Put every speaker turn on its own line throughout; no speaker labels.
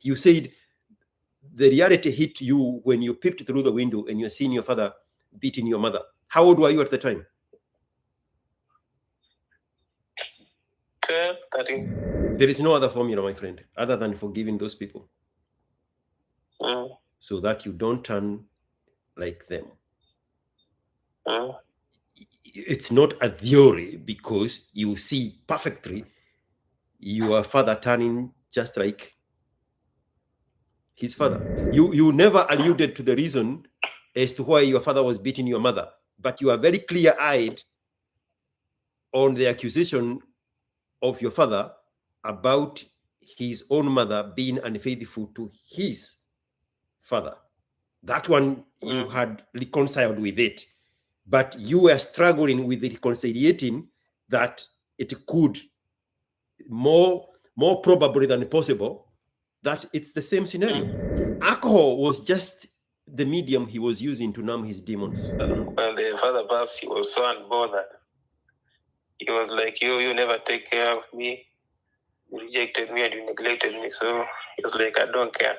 You said the reality hit you when you peeped through the window and you're seeing your father beating your mother. How old were you at the time?
12, 13.
There is no other formula, my friend, other than forgiving those people so that you don't turn like them. It's not a theory, because you see perfectly your father turning just like his father. You never alluded to the reason as to why your father was beating your mother, but you are very clear-eyed on the accusation of your father about his own mother being unfaithful to his father. That one you had reconciled with it, but you were struggling with reconciliating that it could more probably than possible that it's the same scenario. Alcohol was just the medium he was using to numb his demons.
When the father passed, he was so unbothered. He was like, you never take care of me. You rejected me and you neglected me. So he was like, I don't care.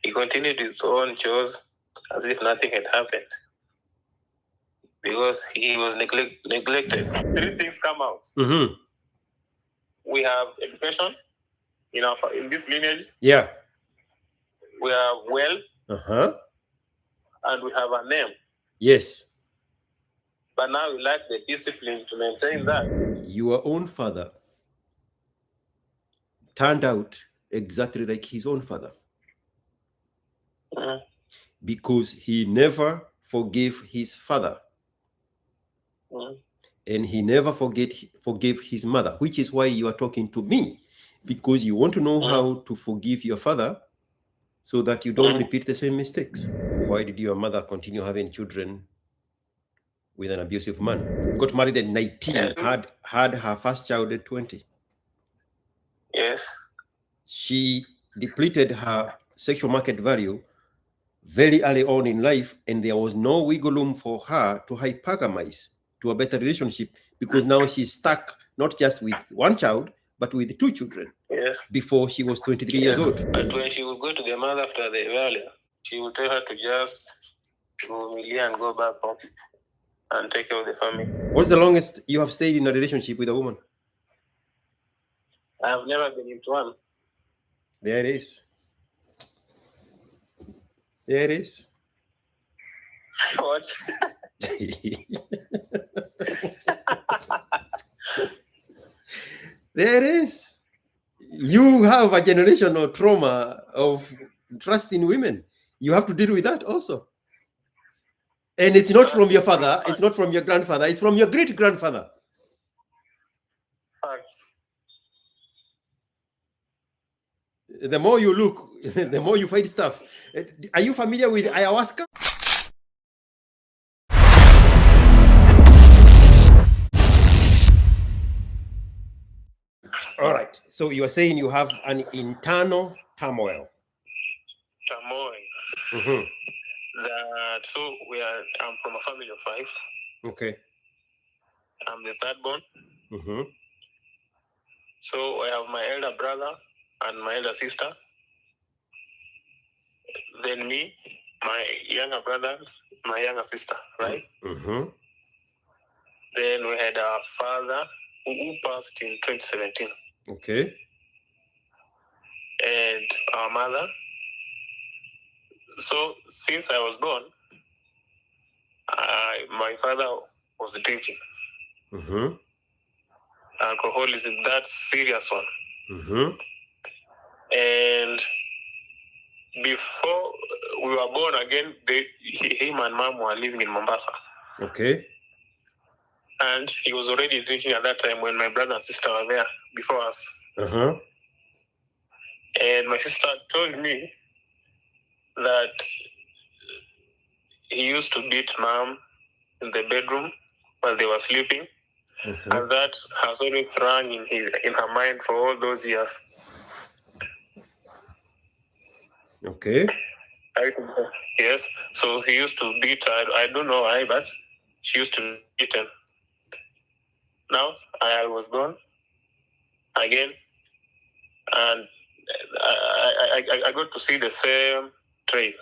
He continued his own chores as if nothing had happened, because he was neglected. Three things come out. We have education in this lineage.
Yeah.
We have wealth. And we have a name.
Yes.
But now we lack the discipline to maintain that.
Your own father turned out exactly like his own father. Because he never forgave his father. And he never forgave his mother, which is why you are talking to me, because you want to know how to forgive your father so that you don't repeat the same mistakes. Why did your mother continue having children with an abusive man? Got married at 19, had her first child at 20.
Yes.
She depleted her sexual market value very early on in life, and there was no wiggle room for her to hypergamize to a better relationship, because now she's stuck not just with one child, but with 2 children.
Yes.
Before she was 23 years old.
But when she would go to the mother after the evaluation, she would tell her to just go and go back home and take care of the family.
What's the longest you have stayed in a relationship with a woman?
I have never been into one.
There it is. There it is.
What?
There it is. You have a generational trauma of trusting women. You have to deal with that also. And it's not from your father, it's not from your grandfather, it's from your great-grandfather.
Facts.
The more you look, the more you find stuff. Are you familiar with ayahuasca? All right. So you are saying you have an internal turmoil.
So I'm from a family of 5.
Okay.
I'm the third born. So I have my elder brother and my elder sister. Then me, my younger brother, my younger sister, right? Then we had our father who passed in 2017.
Okay.
And our mother. So since I was born, my father was drinking. Alcoholism, that serious one. And before we were born again, him and mom were living in Mombasa.
Okay.
And he was already drinking at that time when my brother and sister were there before us. And my sister told me that he used to beat mom in the bedroom while they were sleeping. And that has always rung in her mind for all those years.
Okay.
Yes. So he used to beat her. I don't know why, but she used to beat him. Now I was born again, and I got to see the same trait.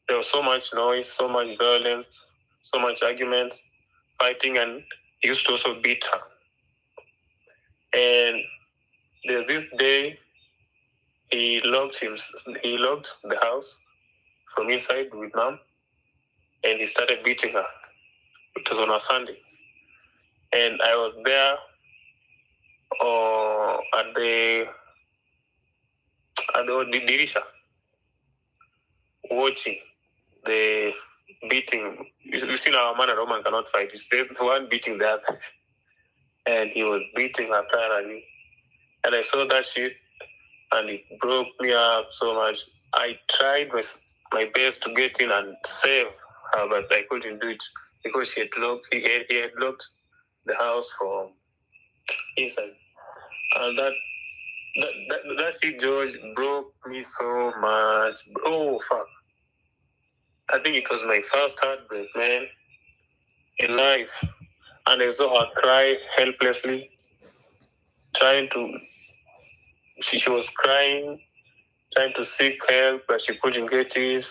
There was so much noise, so much violence, so much arguments, fighting, and he used to also beat her. And there's this day he locked the house from inside with mom, and he started beating her. It was on a Sunday, and I was there at the dirisha watching the beating. You see now, a man and a woman cannot fight. You see the one beating the other, and he was beating her thoroughly. And I saw that shit, and it broke me up so much. I tried my best to get in and save her, but I couldn't do it because he had locked the house from inside. And that shit, George, broke me so much. Oh, fuck. I think it was my first heartbreak, man, in life. And I saw her cry helplessly, she was crying, trying to seek help, but she couldn't get it.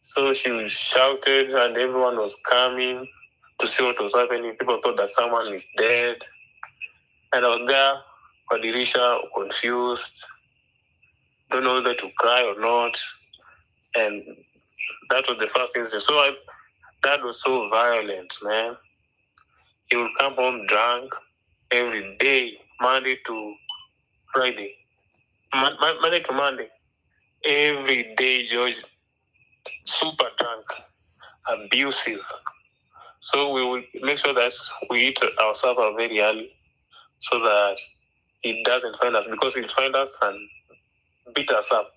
So she shouted, and everyone was coming to see what was happening. People thought that someone is dead. And I was there, Dirisha, confused, don't know whether to cry or not. And that was the first incident. So that was so violent, man. He would come home drunk every day, Monday to Friday. Monday to Monday. Every day, George, super drunk, abusive. So we will make sure that we eat our supper very early so that it doesn't find us, because it find us and beat us up,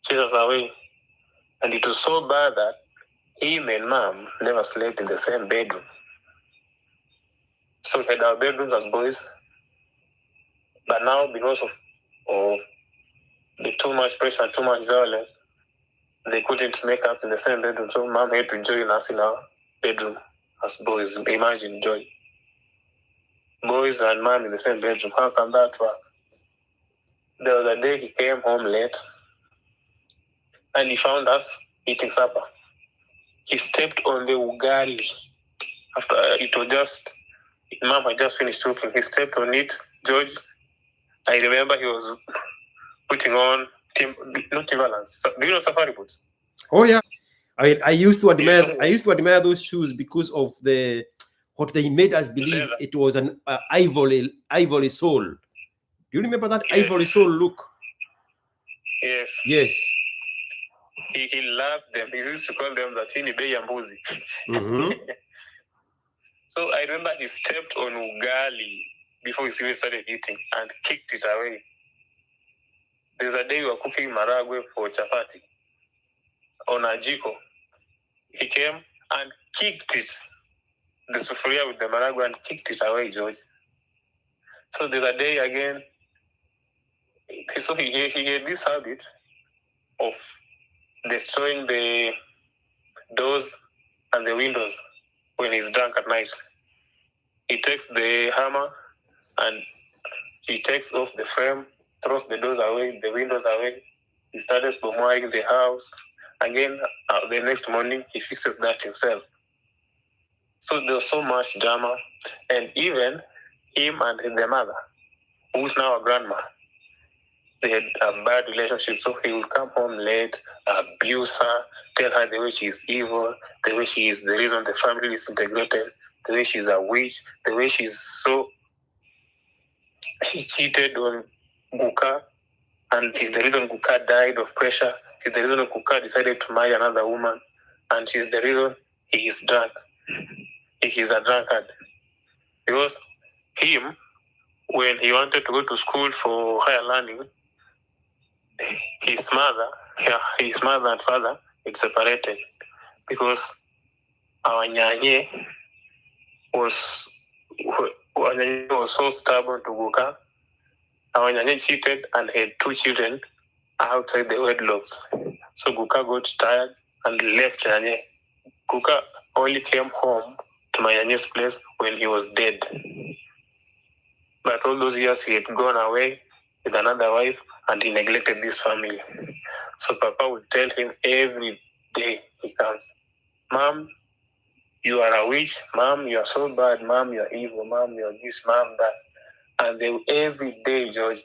chase us away. And it was so bad that him and mom never slept in the same bedroom. So we had our bedrooms as boys, but now because of the too much pressure, too much violence, they couldn't make up in the same bedroom. So mom had to join us in our bedroom as boys. Imagine, Joy. Boys and mom in the same bedroom. How can that work? There was a day he came home late and he found us eating supper. He stepped on the ugali. After it was just, mom had just finished cooking. He stepped on it. George, I remember he was putting on not Timberlands. Do you know safari boots?
Oh yeah. I used to admire those shoes because of what they made us believe it was an ivory sole. Do you remember that ivory sole look?
Yes.
Yes.
He loved them. He used to call them the Tini Bay Mbuzi. So I remember he stepped on ugali before he even started eating and kicked it away. There's a day we were cooking maragwe for chapati on a jiko. He came and kicked it, the sufuria with the maragwe, and kicked it away, George. So there's a day again. So he had this habit of destroying the doors and the windows when he's drunk at night. He takes the hammer and he takes off the frame, throws the doors away, the windows away. He started bombarding the house. Again, the next morning, he fixes that himself. So there was so much drama. And even him and the mother, who's now a grandma, they had a bad relationship. So he would come home late, abuse her, tell her the way she is evil, the way she is the reason the family is integrated, the way she's a witch, the way she cheated on Guka, and she's the reason Guka died of pressure. She's the reason Guka decided to marry another woman, and she's the reason he is drunk. He is a drunkard. Because him, when he wanted to go to school for higher learning, his mother and father had separated because our nyanye was so stubborn to Guka. Our nyanye cheated and had 2 children outside the wedlocks. So Guka got tired and left Nyanye. Guka only came home to my Nyanye's place when he was dead. But all those years he had gone away with another wife, and he neglected this family. So Papa would tell him every day he comes, Mom, you are a witch. Mom, you are so bad. Mom, you are evil. Mom, you are this. Mom, that. And they every day, George.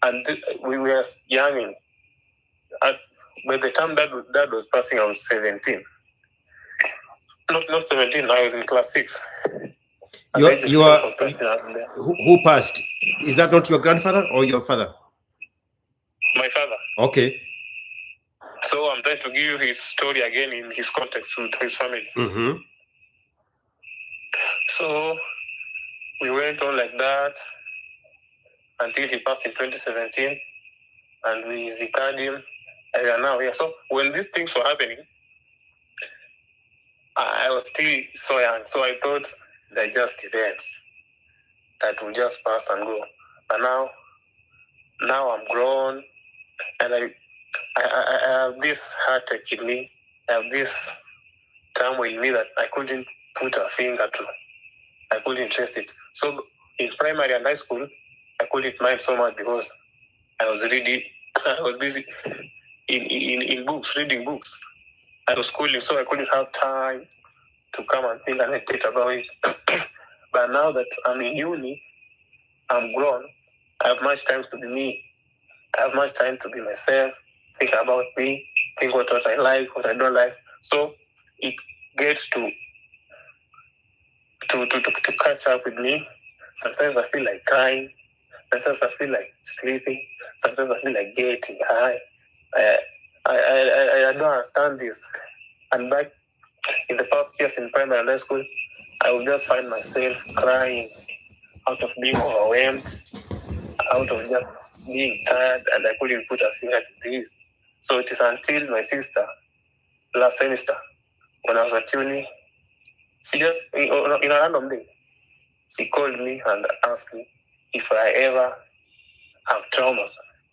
And we were young. By the time dad was passing, I was 17. Not 17. I was in class 6.
You are who passed? Is that not your grandfather or your father?
My father.
Okay.
So I'm trying to give you his story again in his context with his family.
Mm-hmm.
So we went on like that until he passed in 2017, and we zikaed him. And we are now here. So when these things were happening, I was still so young. So I thought they're just events that will just pass and go. But now I'm grown, and I have this heartache in me. I have this turmoil in me that I couldn't put a finger to. I couldn't trace it. So in primary and high school, I couldn't mind so much because I was busy in books, reading books. I was schooling, so I couldn't have time to come and think and meditate about it. But now that I'm in uni, I'm grown, I have much time to be me. I have much time to be myself, think about me, think what I like, what I don't like. So it gets to catch up with me. Sometimes I feel like crying. Sometimes I feel like sleeping. Sometimes I feel like getting high. I don't understand this. And back in the past years in primary and high school, I would just find myself crying out of being overwhelmed, out of just being tired, and I couldn't put a finger to this. So it is until my sister, last semester, when I was at uni, she just, in a random day, she called me and asked me if I ever have traumas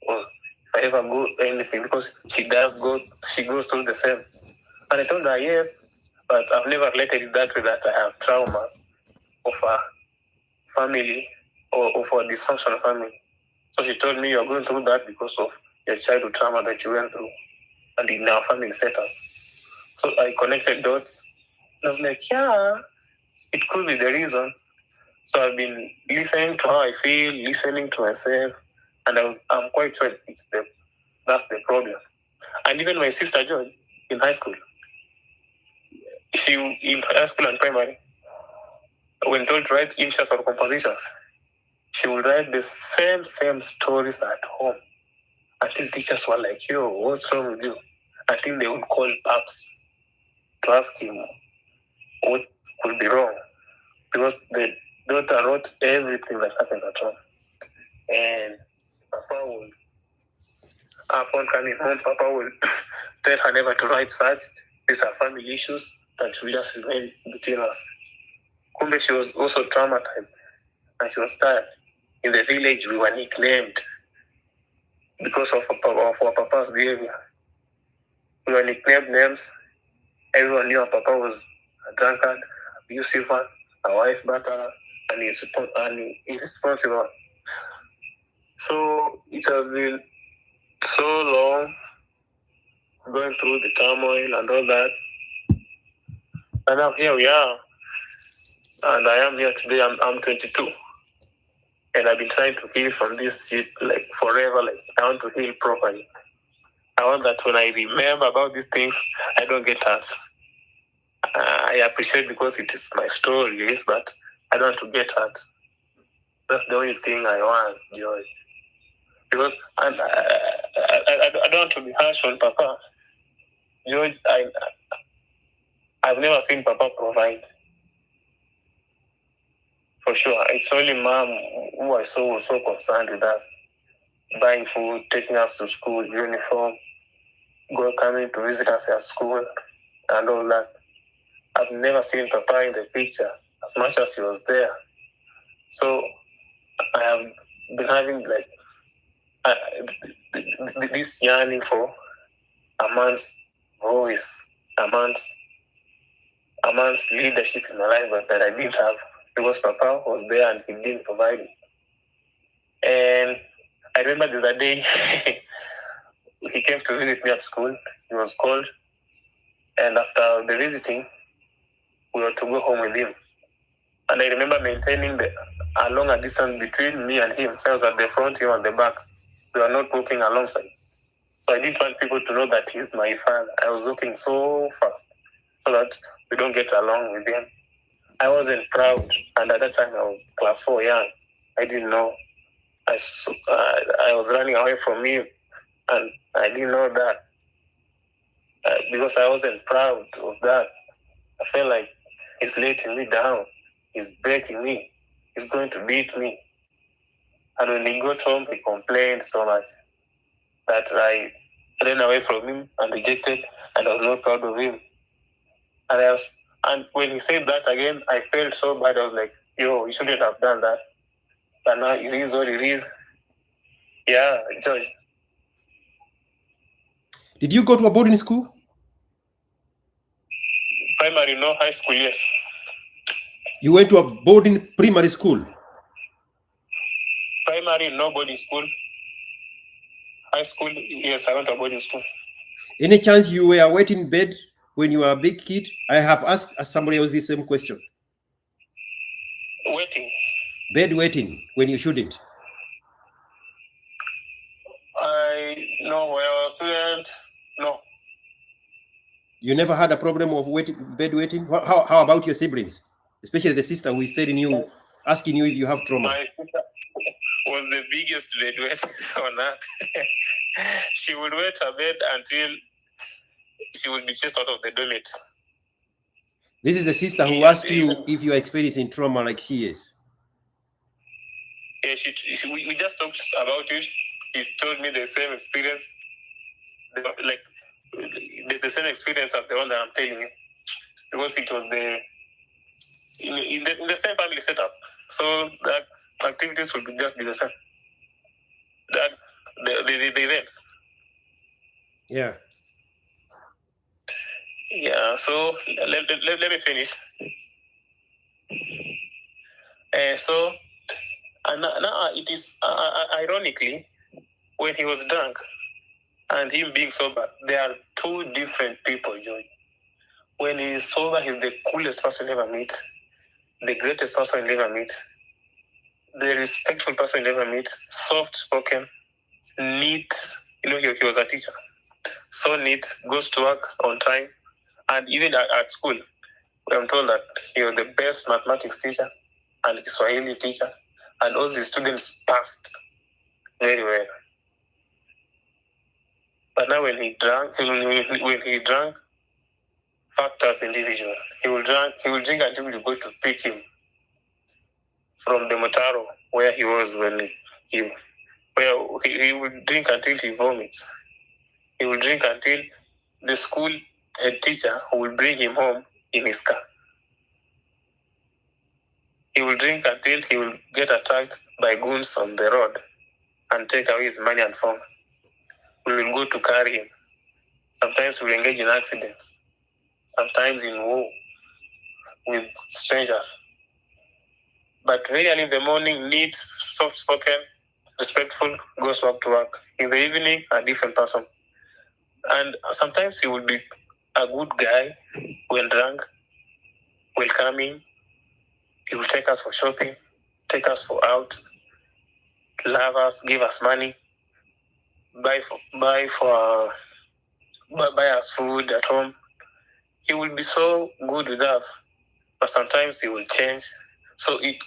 or if I ever go anything, because she goes through the same. And I told her yes, but I've never related it that way, that I have traumas of a family or of a dysfunctional family. So she told me, you're going through that because of your childhood trauma that you went through and in our family setup. So I connected dots. And I was like, yeah, it could be the reason. So I've been listening to how I feel, listening to myself, and I'm quite sure that's the problem. And even my sister George in high school, in high school and primary, when told to write inches or compositions, she would write the same stories at home until teachers were like, yo, what's wrong with you? Until they would call Paps to ask him what could be wrong. Because the daughter wrote everything that happens at home. And Papa would, upon coming home, Papa would tell her never to write such. These are family issues that will just remain between us. Kumbe, she was also traumatized and she was tired. In the village, we were nicknamed because of our Papa's behavior. We were nicknamed names. Everyone knew our Papa was a drunkard, abusive one, a wife batterer, and irresponsible. So it has been so long going through the turmoil and all that. And now here we are. And I am here today. I'm 22. And I've been trying to heal from this shit like forever. Like I want to heal properly. I want that when I remember about these things, I don't get hurt. I appreciate because it is my story, yes, but I don't want to get hurt. That's the only thing I want, George. Because I don't want to be harsh on Papa. George, I've never seen Papa provide. For sure. It's only Mom who I saw was so concerned with us. Buying food, taking us to school, uniform, coming to visit us at school, and all that. I've never seen Papa in the picture as much as he was there. So I have been having like this yearning for a man's voice, a man's leadership in my life, but that I didn't have because Papa was there and he didn't provide it. And I remember the other day he came to visit me at school. He was cold, and after the visiting, we were to go home with him. And I remember maintaining a longer distance between me and him. I was at the front, him at the back. We were not walking alongside. So I didn't want people to know that he's my father. I was walking so fast so that we don't get along with him. I wasn't proud, and at that time I was class 4 young. I didn't know. I was running away from him, and I didn't know that because I wasn't proud of that. I felt like he's letting me down. He's breaking me. He's going to beat me. And when he got home, he complained so much that I ran away from him and rejected, and I was not proud of him. And when he said that again, I felt so bad. I was like, yo, you shouldn't have done that. But now it is what it is. Yeah, George.
Did you go to a boarding school?
Primary, no. High school, yes.
You went to a boarding primary school?
Primary, no boarding school. High school, yes, I went to a boarding school.
Any chance you were wet in bed when you were a big kid? I have asked somebody else the same question.
Waiting?
Bed waiting when you shouldn't?
No, when I was a student, no.
You never had a problem of bed waiting? How about your siblings? Especially the sister who is telling you, asking you if you have trauma.
My sister was the biggest bedwet on earth. She would wet her bed until she would be chased out of the dormit.
This is the sister who asked you if you are experiencing trauma like she is.
Yeah, we just talked about it. She told me the same experience, like the same experience as the one that I'm telling you, because it was in the same family setup. So that activities would just be the same. That the events.
Yeah.
Yeah. So let me finish. So now it is ironically, when he was drunk and him being sober, there are two different people, Joy. When he is sober, he's the coolest person you ever meet, the greatest person you ever meet, the respectful person you ever meet, soft-spoken, neat. He was a teacher. So neat, goes to work on time. And even at school, I'm told that he was the best mathematics teacher and Kiswahili teacher. And all the students passed very well. But now when he drank, fucked up individual. He will drink until you go to pick him from the Motaro where he was when he would drink until he vomits. He will drink until the school head teacher who will bring him home in his car. He will drink until he will get attacked by goons on the road and take away his money and phone. We will go to carry him. Sometimes we will engage in accidents. Sometimes in war with strangers. But very early in the morning, neat, soft-spoken, respectful, goes back to work. In the evening, a different person. And sometimes he will be a good guy when drunk, welcoming. He will take us for shopping, take us for out, love us, give us money, buy us food at home. He will be so good with us, but sometimes he will change. So the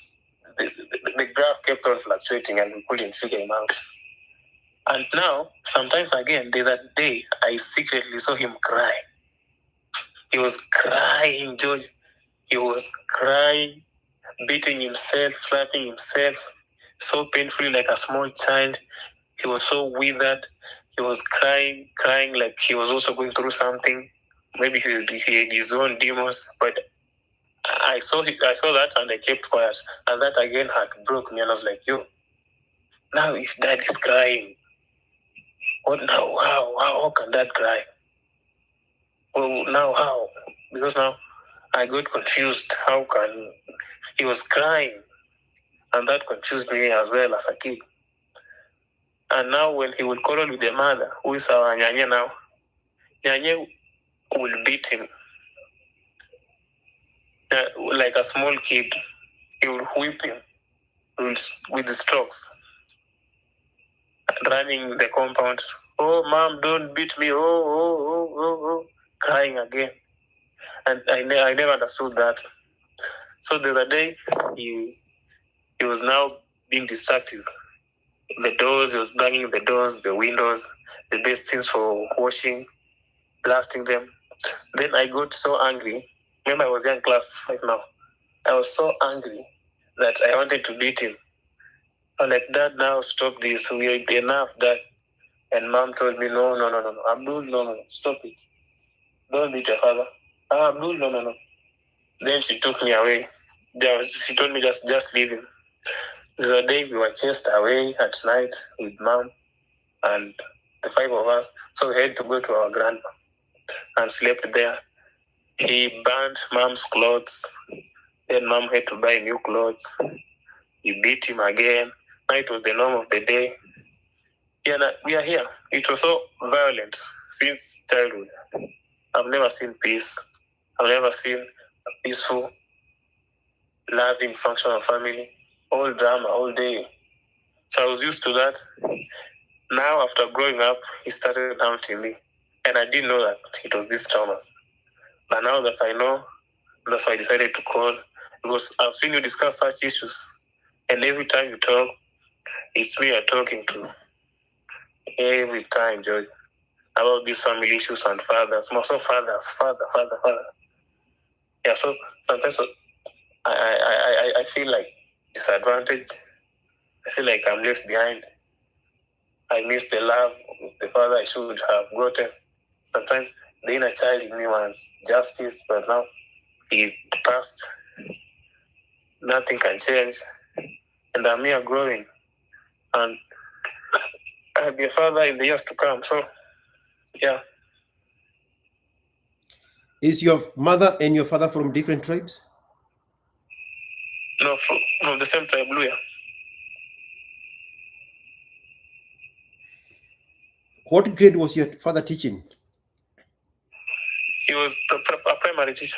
graph kept on fluctuating and we couldn't figure him out. And now, sometimes again, there's a day I secretly saw him cry. He was crying, George. He was crying, beating himself, slapping himself, so painfully like a small child. He was so withered. He was crying like he was also going through something. Maybe he had his own demons, but I saw that and I kept quiet. And that again had broke me, and I was like, yo, now if dad is crying, what now? How can dad cry? Well, now how? Because now I got confused. How can he was crying, and that confused me as well as a kid. And now when he will quarrel with the mother, who is our Nyanye now, Nyanye will beat him. Like a small kid, he will whip him with the strokes, running the compound. Oh, mom, don't beat me. Oh, crying again. And I never understood that. So the other day, he was now being destructive. The doors, he was banging the doors, the windows, the basins for washing, blasting them. Then I got so angry. Remember, I was in class 5 now. I was so angry that I wanted to beat him. I'm like, Dad, now stop this. We're enough, Dad. And Mom told me, no. Abdul, no, stop it. Don't beat your father. Abdul, no. Then she took me away. She told me just leave him. The day we were chased away at night with Mom and the 5 of us. So we had to go to our grandpa and slept there. He burned Mom's clothes. Then Mom had to buy new clothes. He beat him again. It was the norm of the day. Yeah, we are here. It was so violent since childhood. I've never seen peace. I've never seen a peaceful, loving, functional family. All drama, all day. So I was used to that. Now, after growing up, he started haunting me. And I didn't know that it was this traumas. But now that I know, that's why I decided to call. Because I've seen you discuss such issues. And every time you talk, it's me you're talking to. Every time, George. About these family issues and fathers. More so fathers. Father. Yeah, so sometimes I feel like disadvantaged. I feel like I'm left behind. I miss the love of the father I should have gotten. Sometimes the inner child in me wants justice, but now he passed. Nothing can change. And I'm here growing. And I'll be a father in the years to come. So, yeah.
Is your mother and your father from different tribes?
No, from the same tribe, Luya.
What grade was your father teaching?
He was a primary teacher.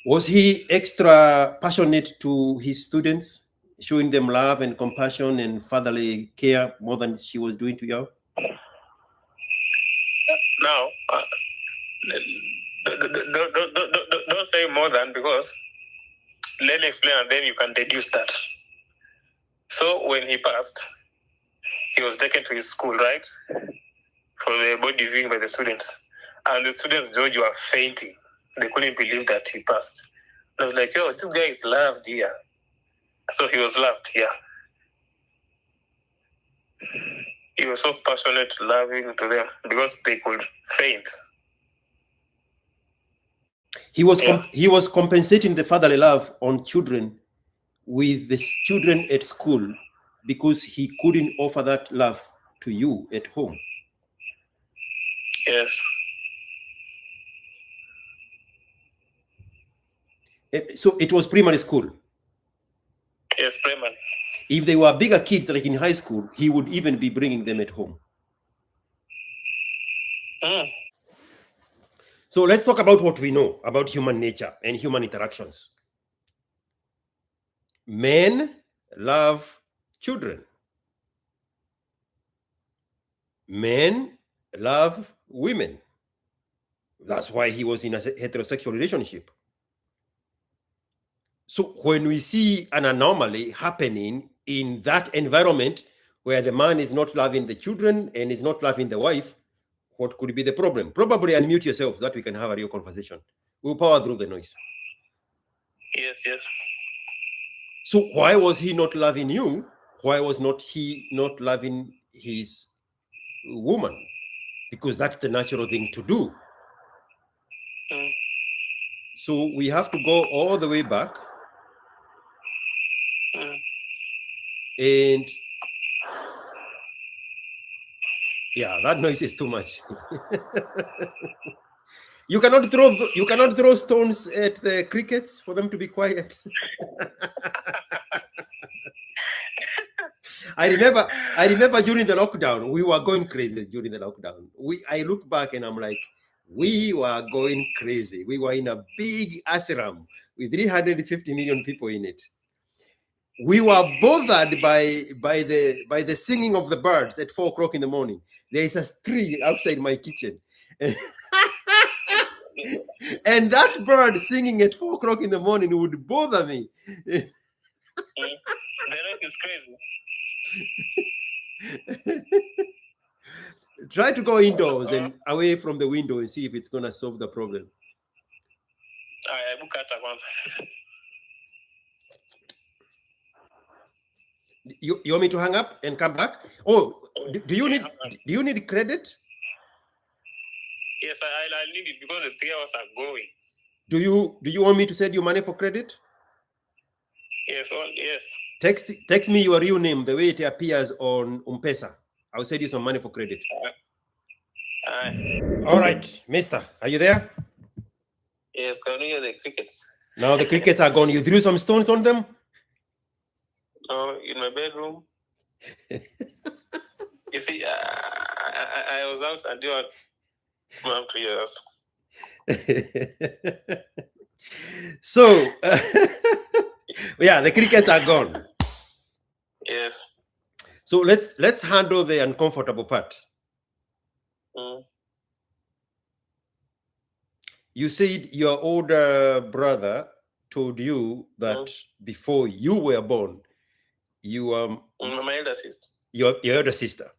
Was he extra passionate to his students, showing them love and compassion and fatherly care more than she was doing to you?
Now, don't say more than, because let me explain and then you can deduce that. So when he passed, he was taken to his school, right? For the body viewing by the students. And the students, George, were fainting. They couldn't believe that he passed. I was like, yo, this guy is loved here. So he was loved, yeah. He was so passionate, loving to them, because they could faint.
He was compensating the fatherly love on children with the children at school because he couldn't offer that love to you at home.
Yes.
So it was primary school.
Yes, primary.
If they were bigger kids, like in high school, he would even be bringing them at home. So let's talk about what we know about human nature and human interactions. Men love children. Men love women. That's why he was in a heterosexual relationship. So when we see an anomaly happening in that environment where the man is not loving the children and is not loving the wife, what could be the problem? Probably unmute yourself so that we can have a real conversation. We'll power through the noise.
Yes.
So why was he not loving you? Why was he not loving his woman? Because that's the natural thing to do. So we have to go all the way back. And yeah, that noise is too much. You cannot throw stones at the crickets for them to be quiet. I remember during the lockdown, we were going crazy during the lockdown. I look back and I'm like, we were going crazy. We were in a big ashram with 350 million people in it. We were bothered by the singing of the birds at 4 o'clock in the morning. There is a tree outside my kitchen. And that bird singing at 4 o'clock in the morning would bother me.
The rest is crazy.
Try to go indoors and away from the window and see if it's going to solve the problem. You want me to hang up and come back? Oh, do you need credit?
Yes, I need it because the 3 hours are going.
Do you want me to send you money for credit?
Yes, yes.
Text me your real name the way it appears on M-Pesa. I'll send you some money for credit. All right, mister, are you there?
Yes, can you hear the crickets?
Now the crickets are gone. You threw some stones on them?
No, in my bedroom. You see, I was out until 2 years.
So, yeah, the crickets are gone.
Yes.
So let's handle the uncomfortable part. You said your older brother told you that before you were born, you
my elder sister.
Your elder sister.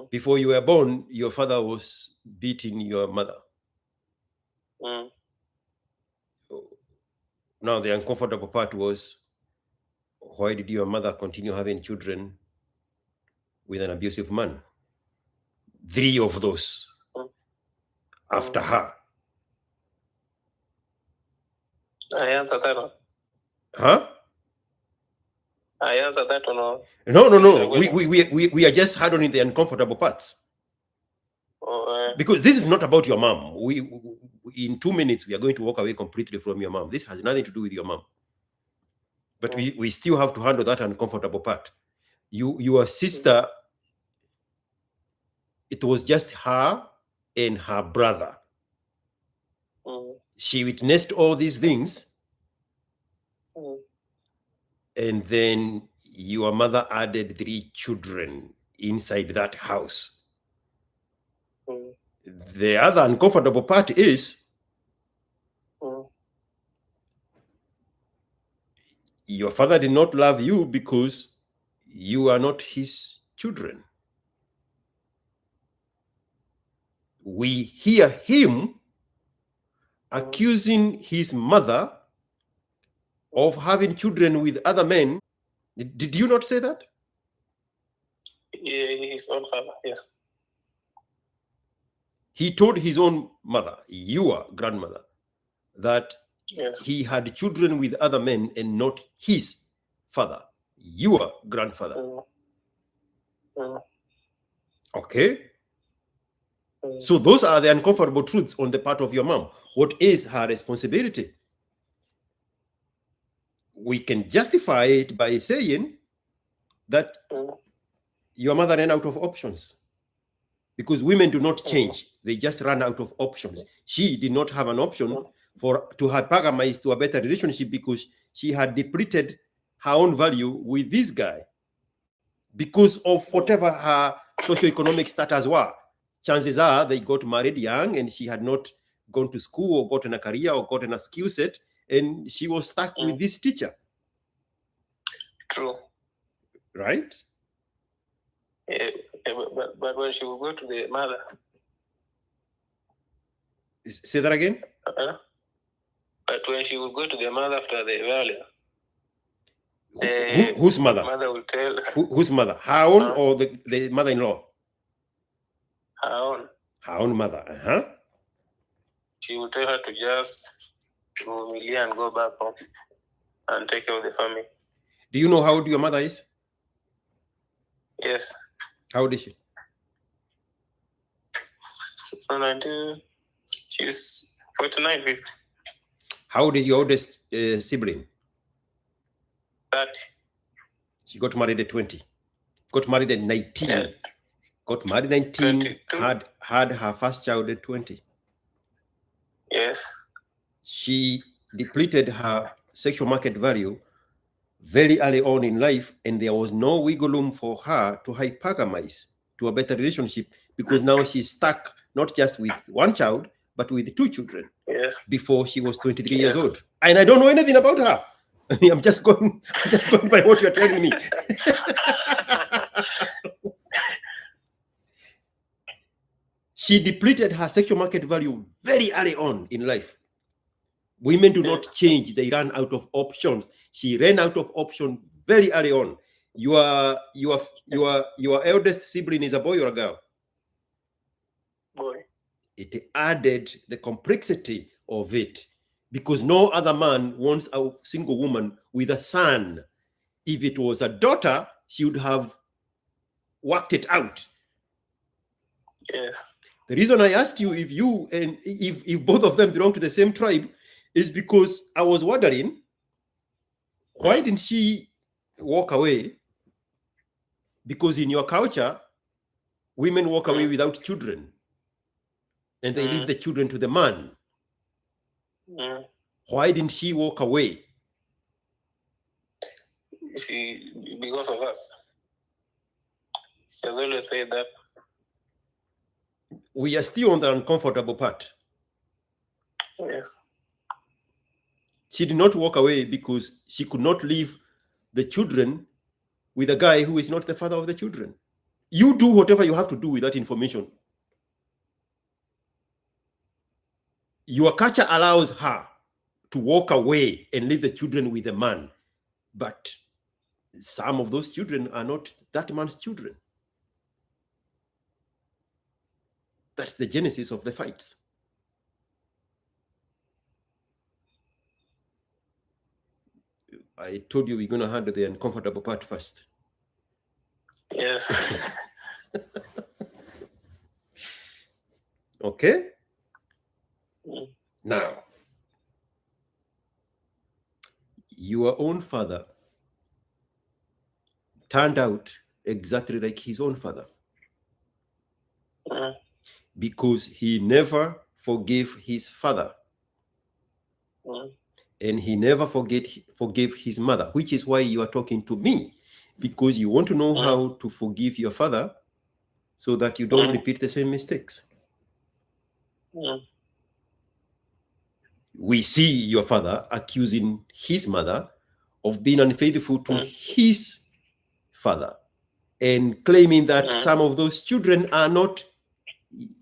Before you were born, your father was beating your mother. Now the uncomfortable part was, why did your mother continue having children with an abusive man? 3 of those after her.
I answered that one.
Huh?
I answered that one.
No. We are just handling the uncomfortable parts. Because this is not about your mom. In 2 minutes, we are going to walk away completely from your mom. This has nothing to do with your mom. But we still have to handle that uncomfortable part. Your sister, it was just her and her brother. She witnessed all these things. And then your mother added 3 children inside that house. The other uncomfortable part is your father did not love you because you are not his children. We hear him accusing his mother of having children with other men. Did you not say that?
Yeah, his own father, yes.
He told his own mother, your grandmother, that he had children with other men and not his father, your grandfather. Okay? So those are the uncomfortable truths on the part of your mom. What is her responsibility? We can justify it by saying that your mother ran out of options. Because women do not change. They just run out of options. She did not have an option to hypergamize to a better relationship because she had depleted her own value with this guy. Because of whatever her socioeconomic status were. Chances are they got married young and she had not gone to school or gotten a career or gotten a skill set, and she was stuck with this teacher.
True.
Right?
Yeah, but when she will go to the mother.
Say that again?
But when she will go to the mother after the earlier.
Whose mother?
Mother will tell.
Whose mother? Her own or the mother-in-law?
Her own.
Her own mother.
She will tell her to just go and go back home and take care of the family.
Do you know how old your mother is?
Yes.
How old is she?
She's 49, 50.
How old is your oldest sibling?
30.
She got married at 20. Got married at 19.
Yeah.
Got married 19.
22.
Had her first child at 20.
Yes.
She depleted her sexual market value very early on in life, and there was no wiggle room for her to hypergamize to a better relationship, because now she's stuck not just with one child, but with 2 children.
Yes.
Before she was 23 years
Yes.
old. And I don't know anything about her. I'm just going by what you're telling me. She depleted her sexual market value very early on in life. Women do not change, they run out of options. She ran out of options very early on. Your eldest sibling is a boy or a girl?
Boy.
It added the complexity of it, because no other man wants a single woman with a son. If it was a daughter, she would have worked it out.
Yes.
The reason I asked you if you and if both of them belong to the same tribe is because I was wondering, why didn't she walk away? Because in your culture, women walk away without children, and they leave the children to the man. Why didn't she walk away?
See, because of us. She has always said that.
We are still on the uncomfortable part.
Yes.
She did not walk away because she could not leave the children with a guy who is not the father of the children. You do whatever you have to do with that information. Your culture allows her to walk away and leave the children with a man. But some of those children are not that man's children. That's the genesis of the fights. I told you we're going to handle the uncomfortable part first.
Yes.
Okay? Now, your own father turned out exactly like his own father. Because he never forgave his father. And he never forgave his mother, which is why you are talking to me, because you want to know how to forgive your father so that you don't repeat the same mistakes. We see your father accusing his mother of being unfaithful to his father and claiming that some of those children are not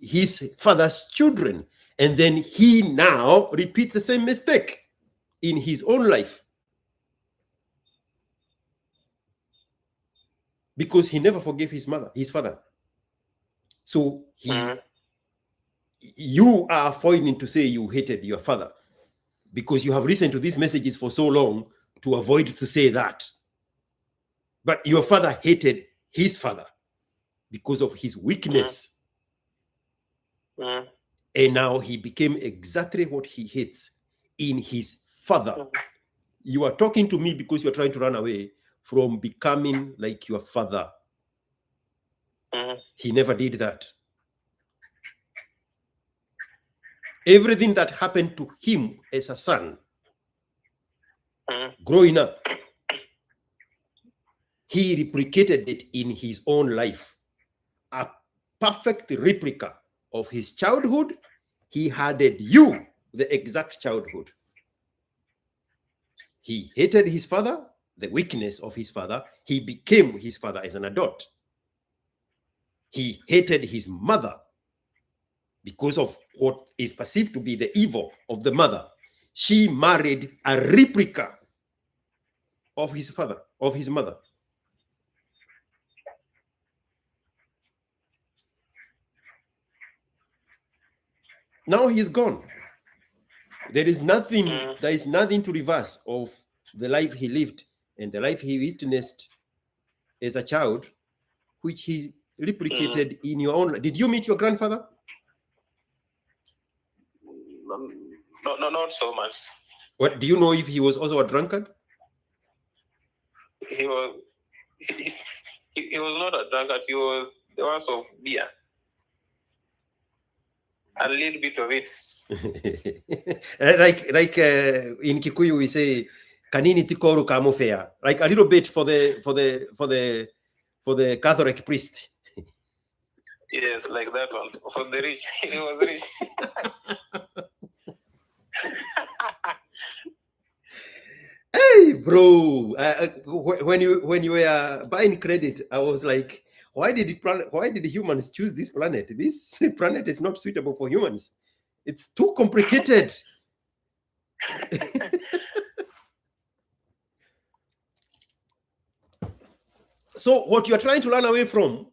his father's children. And then he now repeats the same mistake in his own life, because he never forgave his father. So you are avoiding to say you hated your father because you have listened to these messages for so long to avoid to say that. But your father hated his father because of his weakness. And now he became exactly what he hates in his father. You are talking to me because you are trying to run away from becoming like your father. He never did that. Everything that happened to him as a son, growing up, he replicated it in his own life. A perfect replica of his childhood. He handed you the exact childhood. He hated his father, the weakness of his father. He became his father as an adult. He hated his mother because of what is perceived to be the evil of the mother. She married a replica of his father, of his mother. Now he's gone. There is nothing to reverse of the life he lived and the life he witnessed as a child, which he replicated in your own life. Did you meet your grandfather?
No, not so much.
What do you know if he was also a drunkard?
He was he was not a drunkard. He was the ones of beer. A little bit of it.
like in Kikuyu we say kanini tikoru kamufea, like a little bit for the Catholic priest.
Yes, like that one for the rich. He was rich.
Hey, bro! When you were buying credit, I was like, why did humans choose this planet? This planet is not suitable for humans. It's too complicated. So what you are trying to run away from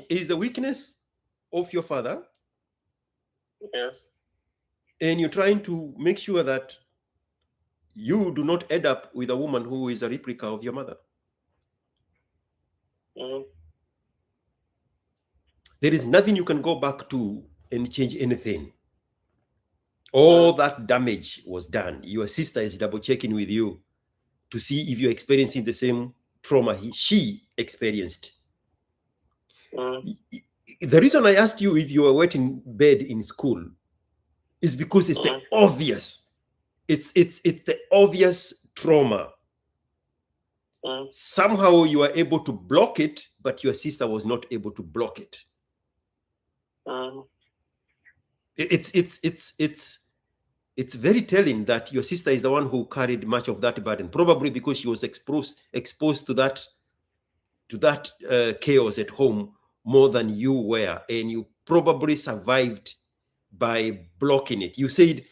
is the weakness of your father.
Yes.
And you're trying to make sure that you do not end up with a woman who is a replica of your mother. There is nothing you can go back to and change anything. All that damage was done. Your sister is double checking with you to see if you're experiencing the same trauma she experienced. The reason I asked you if you were wet in bed in school is because it's the obvious. It's the obvious trauma. Somehow you are able to block it, but your sister was not able to block it. It's very telling that your sister is the one who carried much of that burden, probably because she was exposed to that chaos at home more than you were, and you probably survived by blocking it. You said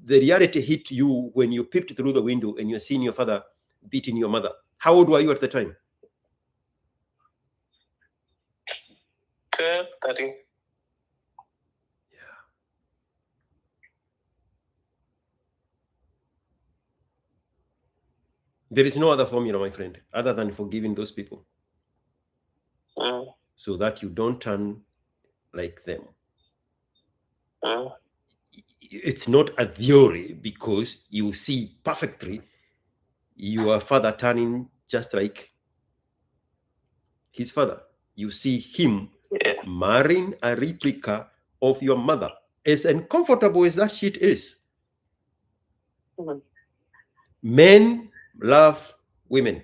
the reality hit you when you peeped through the window and you're seeing your father beating your mother. How old were you at the time?
12, 13.
Yeah. There is no other formula, my friend, other than forgiving those people so that you don't turn like them. It's not a theory because you see perfectly your father turning just like his father. You see him marrying a replica of your mother. As uncomfortable as that shit is. Men love women.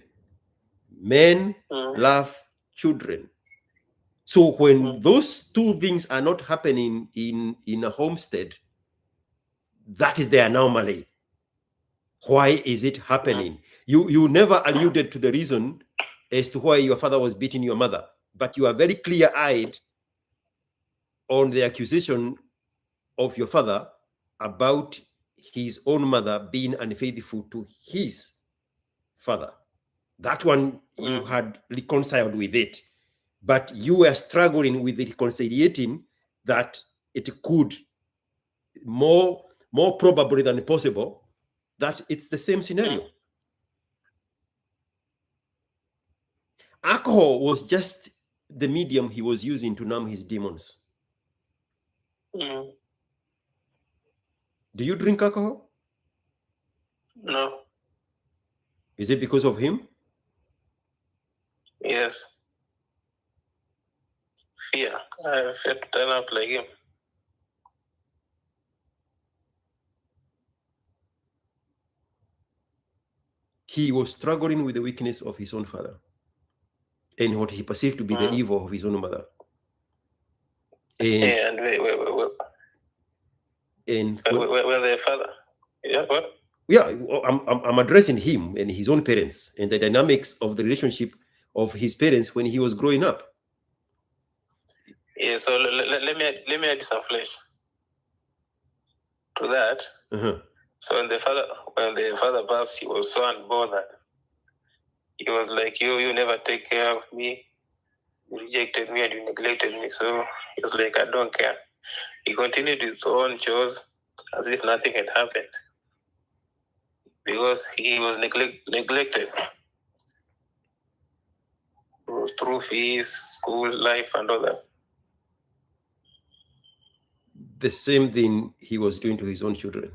Men love children. So when those two things are not happening in a homestead, that is the anomaly. Why is it happening? You never alluded to the reason as to why your father was beating your mother, but you are very clear-eyed on the accusation of your father about his own mother being unfaithful to his father. That one you had reconciled with it, but you were struggling with reconciliating that it could more probably than possible that it's the same scenario. Alcohol was just the medium he was using to numb his demons. Do you drink alcohol?
No.
Is it because of him?
Yes. Fear. I fear to turn up like him.
He was struggling with the weakness of his own father and what he perceived to be the evil of his own mother. And
wait.
And
well, the father. Yeah, what?
Yeah, I'm addressing him and his own parents and the dynamics of the relationship of his parents when he was growing up.
Yeah, so let me add some flesh to that. So when the father passed, he was so unbothered. He was like, you never take care of me. You rejected me and you neglected me. So he was like, I don't care. He continued his own chores as if nothing had happened because he was neglected through fees, school life, and all that.
The same thing he was doing to his own children.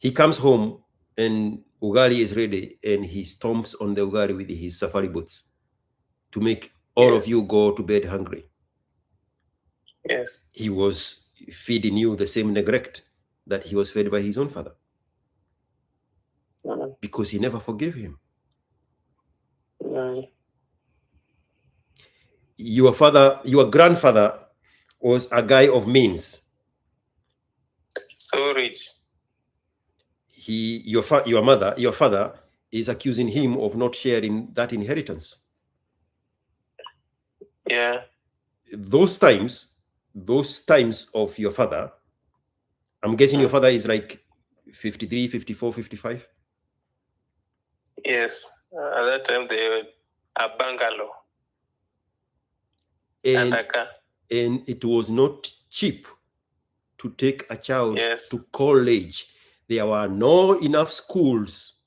He comes home and ugali is ready, and he stomps on the ugali with his safari boots to make all of you go to bed hungry.
Yes.
He was feeding you the same neglect that he was fed by his own father, because he never forgave him. Your father, your grandfather was a guy of means.
So rich.
Your father is accusing him of not sharing that inheritance.
Yeah.
Those times of your father, I'm guessing your father is like 53, 54, 55.
Yes. At that time, they were a bungalow
and a car. And it was not cheap to take a child to college. There were not enough schools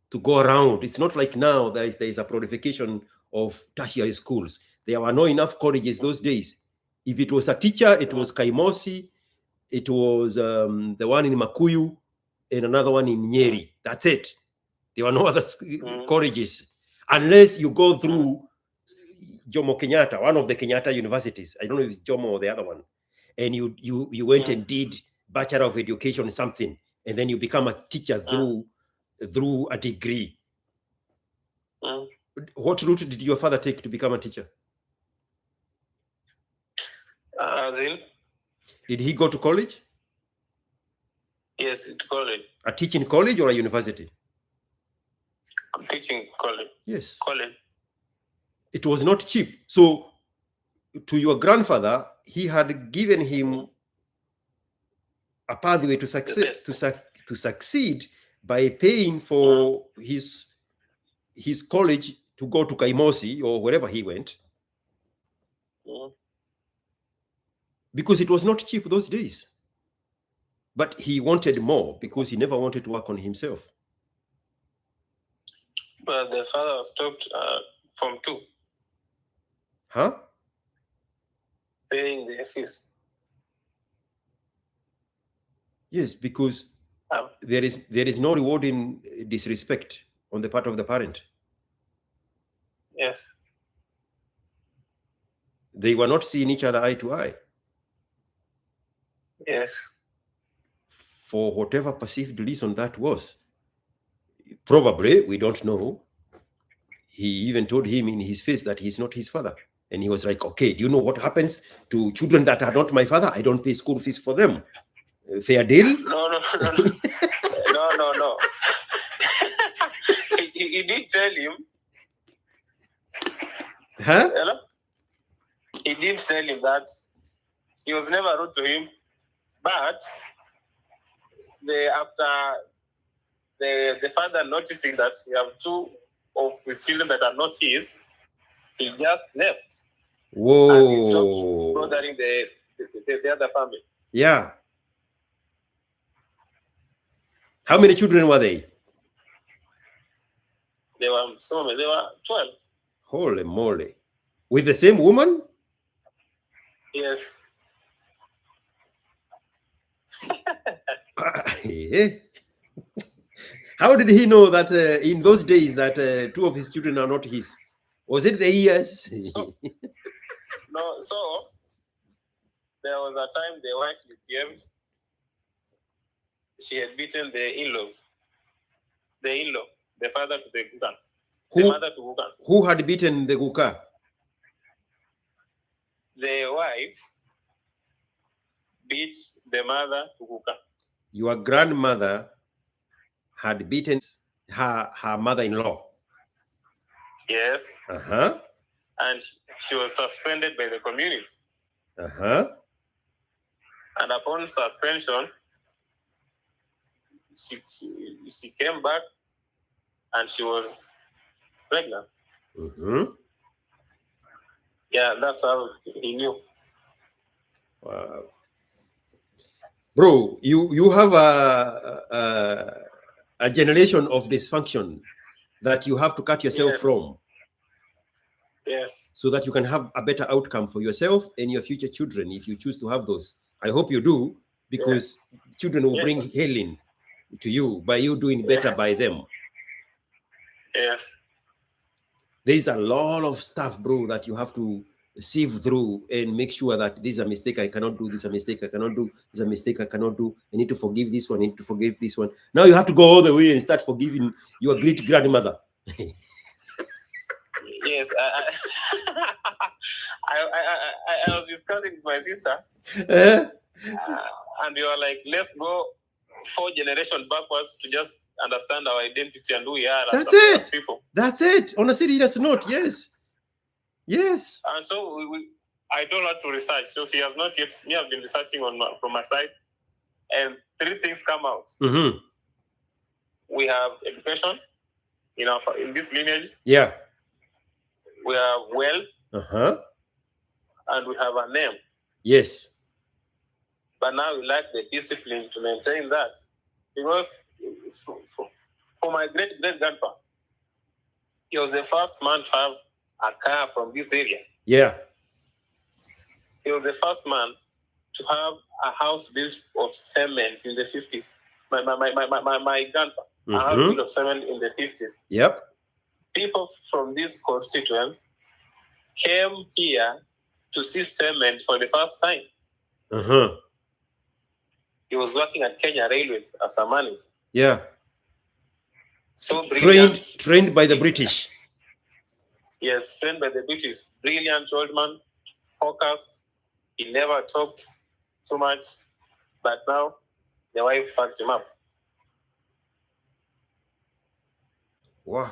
to go around. It's not like now there is a proliferation of tertiary schools. There were not enough colleges those days. If it was a teacher, it was Kaimosi, it was the one in Makuyu, and another one in Nyeri. That's it. There were no other colleges, unless you go through Jomo Kenyatta, one of the Kenyatta universities. I don't know if it's Jomo or the other one. And you went and did Bachelor of Education something, and then you become a teacher through a degree. What route did your father take to become a teacher?
As in?
Did he go to college?
Yes, to college.
A teaching college or a university?
Teaching college.
Yes.
College.
It was not cheap. So to your grandfather, he had given him a pathway to succeed by paying for his college to go to Kaimosi or wherever he went, because it was not cheap those days. But he wanted more because he never wanted to work on himself.
But the father was stopped from 2.
Huh?
Paying the fees.
Yes, because there is no reward in disrespect on the part of the parent.
Yes.
They were not seeing each other eye to eye.
Yes.
For whatever perceived reason that was. Probably, we don't know. He even told him in his face that he's not his father. And he was like, okay, do you know what happens to children that are not my father? I don't pay school fees for them. Fair deal?
No. No. He did tell him.
Huh?
Hello? He did tell him that he was never rude to him, but after the father noticing that we have 2 of his children that are not his, he just left.
Whoa.
And he stopped bothering the other family.
Yeah. How many children were they?
There were 12.
Holy moly. With the same woman?
Yes.
How did he know that in those days that 2 of his children are not his? Was it the years?
So there was a time the wife misbehaved. She had beaten the in-laws. The in-law, the father to the Gukan. The mother to Gukan.
Who had beaten the Guka?
The wife beat the mother to Guka.
Your grandmother had beaten her mother-in-law.
Yes.
Uh-huh.
And she was suspended by the community.
Uh-huh.
And upon suspension, she came back and she was pregnant.
Mm-hmm.
Yeah, that's how he knew.
Wow. Bro, you have a generation of dysfunction that you have to cut yourself from.
Yes.
So that you can have a better outcome for yourself and your future children if you choose to have those. I hope you do, because children will bring healing. to you by you doing better by them.
Yes.
There's a lot of stuff, bro, that you have to sieve through and make sure that this is a mistake I cannot do, this is a mistake I cannot do, this is a mistake I cannot do. I need to forgive this one, I need to forgive this one. Now you have to go all the way and start forgiving your great grandmother.
Yes, I was discussing with my sister, and we were like, let's go 4 generations backwards to just understand our identity and who we are as people.
That's it. On a serious note, yes. Yes.
And so I told her to research. So she has not yet. Me, I've been researching from my side, and 3 things come out.
Mm-hmm.
We have education, in this lineage.
Yeah.
We have wealth. And we have a name.
Yes.
But now we lack the discipline to maintain that. Because for my great-great-grandpa, he was the first man to have a car from this area.
Yeah.
He was the first man to have a house built of cement in the 50s. My grandpa, a house built of cement in the 50s.
Yep.
People from these constituents came here to see cement for the first time. He was working at Kenya Railways as a manager.
Yeah.
So brilliant.
Trained by the British.
Yes, trained by the British. Brilliant old man, focused. He never talked too much. But now, the wife fucked him up.
Wow.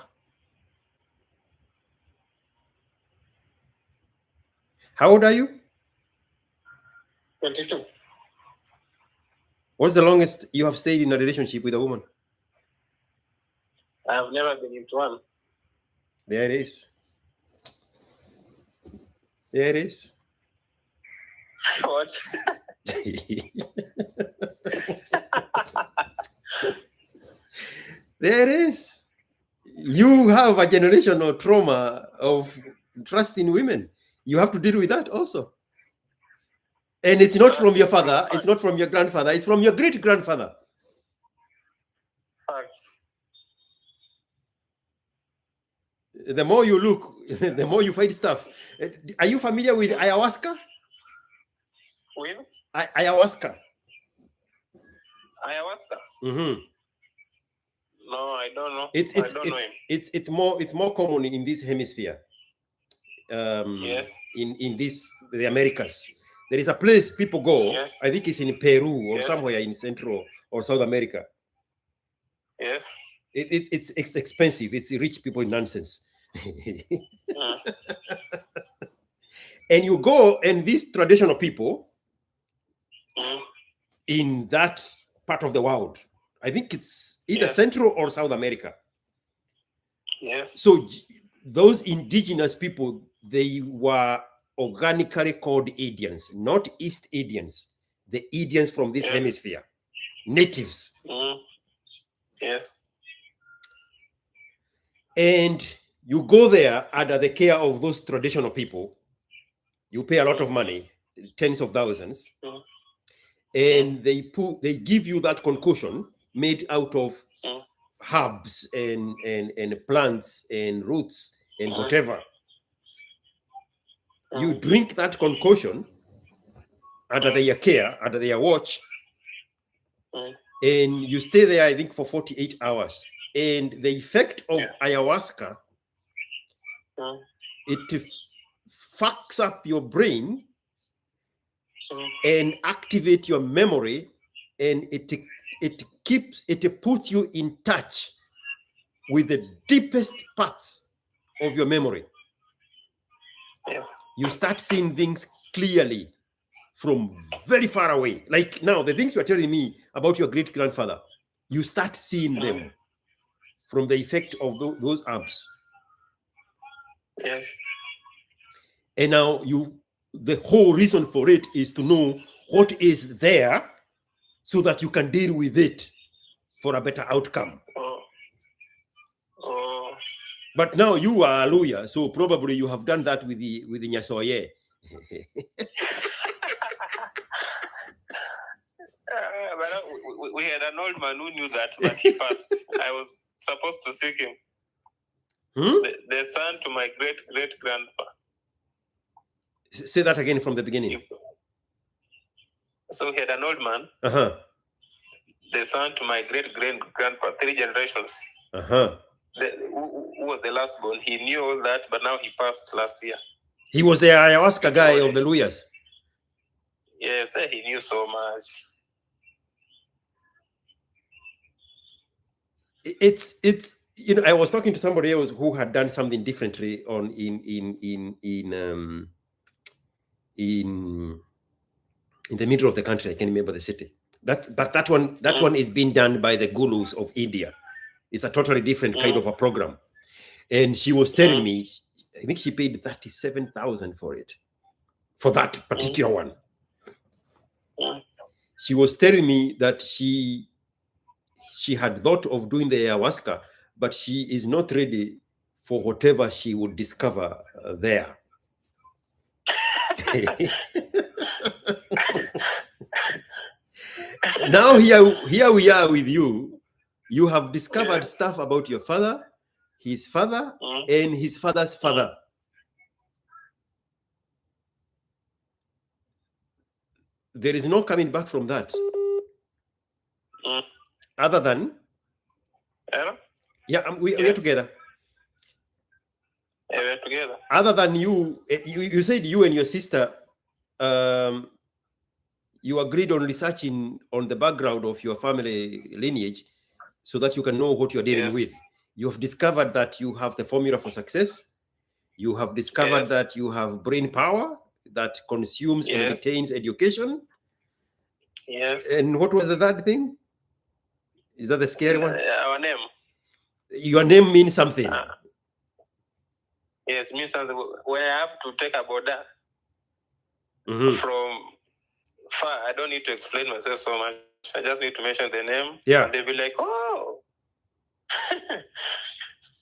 How old are you?
22.
What's the longest you have stayed in a relationship with a woman?
I've never been into one.
There it is. There it is.
What?
There it is. You have a generational trauma of trusting women. You have to deal with that also. And it's not from your father, it's not from your grandfather, it's from your great-grandfather.
Facts.
The more you look, the more you find stuff. Are you familiar with ayahuasca?
With?
Ayahuasca.
Ayahuasca?
Mm-hmm.
No, I don't know.
It's more common in this hemisphere.
Yes.
In the Americas. There is a place people go. Yes. I think it's in Peru or somewhere in Central or South America.
Yes.
It's expensive. It's rich people nonsense. And you go, and these traditional people in that part of the world, I think it's either Central or South America.
Yes.
So those indigenous people, they were organically called Indians, not East Indians, the Indians from this hemisphere, natives.
Yes.
And you go there under the care of those traditional people. You pay a lot of money, tens of thousands, and they give you that concoction made out of herbs and plants and roots and whatever. You drink that concoction under their care, under their watch, and you stay there, I think, for 48 hours. And the effect of ayahuasca, it fucks up your brain and activate your memory, and it puts you in touch with the deepest parts of your memory.
Yeah.
You start seeing things clearly from very far away. Like now, the things you're telling me about your great-grandfather, you start seeing them from the effect of those herbs.
Yes.
And now the whole reason for it is to know what is there so that you can deal with it for a better outcome. But now you are a lawyer, so probably you have done that with the Nyasoye.
but we had an old man who knew that he passed. I was supposed to seek him. The son to my great-great-grandpa.
Say that again from the beginning.
So he had an old man. The son to my great-great-grandpa, 3 generations. Who was the last born. He knew all that, but now he passed last year. He
was the ayahuasca guy of the Luyas.
Yes, he knew so much.
It's you know, I was talking to somebody else who had done something differently on in the middle of the country. I can't remember the city. That one is being done by the gurus of India. It's a totally different kind of a program. And she was telling me, I think she paid 37,000 for it, for that particular one. She was telling me that she had thought of doing the ayahuasca, but she is not ready for whatever she would discover there. Now here we are with you. You have discovered stuff about your father, his father, and his father's father. There is no coming back from that. Other than, we are together.
Yeah, we're together.
Other than you said you and your sister, you agreed on researching on the background of your family lineage so that you can know what you're dealing with. You have discovered that you have the formula for success. You have discovered that you have brain power that consumes and retains education.
Yes.
And what was the third thing? Is that the scary one?
Our name.
Your name means something.
Yes, means something. When I have to take a border from far, I don't need to explain myself so much. I just need to mention the name.
Yeah.
And they'll be like, oh.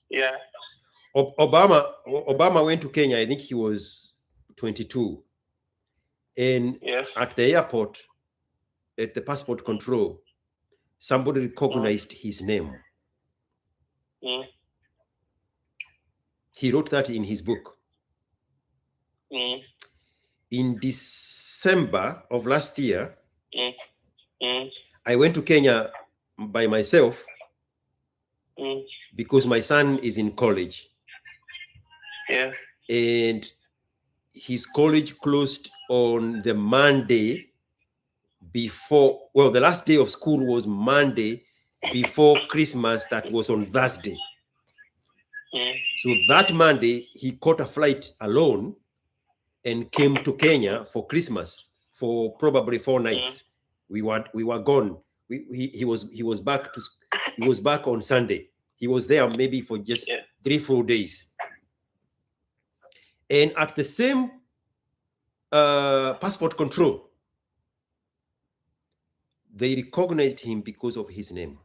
Yeah.
Obama went to Kenya. I think he was 22. And at the airport, at the passport control, somebody recognized his name. He wrote that in his book. In December of last year, I went to Kenya by myself because my son is in college.
Yeah.
And his college closed on the Monday before, well, the last day of school was Monday before Christmas, that was on Thursday. So that Monday, he caught a flight alone and came to Kenya for Christmas for probably 4 nights. We were gone. He was back on Sunday. He was there maybe for just 3 full days. And at the same passport control, they recognized him because of his name.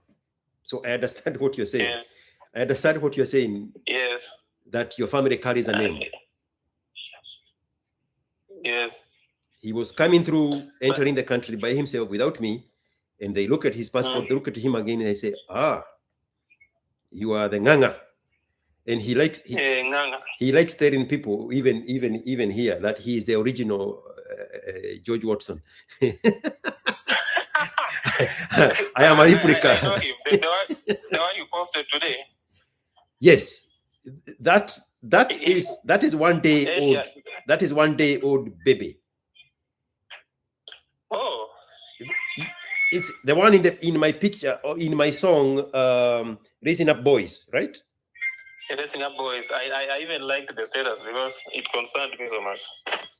So I understand what you're saying.
Yes.
I understand what you're saying.
Yes.
That your family carries a name.
Yes.
He was coming through, entering the country by himself without me. And they look at his passport, they look at him again, and they say, you are the Nganga. And he likes telling people, even here, that he is the original George Watson. I am a replica.
I know him. The one you posted today.
Yes, that is 1 day old. That is 1 day old baby.
Oh,
it's the one in my picture or in my song, Raising Up Boys, right?
Raising Up Boys. I even liked the status because it concerned me so much.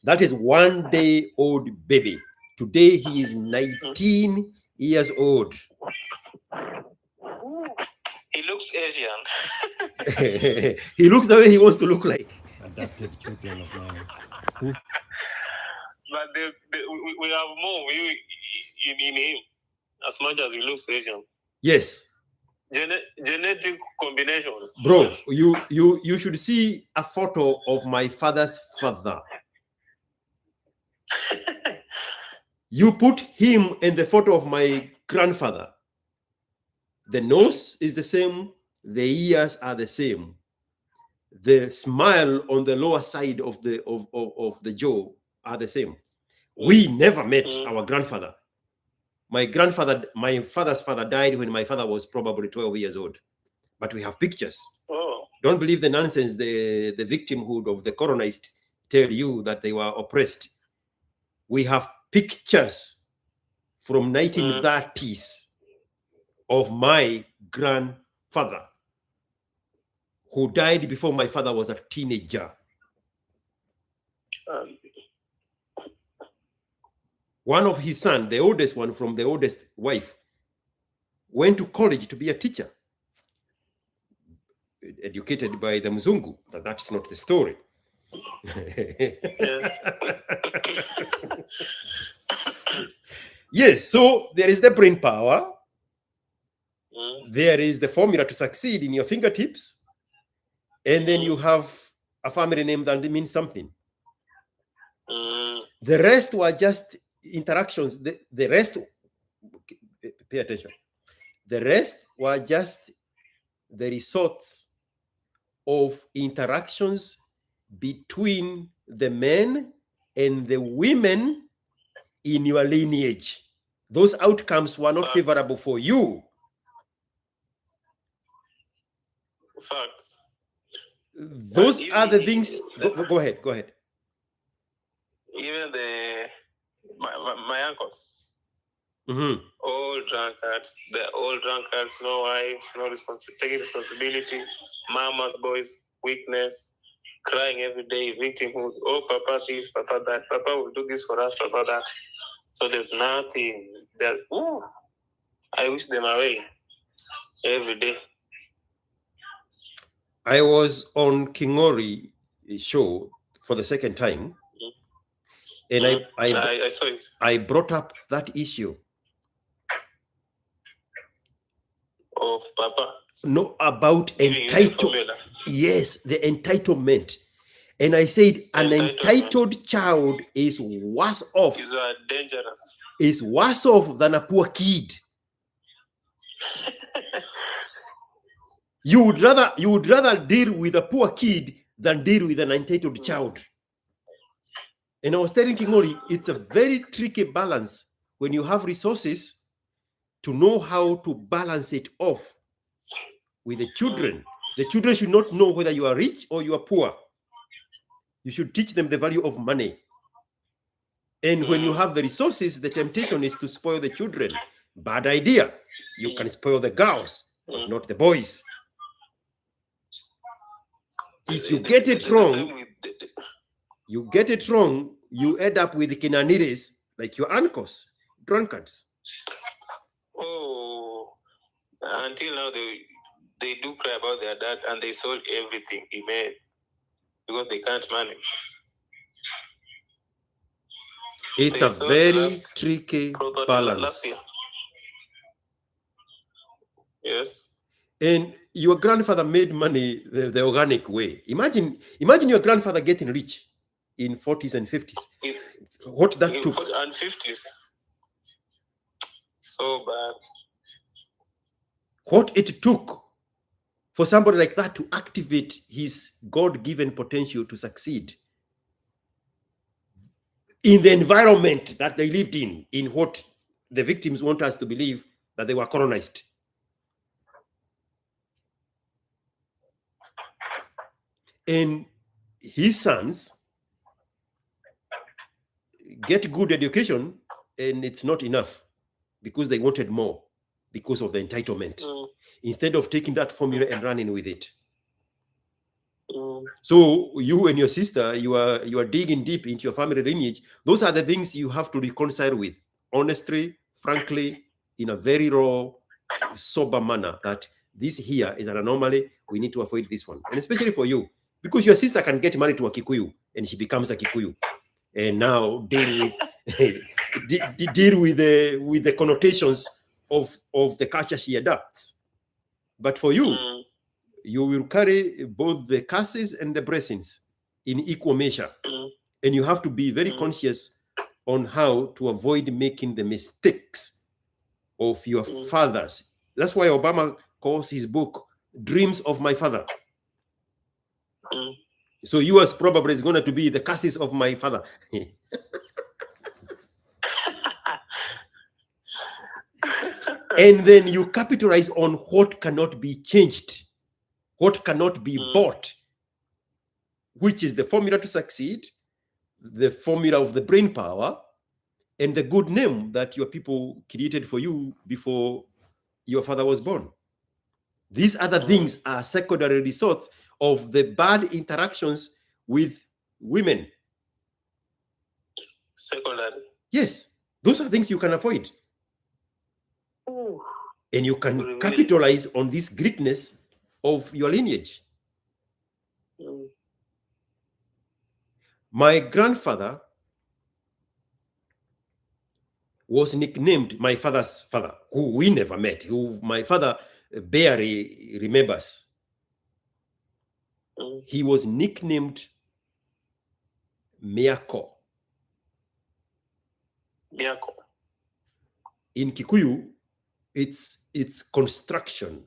That is 1 day old baby. Today he is 19 years old.
He looks Asian.
He looks the way he wants to look like.
Adapted champion of mine.
But we have more in him as much as he looks Asian.
Yes.
Genetic combinations.
Bro, you should see a photo of my father's father. You put him and the photo of my grandfather, the nose is the same, the ears are the same, the smile on the lower side of the jaw are the same. We never met our grandfather. My father's father died when my father was probably 12 years old, but we have pictures.
Oh.
Don't believe the nonsense the victimhood of the colonized tell you that they were oppressed. We have pictures from 1930s of my grandfather who died before my father was a teenager. One of his sons, the oldest one from the oldest wife, went to college to be a teacher, educated by the Mzungu. That's not the story.
Yes.
Yes, so there is the brain power. There is the formula to succeed in your fingertips. And then you have a family name that means something. The rest were just interactions. The rest, pay attention. The rest were just the results of interactions between the men and the women in your lineage. Those outcomes were not favorable for you.
Facts.
Those are the things. Go ahead.
Even my uncles, all drunkards. They're all drunkards. No wife, no taking responsibility. Mama's boys, weakness, crying every day, victimhood. Oh, Papa this, Papa that. Papa will do this for us, Papa that. So there's nothing. I wish them away every day.
I was on Kingori show for the second time, and
I saw it.
I brought up that issue
of Papa.
No, about entitlement. Yes, the entitlement. And I said an entitled child is worse off.
Is dangerous.
Is worse off than a poor kid. You would rather deal with a poor kid than deal with an entitled child. And I was telling Kingori, it's a very tricky balance when you have resources to know how to balance it off with the children. The children should not know whether you are rich or you are poor. You should teach them the value of money. And when you have the resources, the temptation is to spoil the children. Bad idea. You can spoil the girls, not the boys. If you get it wrong, you end up with kinaniris like your uncles, drunkards.
Oh, until now they do cry about their dad and they sold everything he made because they can't manage.
It's a very tricky balance.
Last year. Yes.
And your grandfather made money the organic way. Imagine your grandfather getting rich in 40s and 50s. What that took.
And 50s. So bad.
What it took for somebody like that to activate his God-given potential to succeed in the environment that they lived in what the victims want us to believe that they were colonized. And his sons get good education, and it's not enough because they wanted more because of the entitlement. Instead of taking that formula and running with it. So you and your sister, you are digging deep into your family lineage. Those are the things you have to reconcile with, honestly, frankly, in a very raw, sober manner, that this here is an anomaly. We need to avoid this one. And especially for you, because your sister can get married to a Kikuyu and she becomes a Kikuyu. And now deal with the connotations of the culture she adopts. But for you, you will carry both the curses and the blessings in equal measure. And you have to be very conscious on how to avoid making the mistakes of your fathers. That's why Obama calls his book Dreams of My Father. So yours probably is going to be The Curses of My Father. And then you capitalize on what cannot be changed, what cannot be bought, which is the formula to succeed, the formula of the brain power, and the good name that your people created for you before your father was born. These other things are secondary results of the bad interactions with women.
Secondary.
Yes, those are things you can avoid. And you can capitalize on this greatness of your lineage. My grandfather was nicknamed my father's father, who we never met, who my father barely remembers. He was nicknamed Miako.
Miako.
In Kikuyu, it's construction.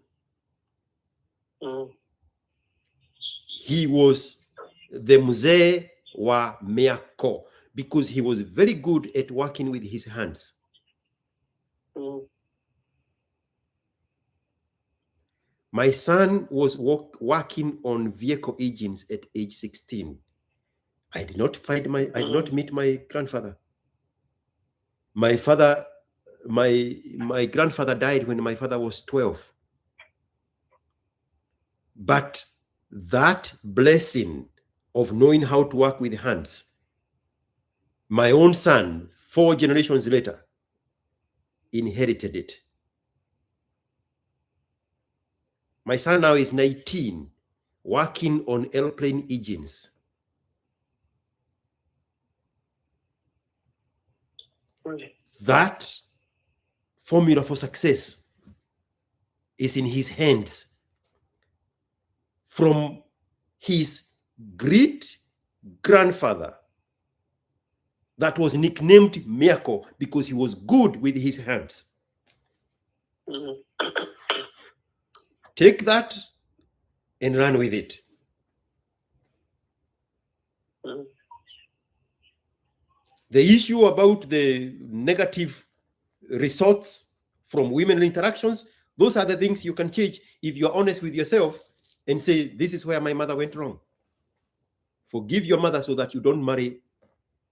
He was the mzee wa Miako because he was very good at working with his hands. My son was working on vehicle engines at age 16. I did not meet my grandfather. My grandfather died when my father was 12. But that blessing of knowing how to work with hands, my own son, 4 generations later, inherited it. My son now is 19, working on airplane engines. That formula for success is in his hands from his great grandfather that was nicknamed Miako because he was good with his hands. Take that and run with it. The issue about the negative results from women interactions, those are the things you can change if you're honest with yourself and say, this is where my mother went wrong. Forgive your mother so that you don't marry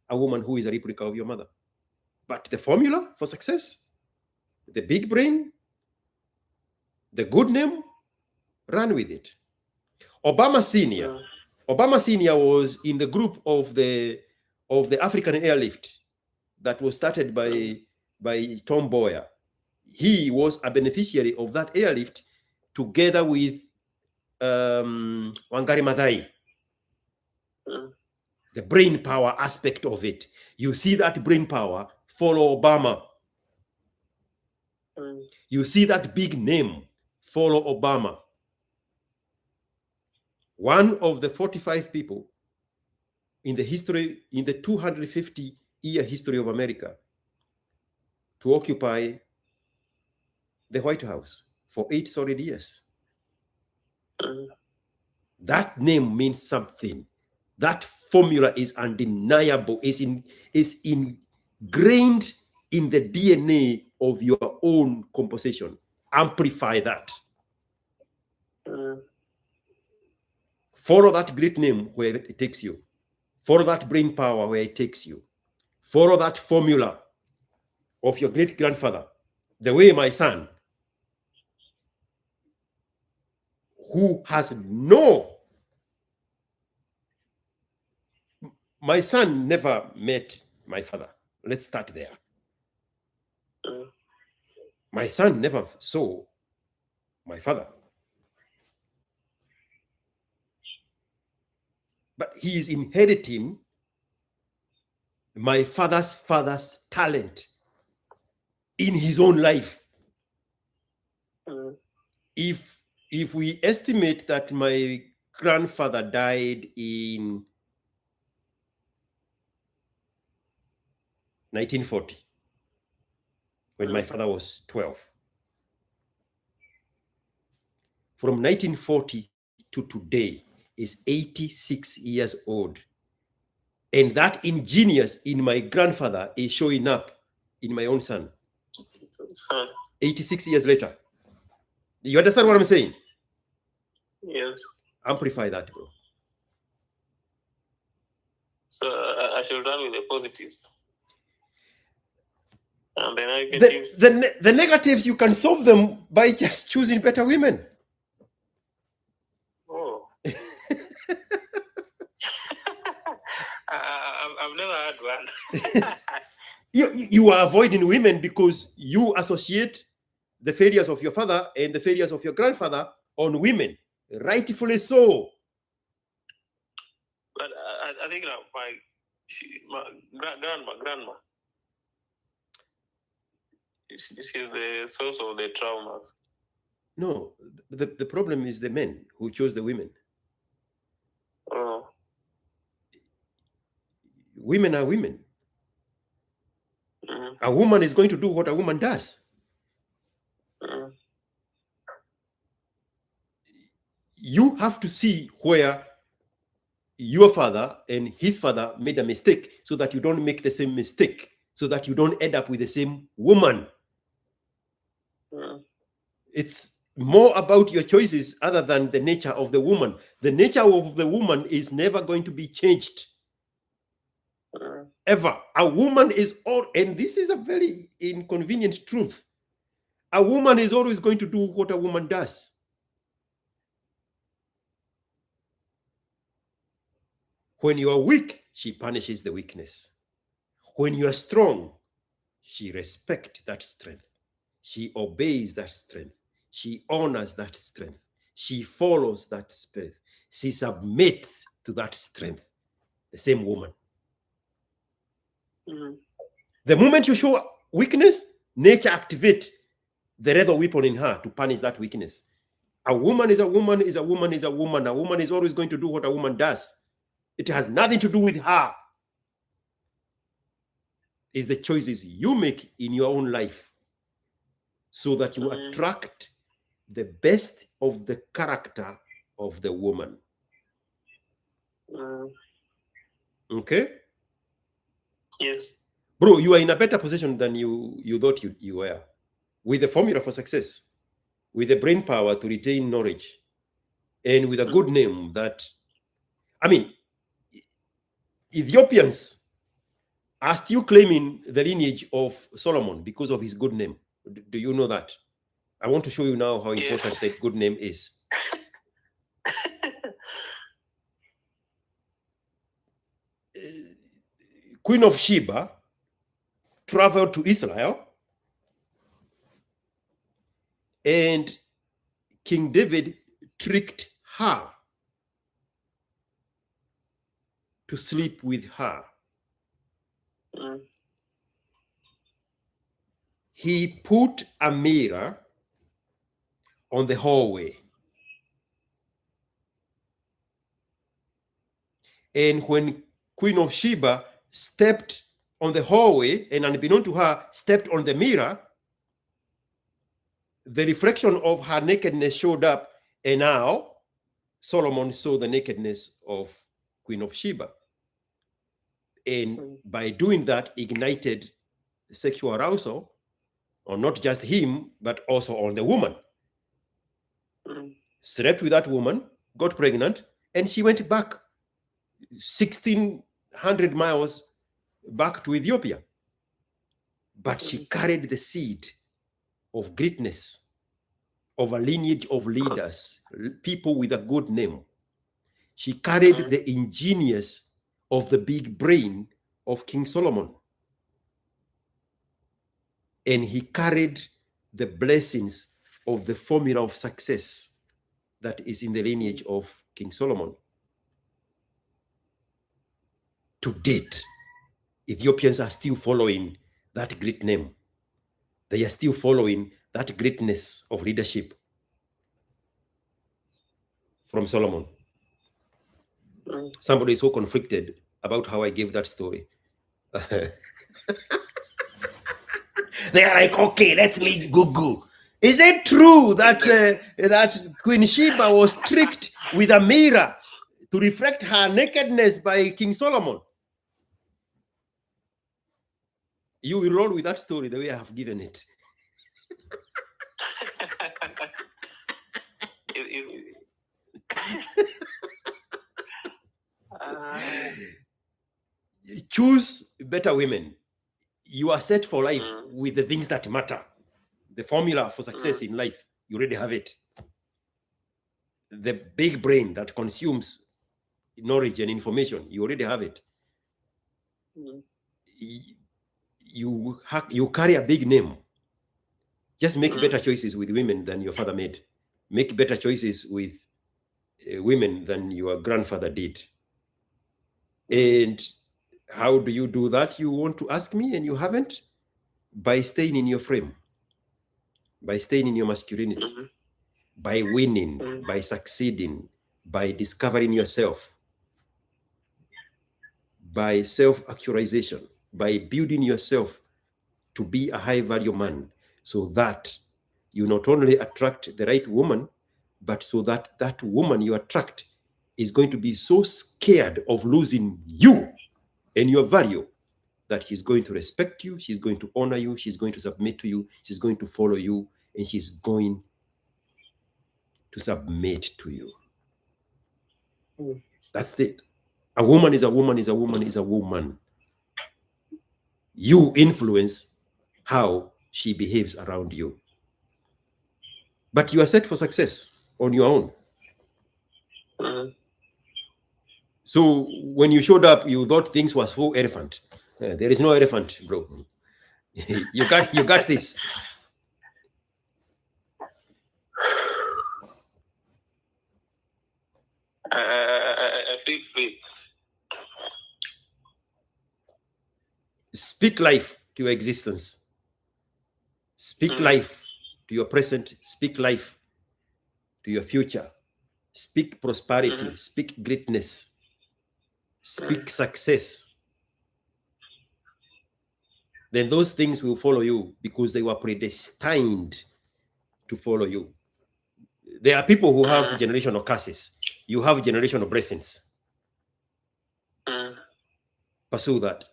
a woman who is a replica of your mother. But the formula for success, the big brain, the good name, run with it. Obama Senior was in the group of the African airlift that was started by Tom Boyer. He was a beneficiary of that airlift together with Wangari Maathai. The brain power aspect of it. You see that brain power, follow Obama. You see that big name, follow Obama. One of the 45 people in the 250-year history of America to occupy the White House for 8 solid years. That name means something. That formula is undeniable, is ingrained in the DNA of your own composition. Amplify that. Follow that great name where it takes you. Follow that brain power where it takes you. Follow that formula of your great grandfather. The way my son, who has my son never met my father. Let's start there. My son never saw my father. But he is inheriting my father's talent in his own life. If we estimate that my grandfather died in 1940, when my father was 12. From 1940 to today is 86 years old. And that ingenious in my grandfather is showing up in my own son. 86 years later. You understand what I'm saying?
Yes.
Amplify that, bro.
So I should run with the positives. And the negatives.
The negatives, you can solve them by just choosing better women.
Oh. I've never had one.
You are avoiding women because you associate the failures of your father and the failures of your grandfather on women. Rightfully so.
But I think my grandma, she's the source of the traumas.
No, the problem is the men who chose the women.
Oh.
Women are women.
Mm-hmm.
A woman is going to do what a woman does.
Mm-hmm.
You have to see where your father and his father made a mistake so that you don't make the same mistake, so that you don't end up with the same woman.
Mm-hmm.
It's more about your choices other than the nature of the woman. The nature of the woman is never going to be changed. Ever. A woman is all, and this is a very inconvenient truth. A woman is always going to do what a woman does. When you are weak, she punishes the weakness. When you are strong, she respects that strength. She obeys that strength. She honors that strength. She follows that strength. She submits to that strength. The same woman.
Mm-hmm.
The moment you show weakness, nature activates the red weapon in her to punish that weakness. A woman is a woman, is a woman, is a woman. A woman is always going to do what a woman does. It has nothing to do with her. It's the choices you make in your own life so that you attract the best of the character of the woman. Okay?
Yes.
Bro, you are in a better position than you thought you were. With the formula for success, with the brain power to retain knowledge, and with a good name that, I mean, Ethiopians are still claiming the lineage of Solomon because of his good name. Do you know that? I want to show you now how important that good name is. Queen of Sheba traveled to Israel, and King David tricked her to sleep with her. He put a mirror on the hallway. And when Queen of Sheba stepped on the hallway and unbeknown to her, stepped on the mirror, the reflection of her nakedness showed up, and now Solomon saw the nakedness of Queen of Sheba. And by doing that, ignited sexual arousal on not just him, but also on the woman. Slept with that woman, got pregnant, and she went back 1,600 miles back to Ethiopia. But she carried the seed of greatness, of a lineage of leaders, people with a good name. She carried the ingenious of the big brain of King Solomon. And he carried the blessings of the formula of success that is in the lineage of King Solomon. To date, Ethiopians are still following that great name. They are still following that greatness of leadership from Solomon. Somebody is so conflicted about how I gave that story. They are like, okay, let me Google. Is it true that that Queen Sheba was tricked with a mirror to reflect her nakedness by King Solomon? You will roll with that story the way I have given it. Choose better women. You are set for life with the things that matter. The formula for success in life, you already have it. The big brain that consumes knowledge and information, you already have it. You carry a big name. Just make better choices with women than your father made. Make better choices with women than your grandfather did. And how do you do that? You want to ask me and you haven't? By staying in your frame, by staying in your masculinity, by winning, by succeeding, by discovering yourself, by self-actualization, by building yourself to be a high-value man, so that you not only attract the right woman, but so that that woman you attract is going to be so scared of losing you and your value that she's going to respect you, she's going to honor you, she's going to submit to you, she's going to follow you, and she's going to submit to you. That's it. A woman is a woman, is a woman, is a woman. You influence how she behaves around you. But you are set for success on your own. So when you showed up, you thought things were so elephant. There is no elephant, bro. you got this.
I feel free.
Speak life to your existence. Speak life to your present. Speak life to your future. Speak prosperity. Speak greatness. Speak success. Then those things will follow you because they were predestined to follow you. There are people who have generational curses. You have generational blessings. Pursue that.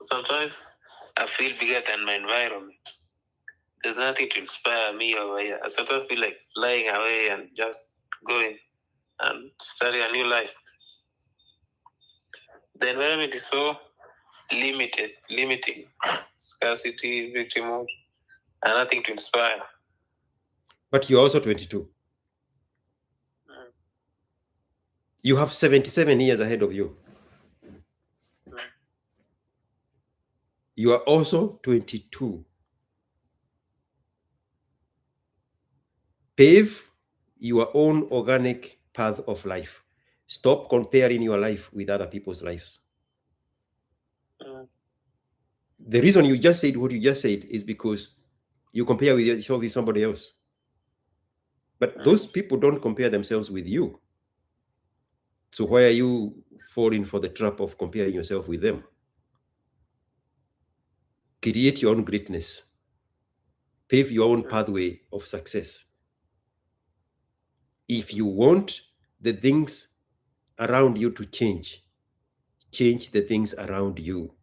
Sometimes I feel bigger than my environment. There's nothing to inspire me over here. I sometimes feel like flying away and just going and starting a new life. The environment is so limiting, scarcity, victimhood, and nothing to inspire.
But you're also 22. You have 77 years ahead of you. You are also 22. Pave your own organic path of life. Stop comparing your life with other people's lives. The reason you just said what you just said is because you compare with yourself with somebody else. But those people don't compare themselves with you. So why are you falling for the trap of comparing yourself with them? Create your own greatness. Pave your own pathway of success. If you want the things around you to change, change the things around you.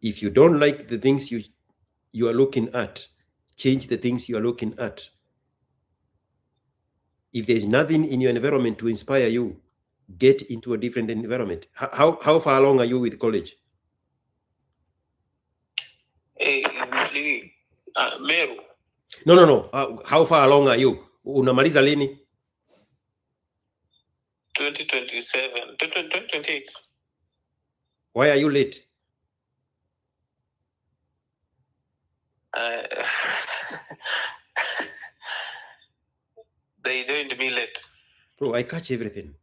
If you don't like the things you are looking at, change the things you are looking at. If there's nothing in your environment to inspire you, get into a different environment. How far along are you with college?
Meru.
No. How far along are you? Unamaliza lini?
2027, 2028.
Why are you late?
They joined me late.
Bro, I catch everything.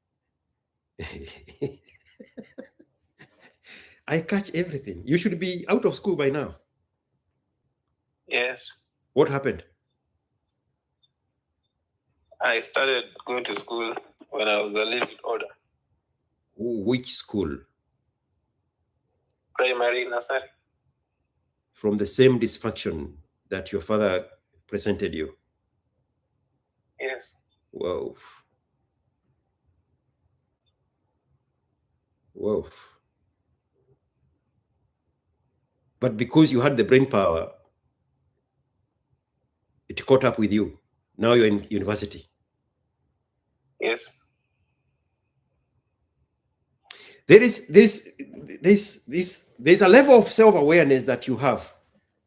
I catch everything. You should be out of school by now.
Yes.
What happened?
I started going to school when I was a little bit older.
Which school?
Primary, nursery.
From the same dysfunction that your father presented you?
Yes.
Wow. Wow. But because you had the brain power, it caught up with you. Now you're in university.
Yes.
There's a level of self-awareness that you have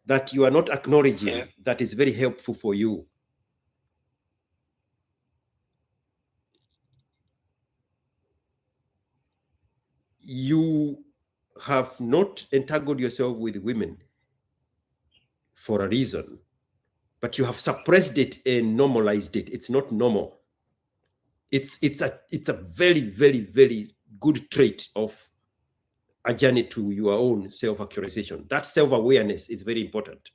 that you are not acknowledging,
Yeah.
that is very helpful for you. You have not entangled yourself with women for a reason, but you have suppressed it and normalized it. It's not normal. It's a very, very, very good trait of a journey to your own self-actualization. That self-awareness is very important.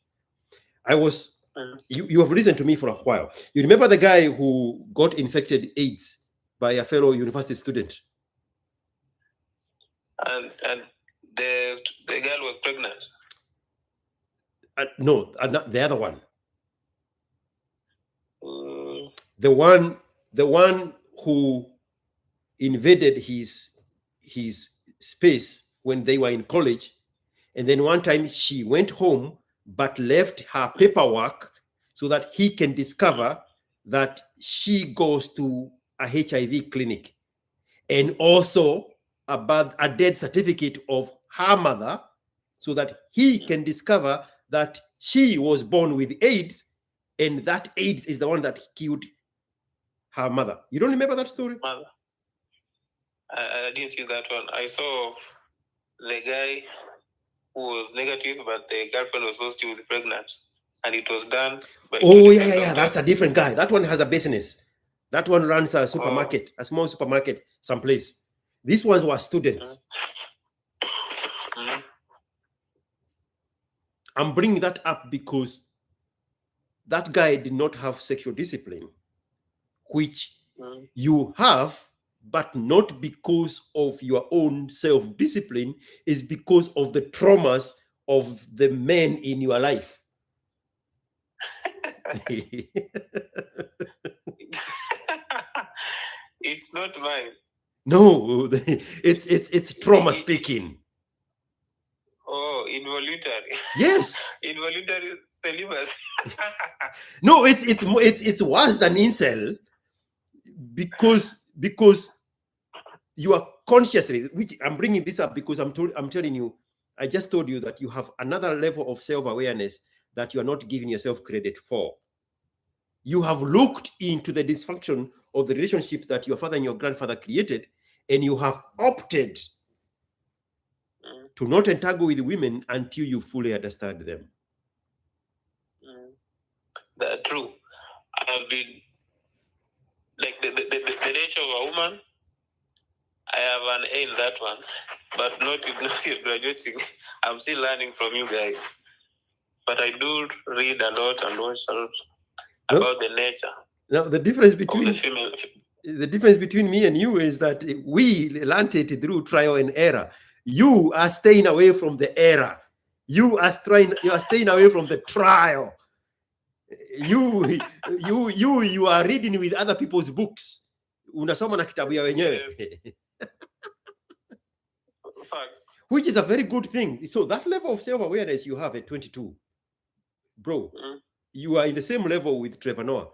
You have listened to me for a while. You remember the guy who got infected AIDS by a fellow university student?
And the girl was pregnant.
No, the other one.
Mm.
The one who invaded his space when they were in college, and then one time she went home but left her paperwork so that he can discover that she goes to a HIV clinic, and also a death certificate of her mother so that he can discover that she was born with AIDS, and that AIDS is the one that killed her mother. You don't remember that story?
Mother. I didn't see that one. I saw the guy who was negative, but the girlfriend was supposed to be pregnant, and it was done by
yeah. That's a different guy. That one has a business. That one runs a supermarket, a small supermarket someplace. These ones were students. I'm bringing that up because that guy did not have sexual discipline, which you have, but not because of your own self-discipline, is because of the traumas of the men in your life.
It's not mine.
No, it's trauma speaking.
Oh, involuntary.
Yes.
Involuntary celibacy.
No, it's worse than incel, because you are consciously, which I'm bringing this up because I'm telling you, I just told you that you have another level of self-awareness that you are not giving yourself credit for. You have looked into the dysfunction of the relationship that your father and your grandfather created, and you have opted to not entangle with women until you fully understand them.
That's true. I've been like the nature of a woman. I have an A in that one, but not yet graduating. I'm still learning from you guys. But I do read a lot and watch a lot about the nature.
Now the difference between me and you is that we learned it through trial and error. You are staying away from the error. You are staying away from the trial. You are reading with other people's books. Unasoma na kitabu ya wenyewe. Which is a very good thing. So that level of self-awareness you have at 22, bro, you are in the same level with Trevor Noah,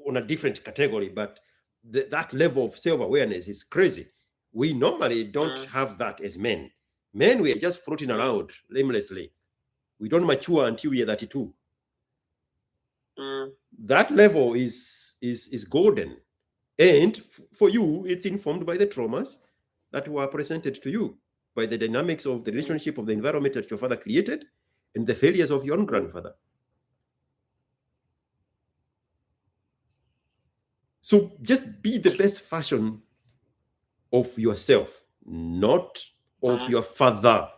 on a different category, but that level of self-awareness is crazy. We normally don't have that as men. Men, we are just floating around aimlessly. We don't mature until we are 32. That level is golden. And for you, it's informed by the traumas that were presented to you, by the dynamics of the relationship, of the environment that your father created, and the failures of your own grandfather. So just be the best version of yourself, not of your father.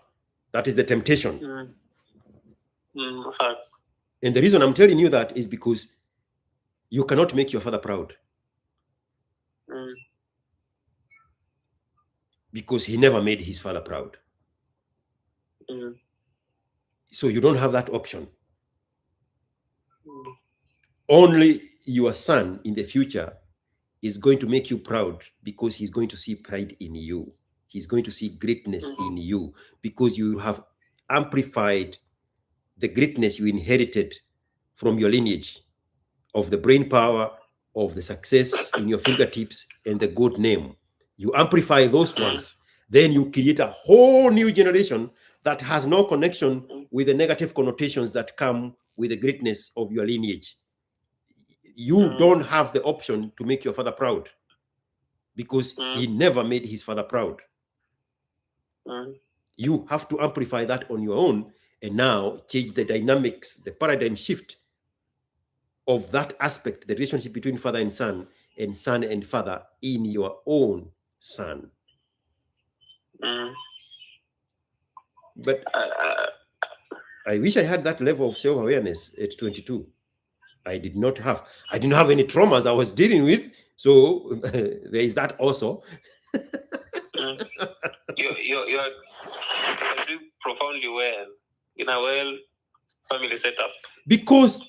That is the temptation.
Facts.
And the reason I'm telling you that is because you cannot make your father proud. because he never made his father proud.
Mm.
So you don't have that option.
Mm.
Only your son in the future is going to make you proud because he's going to see pride in you. He's going to see greatness in you because you have amplified the greatness you inherited from your lineage of the brain power, of the success in your fingertips, and the good name. You amplify those ones, then you create a whole new generation that has no connection with the negative connotations that come with the greatness of your lineage. You don't have the option to make your father proud because he never made his father proud. You have to amplify that on your own and now change the dynamics, the paradigm shift of that aspect, the relationship between father and son and father in your own son. But I wish I had that level of self-awareness at 22. I didn't have any traumas I was dealing with. So there is that also.
You're doing profoundly well in a well family setup.
Because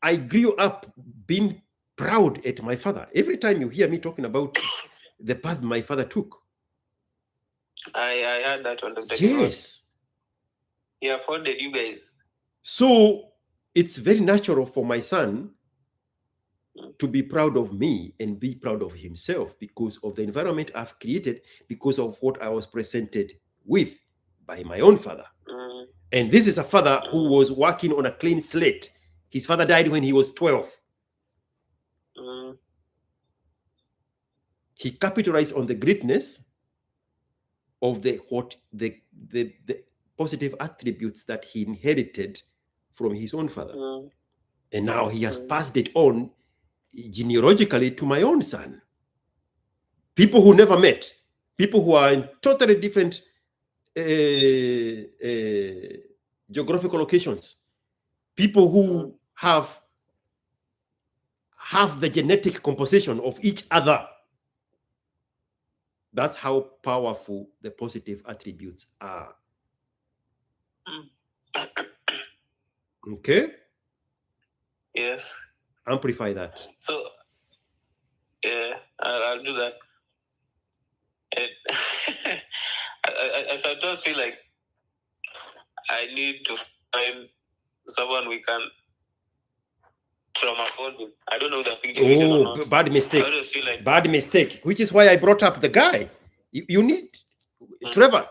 I grew up being proud at my father. Every time you hear me talking about the path my father took.
I heard that on the
Yes.
He afforded you guys.
So it's very natural for my son to be proud of me and be proud of himself because of the environment I've created, because of what I was presented with by my own father. And this is a father who was working on a clean slate. His father died when he was 12. He capitalized on the greatness of the positive attributes that he inherited from his own father. And now he has passed it on genealogically to my own son. People who never met, people who are in totally different geographical locations, people who have the genetic composition of each other. That's how powerful the positive attributes are. Okay?
Yes.
Amplify that.
So, yeah, I'll do that. And I sometimes feel like I need to find someone we can trauma bond with. I don't know the big division or not.
Bad mistake.
I just feel like
bad mistake. Which is why I brought up the guy. You need Trevor,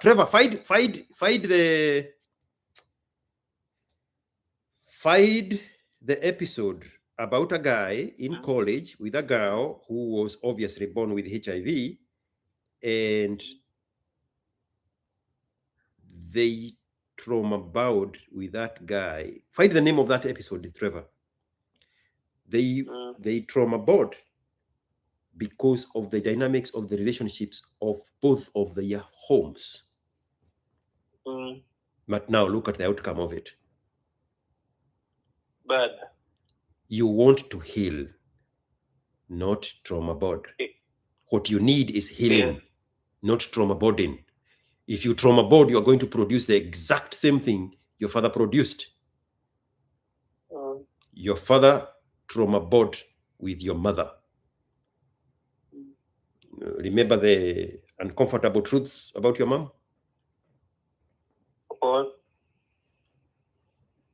find the episode about a guy in college with a girl who was obviously born with HIV, and they trauma bowed with that guy. Find the name of that episode, Trevor. They trauma bowed because of the dynamics of the relationships of both of their homes. But now look at the outcome of it.
bad.
You want to heal, not trauma board. What you need is healing, not trauma boarding. If you trauma board, you are going to produce the exact same thing your father produced. Your father trauma board with your mother. Remember the uncomfortable truths about your mom?
What?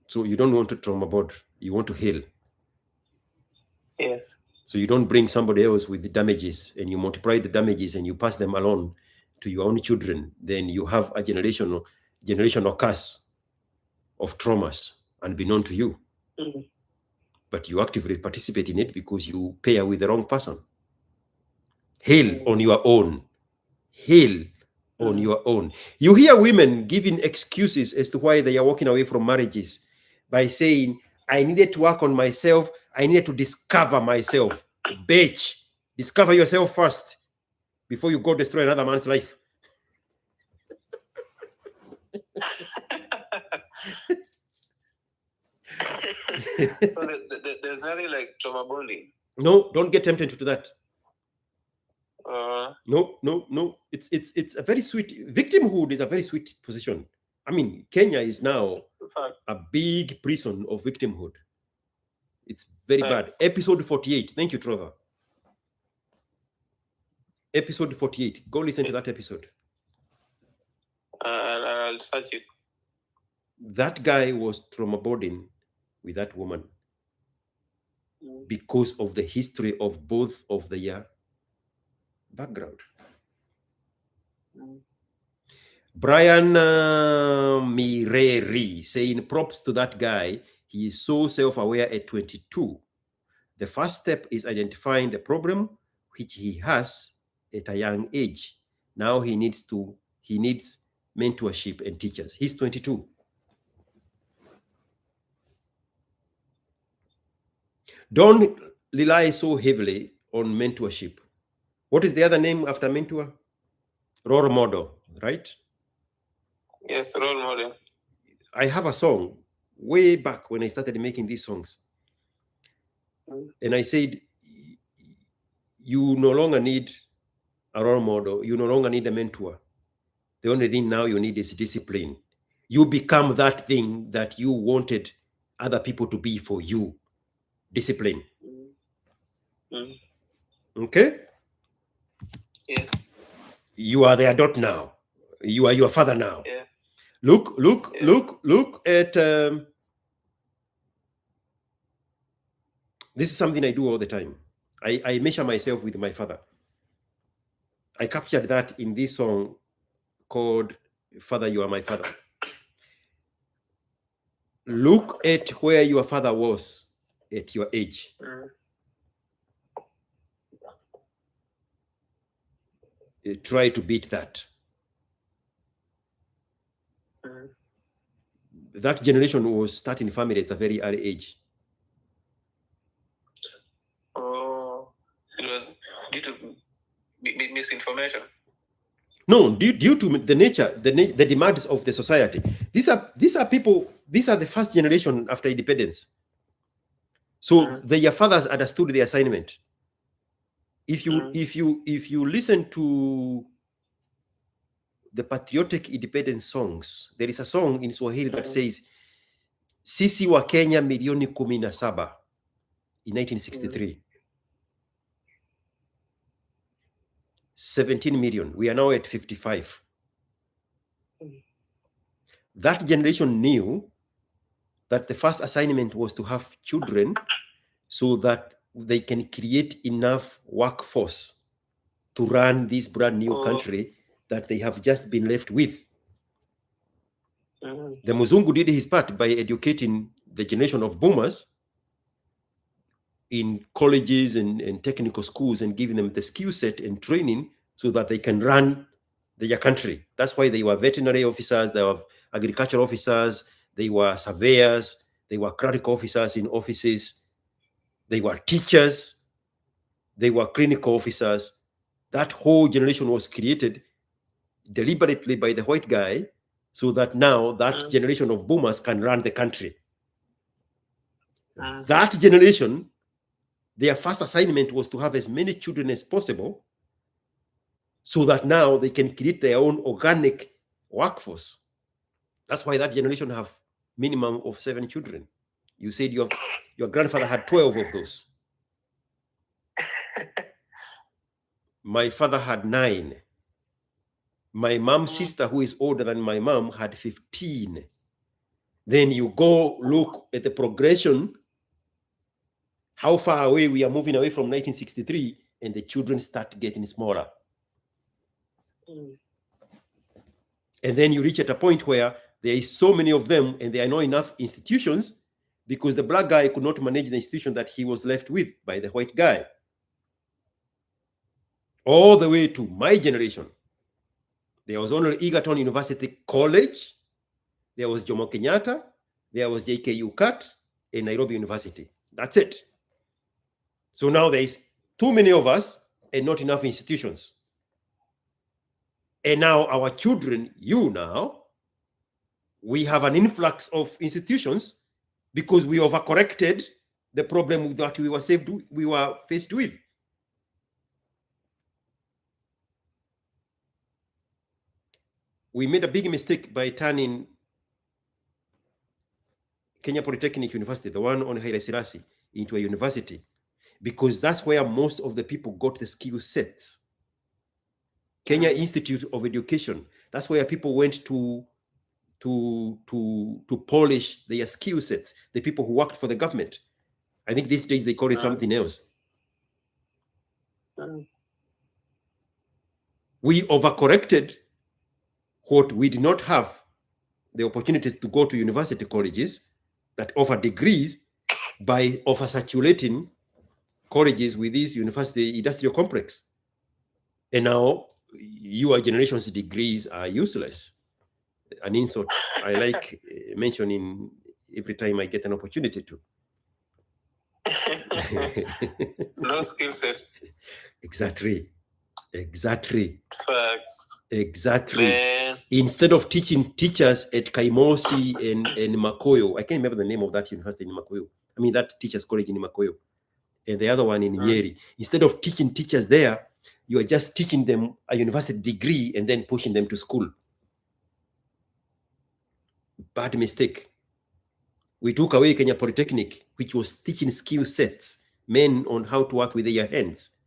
So you don't want to trauma board, you want to heal.
Yes.
So you don't bring somebody else with the damages and you multiply the damages and you pass them along to your own children. Then you have a generational curse of traumas unbeknown to you. But you actively participate in it because you pair with the wrong person. Heal on your own. Heal on your own. You hear women giving excuses as to why they are walking away from marriages by saying, I needed to work on myself. I needed to discover myself. Bitch, discover yourself first before you go destroy another man's life.
So there's nothing like trauma bonding.
No, don't get tempted to that. No. It's a very sweet victimhood is a very sweet position. I mean, Kenya is now a big prison of victimhood. It's very bad. Episode 48. Thank you, Trevor. Episode 48. Go listen to that episode.
I'll search it.
That guy was trauma bonding with that woman because of the history of both of their background. Brian Mireri saying props to that guy. He is so self-aware at 22. The first step is identifying the problem which he has at a young age. Now he needs mentorship and teachers. He's 22. Don't rely so heavily on mentorship. What is the other name after mentor? Role model, right?
Yes, role model.
I have a song way back when I started making these songs. And I said, you no longer need a role model. You no longer need a mentor. The only thing now you need is discipline. You become that thing that you wanted other people to be for you. Discipline. Okay?
Yes.
You are the adult now. You are your father now.
Yeah.
Look at this is something I do all the time. I measure myself with my father. I captured that in this song called Father, You Are My Father. Look at where your father was at your age. Try to beat that. That generation was starting family at a very early age.
Oh, it was due to misinformation.
No, due to the nature, the demands of the society. These are people. These are the first generation after independence. So their fathers understood the assignment. If you listen to the patriotic independence songs, there is a song in Swahili that says sisi wa Kenya milioni 17 in 1963. 17 million. We are now at 55. That generation knew that the first assignment was to have children so that they can create enough workforce to run this brand new country that they have just been left with. The Muzungu did his part by educating the generation of boomers in colleges and technical schools and giving them the skill set and training so that they can run their country. That's why they were veterinary officers, they were agricultural officers, they were surveyors, they were clerical officers in offices, they were teachers, they were clinical officers. That whole generation was created deliberately by the white guy so that now that generation of boomers can run the country. That generation, their first assignment was to have as many children as possible so that now they can create their own organic workforce. That's why that generation have minimum of 7 children. You said your grandfather had 12 of those. My father had 9. My mom's sister, who is older than my mom, had 15. Then you go look at the progression, how far away we are moving away from 1963, and the children start getting smaller. And then you reach at a point where there is so many of them and there are not enough institutions because the black guy could not manage the institution that he was left with by the white guy. All the way to my generation. There was only Egerton University College, there was Jomo Kenyatta, there was JKU CAT, and Nairobi University. That's it. So now there is too many of us and not enough institutions. And now our children, we have an influx of institutions because we overcorrected the problem that we were faced with. we made a big mistake by turning Kenya Polytechnic University, the one on Haile Selassie, into a university, because that's where most of the people got the skill sets. Kenya Institute of Education, that's where people went to polish their skill sets, the people who worked for the government. I think these days they call it something else. We overcorrected what we did not have the opportunities to go to university colleges that offer degrees by oversaturating colleges with this university industrial complex. And now your generation's degrees are useless. An insult I like mentioning every time I get an opportunity to.
No skill sets.
Exactly.
Facts.
Exactly.
Man.
Instead of teaching teachers at Kaimosi and Makoyo, I can't remember the name of that university in Makoyo. I mean, that teachers college in Makoyo, and the other one in Nyeri. Instead of teaching teachers there, you are just teaching them a university degree and then pushing them to school. Bad mistake. We took away Kenya Polytechnic, which was teaching skill sets, men on how to work with their hands.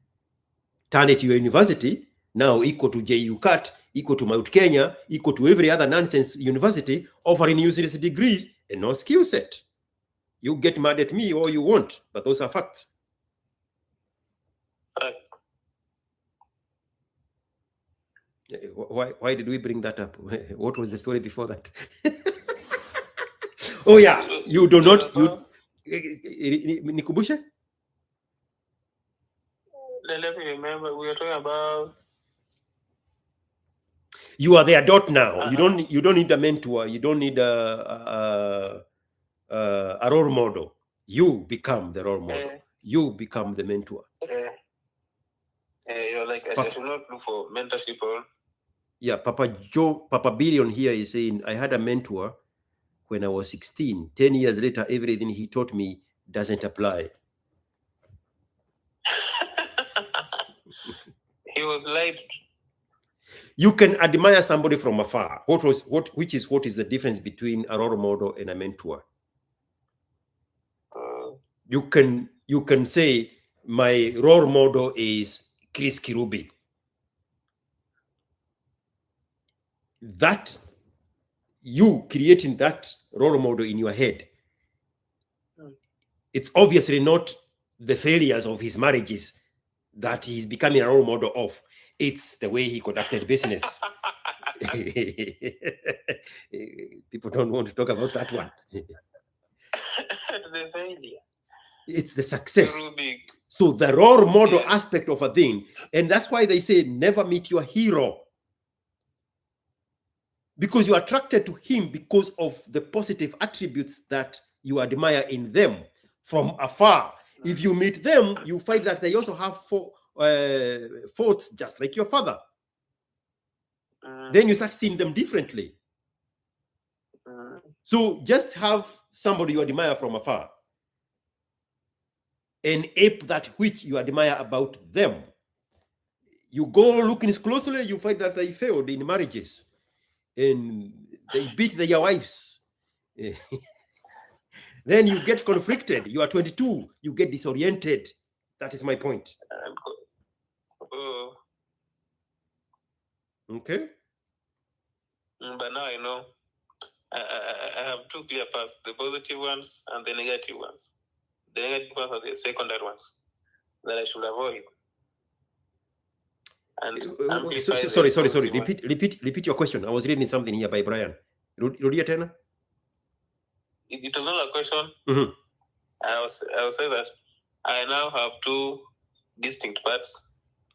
Turn it to your university, now equal to JUCAT, equal to Mount Kenya, equal to every other nonsense university, offering useless degrees and no skill set. You get mad at me all you want, but those are facts.
Facts.
Why did we bring that up? What was the story before that? Oh yeah, you do not. Nikubushe?
Let me remember. We were talking about.
You are the adult now. You don't need a mentor. You don't need a role model. You become the role model. You become the mentor.
You're like, I should not look for mentorship.
Yeah, Papa Billion here is saying, I had a mentor when I was 16. 10 years later, everything he taught me doesn't apply.
He was lied.
You can admire somebody from afar. Which is the difference between a role model and a mentor? You can say my role model is Chris Kirubi. That you creating that role model in your head, it's obviously not the failures of his marriages that he's becoming a role model of. It's the way he conducted business. People don't want to talk about that one.
The failure.
It's the success. So the role model aspect of a thing, and that's why they say never meet your hero. Because you're attracted to him because of the positive attributes that you admire in them from afar. If you meet them, you find that they also have faults just like your father. Then you start seeing them differently. So just have somebody you admire from afar and ape that which you admire about them. You go looking closely, you find that they failed in marriages and they beat their wives. Then you get conflicted. You are 22, you get disoriented. That is my point. Okay.
But now I know. I have two clear paths: the positive ones and the negative ones. The negative ones are the secondary ones that I should avoid. And
sorry. Repeat your question. I was reading something here by Brian. Rudia Tena?
It was not a question.
Mm-hmm.
I will say that I now have two distinct parts.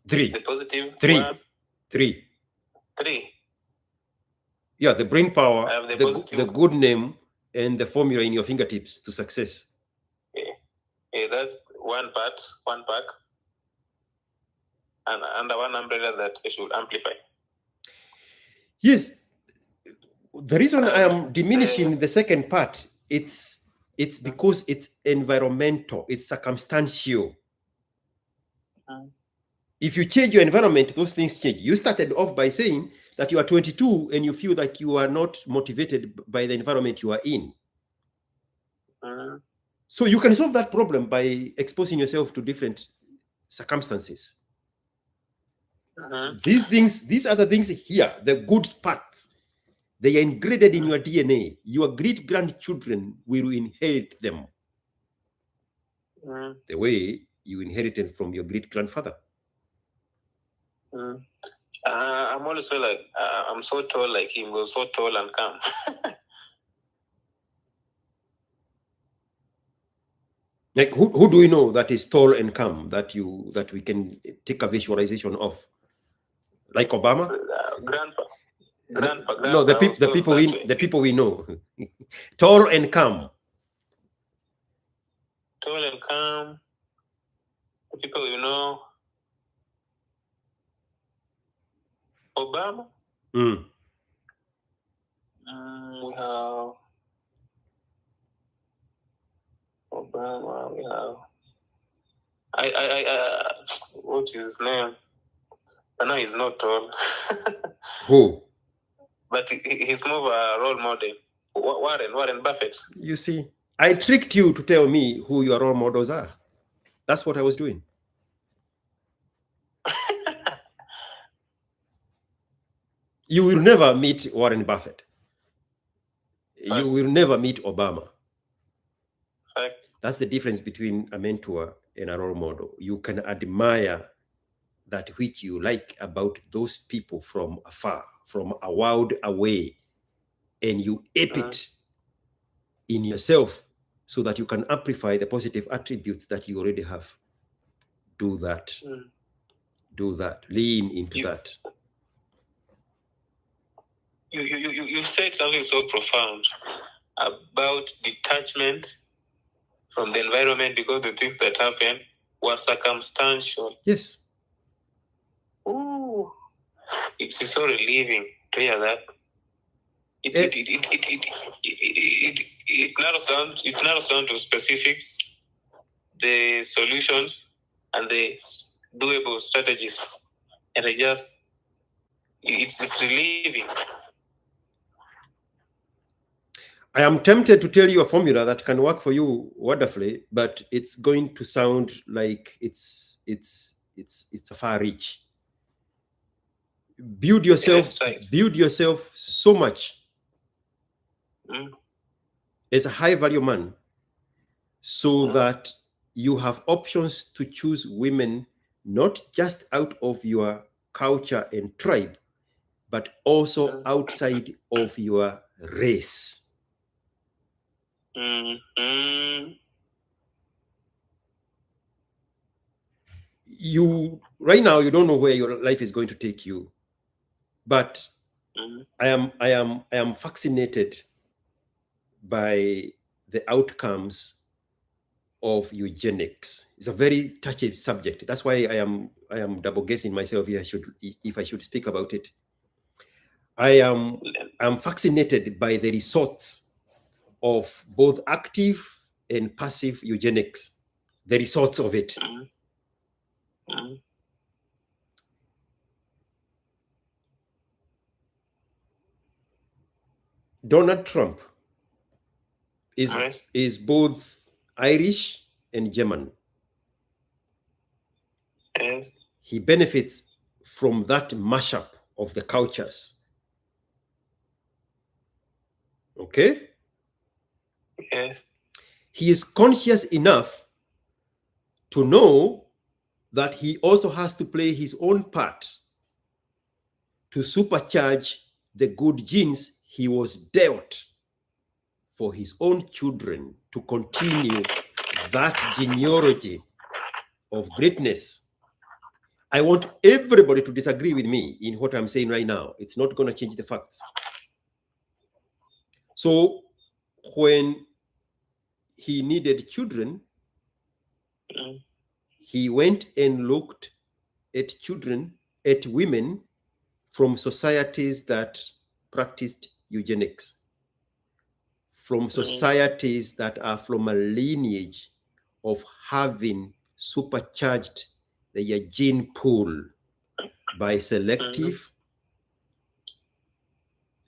Three.
The positive ones.
Three. Yeah, the brain power, the good name, and the formula in your fingertips to success.
Yeah, that's one part, one pack, and under one umbrella that I should amplify.
Yes. The reason I am diminishing the second part, it's because it's environmental, it's circumstantial. If you change your environment, those things change. You started off by saying that you are 22 and you feel like you are not motivated by the environment you are in. So you can solve that problem by exposing yourself to different circumstances. These are the things here, the good parts. They are ingrained in your DNA. Your great-grandchildren will inherit them the way you inherited from your great-grandfather.
I'm also like, I'm so tall like him, was so tall and calm.
Like who do we know that is tall and calm that we can take a visualization of? Like Obama?
Grandpa.
No, the people we know. Tall and calm.
Tall and calm. The people you know. Obama. We have Obama. We have what is his name? I know he's not tall.
Who?
But he's more of a role model. Warren Buffett.
You see, I tricked you to tell me who your role models are. That's what I was doing. You will never meet Warren Buffett.
Facts.
You will never meet Obama.
Facts.
That's the difference between a mentor and a role model. You can admire that which you like about those people from afar, from a world away, and you ape it in yourself so that you can amplify the positive attributes that you already have. Do that. Do that. Lean into that.
You said something so profound about detachment from the environment because the things that happen were circumstantial.
Yes.
Ooh, it's so relieving to hear that. It narrows down to specifics, the solutions, and the doable strategies, and it's relieving.
I am tempted to tell you a formula that can work for you wonderfully, but it's going to sound like it's a far reach. Build yourself so much as a high value man so that you have options to choose women not just out of your culture and tribe, but also outside of your race. You right now you don't know where your life is going to take you, but I am fascinated by the outcomes of eugenics. It's a very touchy subject. That's why I am double guessing myself if I should speak about it. I'm fascinated by the results of both active and passive eugenics, the results of it. Donald Trump is both Irish and German. He benefits from that mashup of the cultures. Okay?
Yes.
He is conscious enough to know that he also has to play his own part to supercharge the good genes he was dealt for his own children to continue that genealogy of greatness. I want everybody to disagree with me in what I'm saying right now. It's not going to change the facts. So when he needed children, he went and looked at women from societies that practiced eugenics, from societies that are from a lineage of having supercharged their gene pool by selective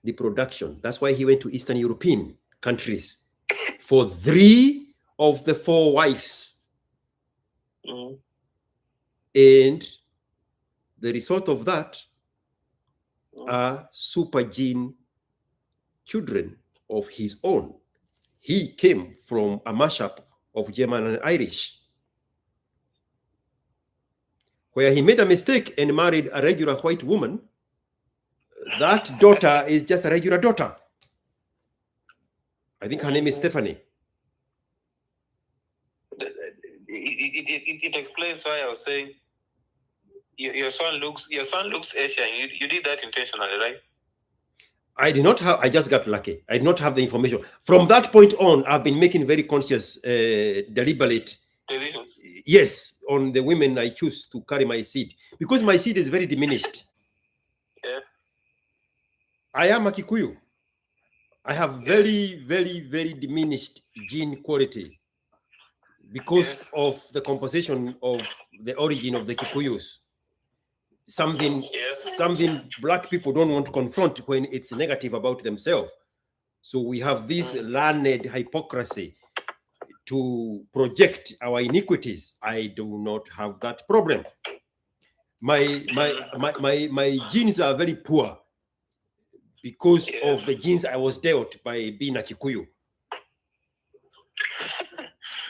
reproduction. That's why he went to Eastern European countries for 3 of the 4 wives.
Mm.
And the result of that are super gene children of his own. He came from a mashup of German and Irish, where he made a mistake and married a regular white woman. That daughter is just a regular daughter. I think her name is Stephanie.
It explains why I was saying your son looks Asian. You did that intentionally, right?
I did not have. I just got lucky. I did not have the information. From that point on, I've been making very conscious, deliberate
decisions.
Yes, on the women I choose to carry my seed, because my seed is very diminished.
Yeah.
I am a Kikuyu. I have very, very, very diminished gene quality because of the composition of the origin of the Kikuyus. Something black people don't want to confront when it's negative about themselves. So we have this learned hypocrisy to project our iniquities. I do not have that problem. My genes are very poor because of the genes I was dealt by being a Kikuyu.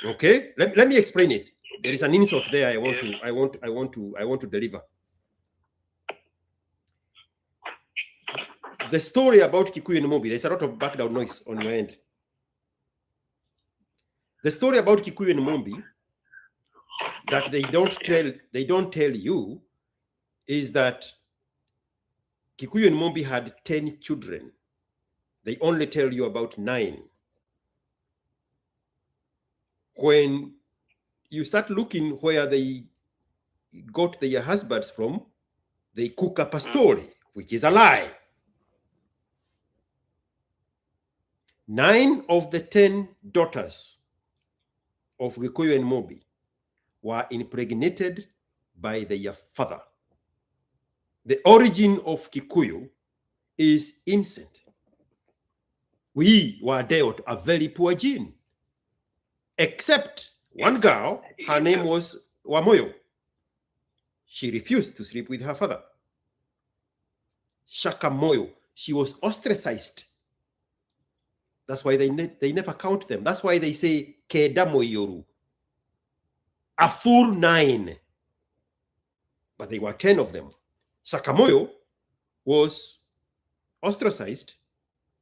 Okay, let me explain it. There is an insult there I want to deliver. The story about Kikuyu and Mobi, there's a lot of background noise on your end. The story about Kikuyu and Mobi that they don't tell you is that Kikuyu and Mobi had 10 children. They only tell you about 9. When you start looking where they got their husbands from, they cook up a story, which is a lie. 9 of the 10 daughters of Kikuyu and Mobi were impregnated by their father. The origin of Kikuyu is incest. We were dealt a very poor gene, except one girl, her name was Wamoyo. She refused to sleep with her father. Shaka Moyo, she was ostracized. That's why they never count them. That's why they say Kedamoyoru. A full 9. But there were 10 of them. Shakamoyo was ostracized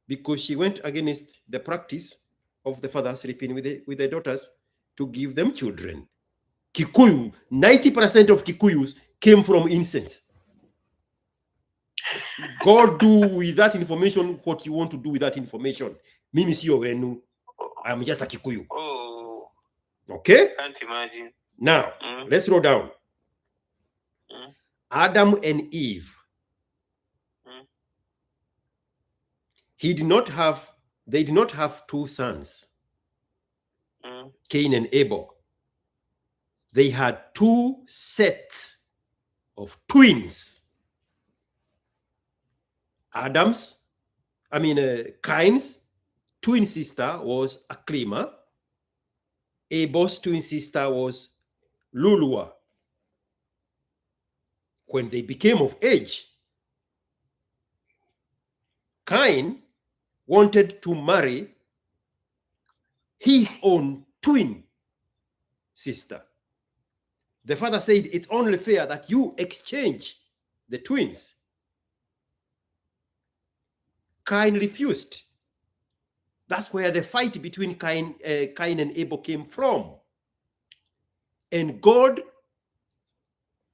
because she went against the practice of the father sleeping with the daughters to give them children. Kikuyu, 90% of Kikuyus came from incest. God do with that information what you want to do with that information. Mimi siyo wenu. I'm just a Kikuyu.
Oh.
Okay?
Can't imagine.
Now, let's roll down. Adam and Eve. They did not have 2 sons, Cain and Abel. They had 2 sets of twins. Cain's twin sister was Aklima. Abel's twin sister was Lulua. When they became of age, Cain wanted to marry his own twin sister. The father said, it's only fair that you exchange the twins. Cain refused. That's where the fight between Cain and Abel came from. And God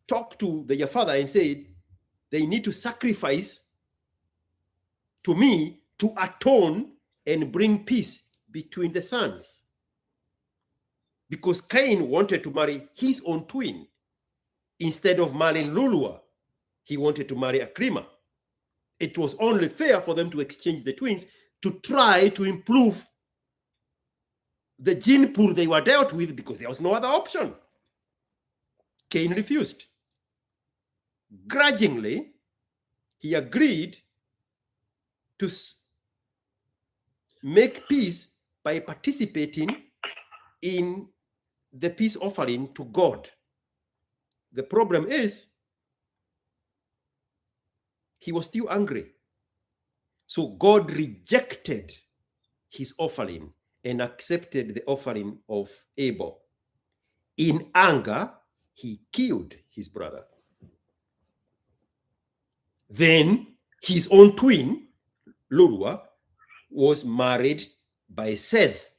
talked to their father and said, they need to sacrifice to me to atone and bring peace between the sons. Because Cain wanted to marry his own twin. Instead of marrying Lulua, he wanted to marry Aklima. It was only fair for them to exchange the twins to try to improve the gene pool they were dealt with, because there was no other option. Cain refused. Grudgingly, he agreed to make peace by participating in the peace offering to God. The problem is he was still angry. So God rejected his offering and accepted the offering of Abel. In anger, he killed his brother. Then his own twin, Lurua, was married by Seth,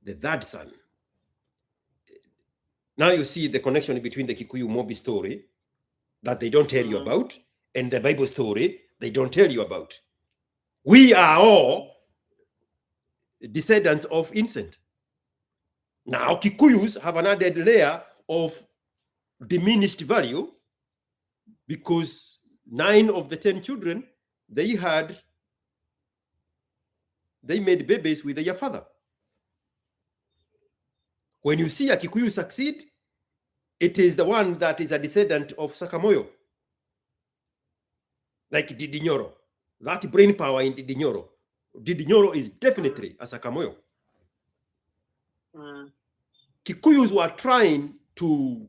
the third son. Now you see the connection between the Kikuyu Mobi story that they don't tell you about and the Bible story they don't tell you about. We are all descendants of Incest. Now Kikuyus have an added layer of diminished value because 9 of the 10 children they made babies with their father. When you see a Kikuyu succeed, it is the one that is a descendant of Sakamoyo, like Didinyoro. That brain power in Didinyoro. Didinyoro is definitely a Sakamoyo. Kikuyus were trying to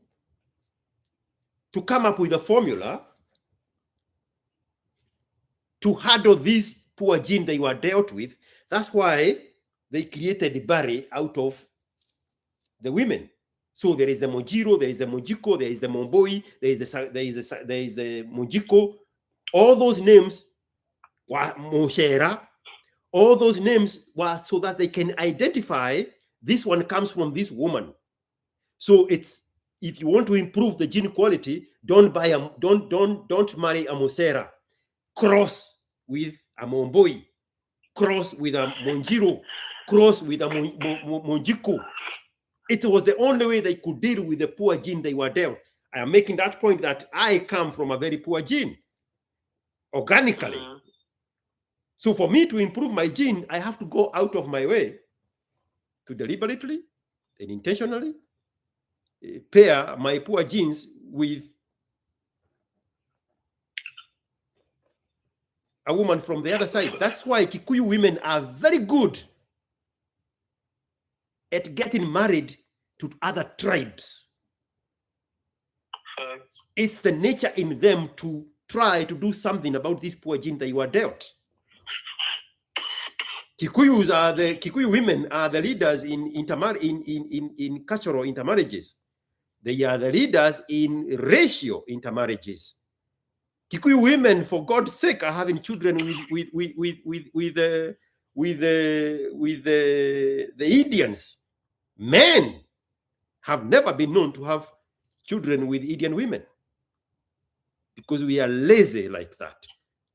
come up with a formula to handle this poor gene they were dealt with. That's why they created Bari out of the women. So there is the Mojiro, there is the Mojiko, there is the Momboi, there is the Mojiko. All those names were Moshera. All those names were so that they can identify this one comes from this woman. So it's, if you want to improve the gene quality, don't marry a Mosera. Cross with a Momboi, cross with a Monjiro, cross with a Monjiko. It was the only way they could deal with the poor gene they were dealt. I am making that point that I come from a very poor gene, organically. So for me to improve my gene, I have to go out of my way to deliberately and intentionally pair my poor genes with a woman from the other side. That's why Kikuyu women are very good at getting married to other tribes. It's the nature in them to try to do something about this poor gene that you are dealt. Kikuyu women are the leaders in cultural intermarriages. They are the leaders in racial intermarriages. Kikuyu women, for God's sake, are having children with the Indians. Men have never been known to have children with Indian women because we are lazy like that.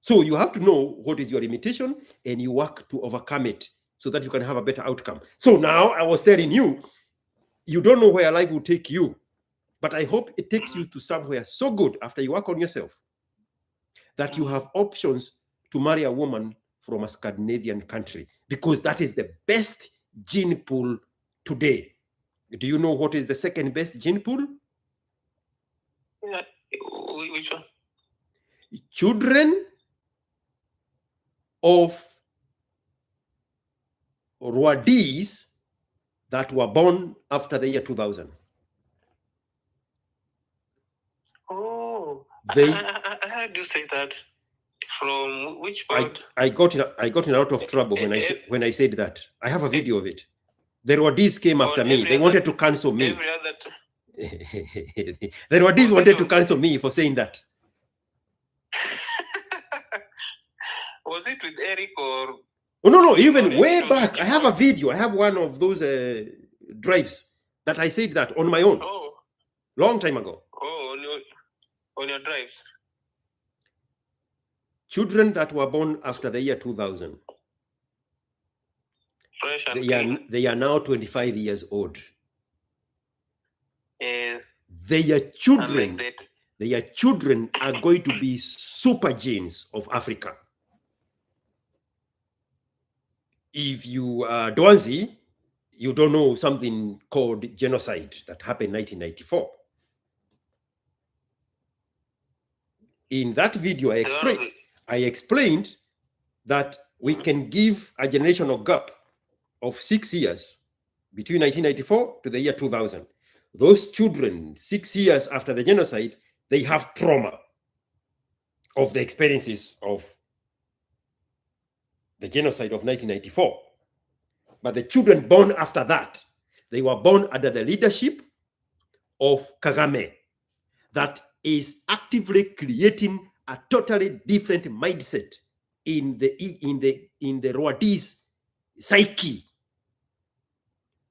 So you have to know what is your limitation and you work to overcome it so that you can have a better outcome. So now I was telling you, you don't know where life will take you, but I hope it takes you to somewhere so good after you work on yourself that you have options to marry a woman from a Scandinavian country, because that is the best gene pool today. Do you know what is the second best gene pool?
Yeah. Which one?
Children of Rwadis that were born after the year 2000.
Oh, I heard you say that. From which part?
I got in a lot of trouble when I said that. I have a video of it. The Rwadis came after me. They wanted to cancel me.
Every other
The Rwadis wanted to cancel me for saying that.
Was it with Eric or?
Oh, no, even way back. I have a video. I have one of those drives that I said that on my own.
Oh.
Long time ago.
Oh, on your drives.
Children that were born after the year 2000.
Fresh and clean.
They are now 25 years old.
Yes.
Their children are going to be super genes of Africa. If you are Dwanzi, you don't know something called genocide that happened in 1994. In that video, I explained that we can give a generational gap of 6 years between 1994 to the year 2000. Those children, 6 years after the genocide, they have trauma of the experiences of the genocide of 1994. But the children born after that, they were born under the leadership of Kagame, that is actively creating a totally different mindset in the Rwandese psyche.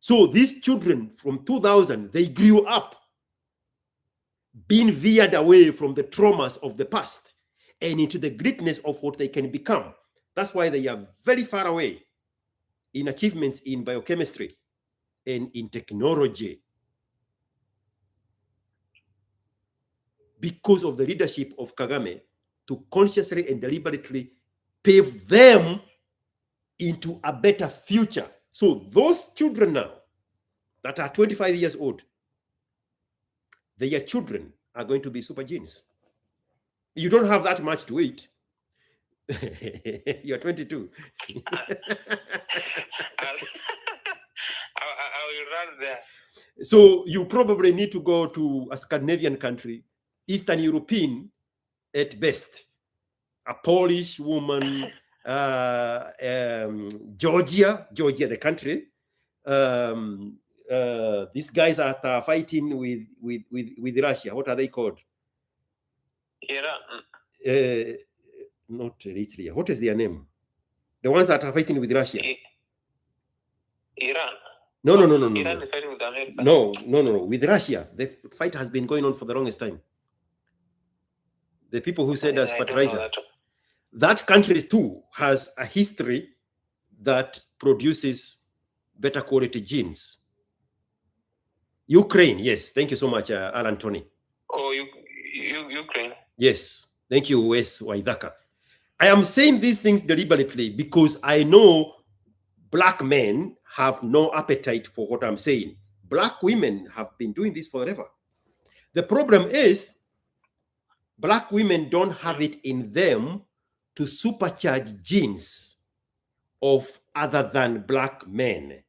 So these children from 2000, they grew up being veered away from the traumas of the past and into the greatness of what they can become. That's why they are very far away in achievements in biochemistry and in technology, because of the leadership of Kagame to consciously and deliberately pave them into a better future. So those children now that are 25 years old, their children are going to be super genes. You don't have that much to eat. You're 22.
I will run there.
So you probably need to go to a Scandinavian country, Eastern European at best, a Polish woman, Georgia, the country. These guys are fighting with Russia. What are they called?
Iran.
Not Eritrea. What is their name? The ones that are fighting with Russia.
Iran.
No.
Iran is fighting with America.
No. With Russia, the fight has been going on for the longest time. The people who send us fertilizer. That country too has a history that produces better quality genes. Ukraine, yes. Thank you so much, Alan Tony.
Oh, Ukraine.
Yes. Thank you, Wes Waidaka. I am saying these things deliberately because I know Black men have no appetite for what I'm saying. Black women have been doing this forever. The problem is Black women don't have it in them to supercharge genes of other than Black men.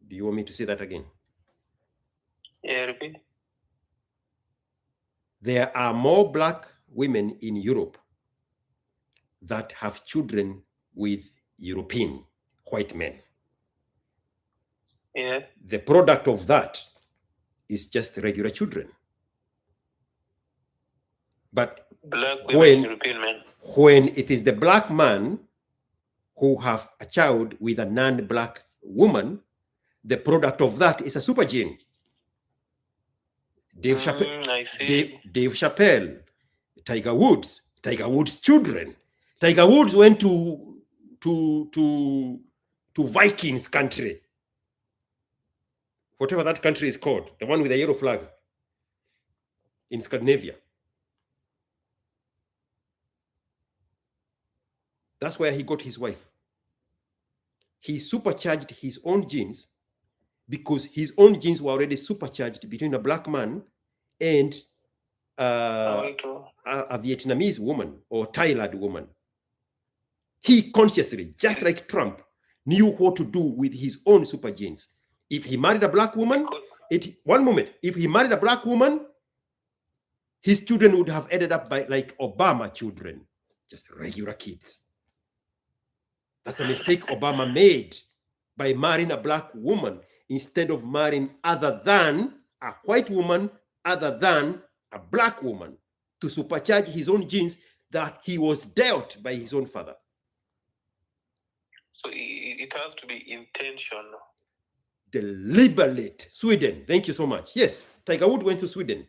Do you want me to say that again?
Yeah, repeat.
There are more Black women in Europe that have children with European white men.
Yeah.
The product of that is just regular children. But
Black women, European men.
When it is the Black man who have a child with a non-Black woman, the product of that is a super gene. Dave Chappelle, Tiger Woods' children. Tiger Woods went to Vikings country, whatever that country is called, the one with the yellow flag in Scandinavia. That's where he got his wife. He supercharged his own genes because his own genes were already supercharged between a Black man and a Vietnamese woman or Thailand woman. He consciously, just like Trump, knew what to do with his own super genes. If he married a Black woman, if he married a Black woman, his children would have ended up like Obama children, just regular kids. That's a mistake Obama made by marrying a Black woman instead of marrying other than a white woman, other than a Black woman, to supercharge his own genes that he was dealt by his own father.
So it has to be intentional.
Deliberate. Sweden, thank you so much. Yes, Tiger Woods went to Sweden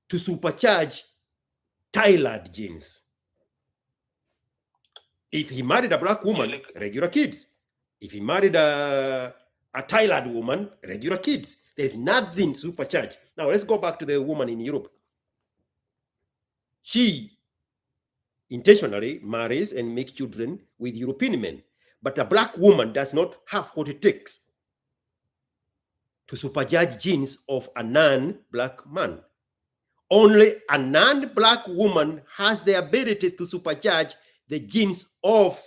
to supercharge Thailand genes. If he married a Black woman, regular kids. If he married a Thailand woman, regular kids. There's nothing supercharged. Now let's go back to the woman in Europe. She intentionally marries and makes children with European men. But a Black woman does not have what it takes to supercharge genes of a non-Black man Only a non-black woman has the ability to supercharge the genes of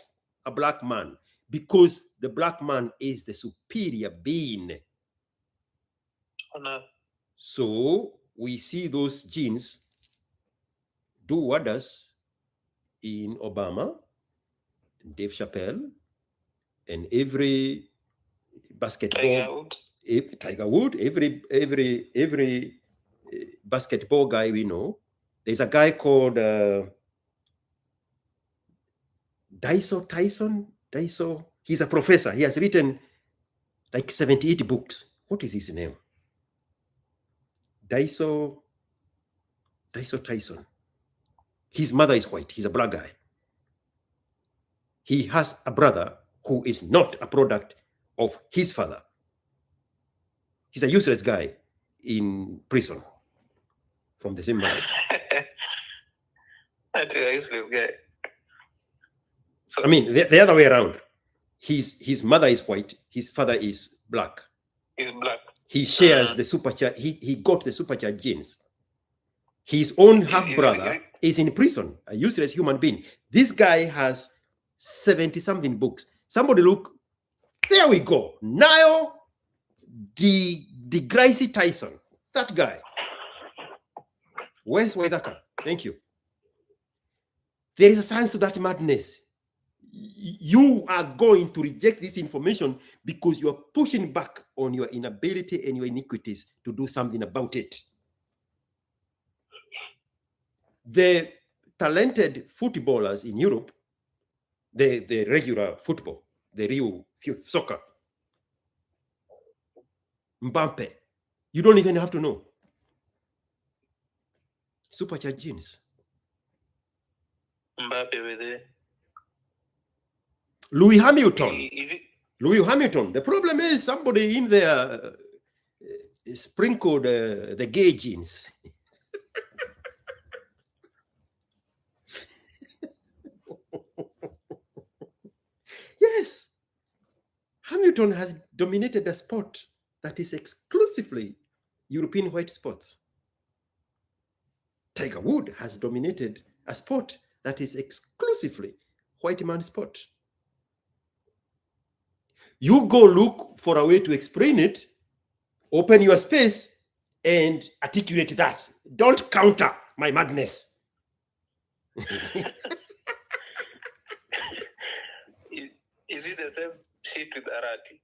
a black man because the black man is the superior being.
Oh, no.
So we see those genes do wonders in Obama, Dave Chappelle, and every basketball, Tiger Woods, every basketball guy we know. There's a guy called Tyson. He's a professor. He has written like 78 books. What is his name? Tyson. His mother is white. He's a black guy. He has a brother who is not a product of his father. He's a useless guy in prison from the same mother.
That's a useless guy. So,
I mean, the other way around. His mother is white. His father is black.
he's black.
He shares the supercharge. He got the supercharged genes. His own half-brother is in prison, a useless human being. This guy has 70-something books. Somebody look. There we go. Niall deGrasse Tyson. That guy. Where's Waidaka? Thank you. There is a science to that madness. You are going to reject this information because you are pushing back on your inability and your iniquities to do something about it. The talented footballers in Europe, the regular football, the real soccer, Mbappe, you don't even have to know. Supercharged genes.
Mbappe with it.
Louis Hamilton.
Is it?
Louis Hamilton. The problem is somebody in there sprinkled the gay genes. Yes. Hamilton has dominated a sport that is exclusively European white sports. Tiger Woods has dominated a sport that is exclusively white man sport. You go look for a way to explain it, open your space, and articulate that. Don't counter my madness.
Is it the same shit with Arati?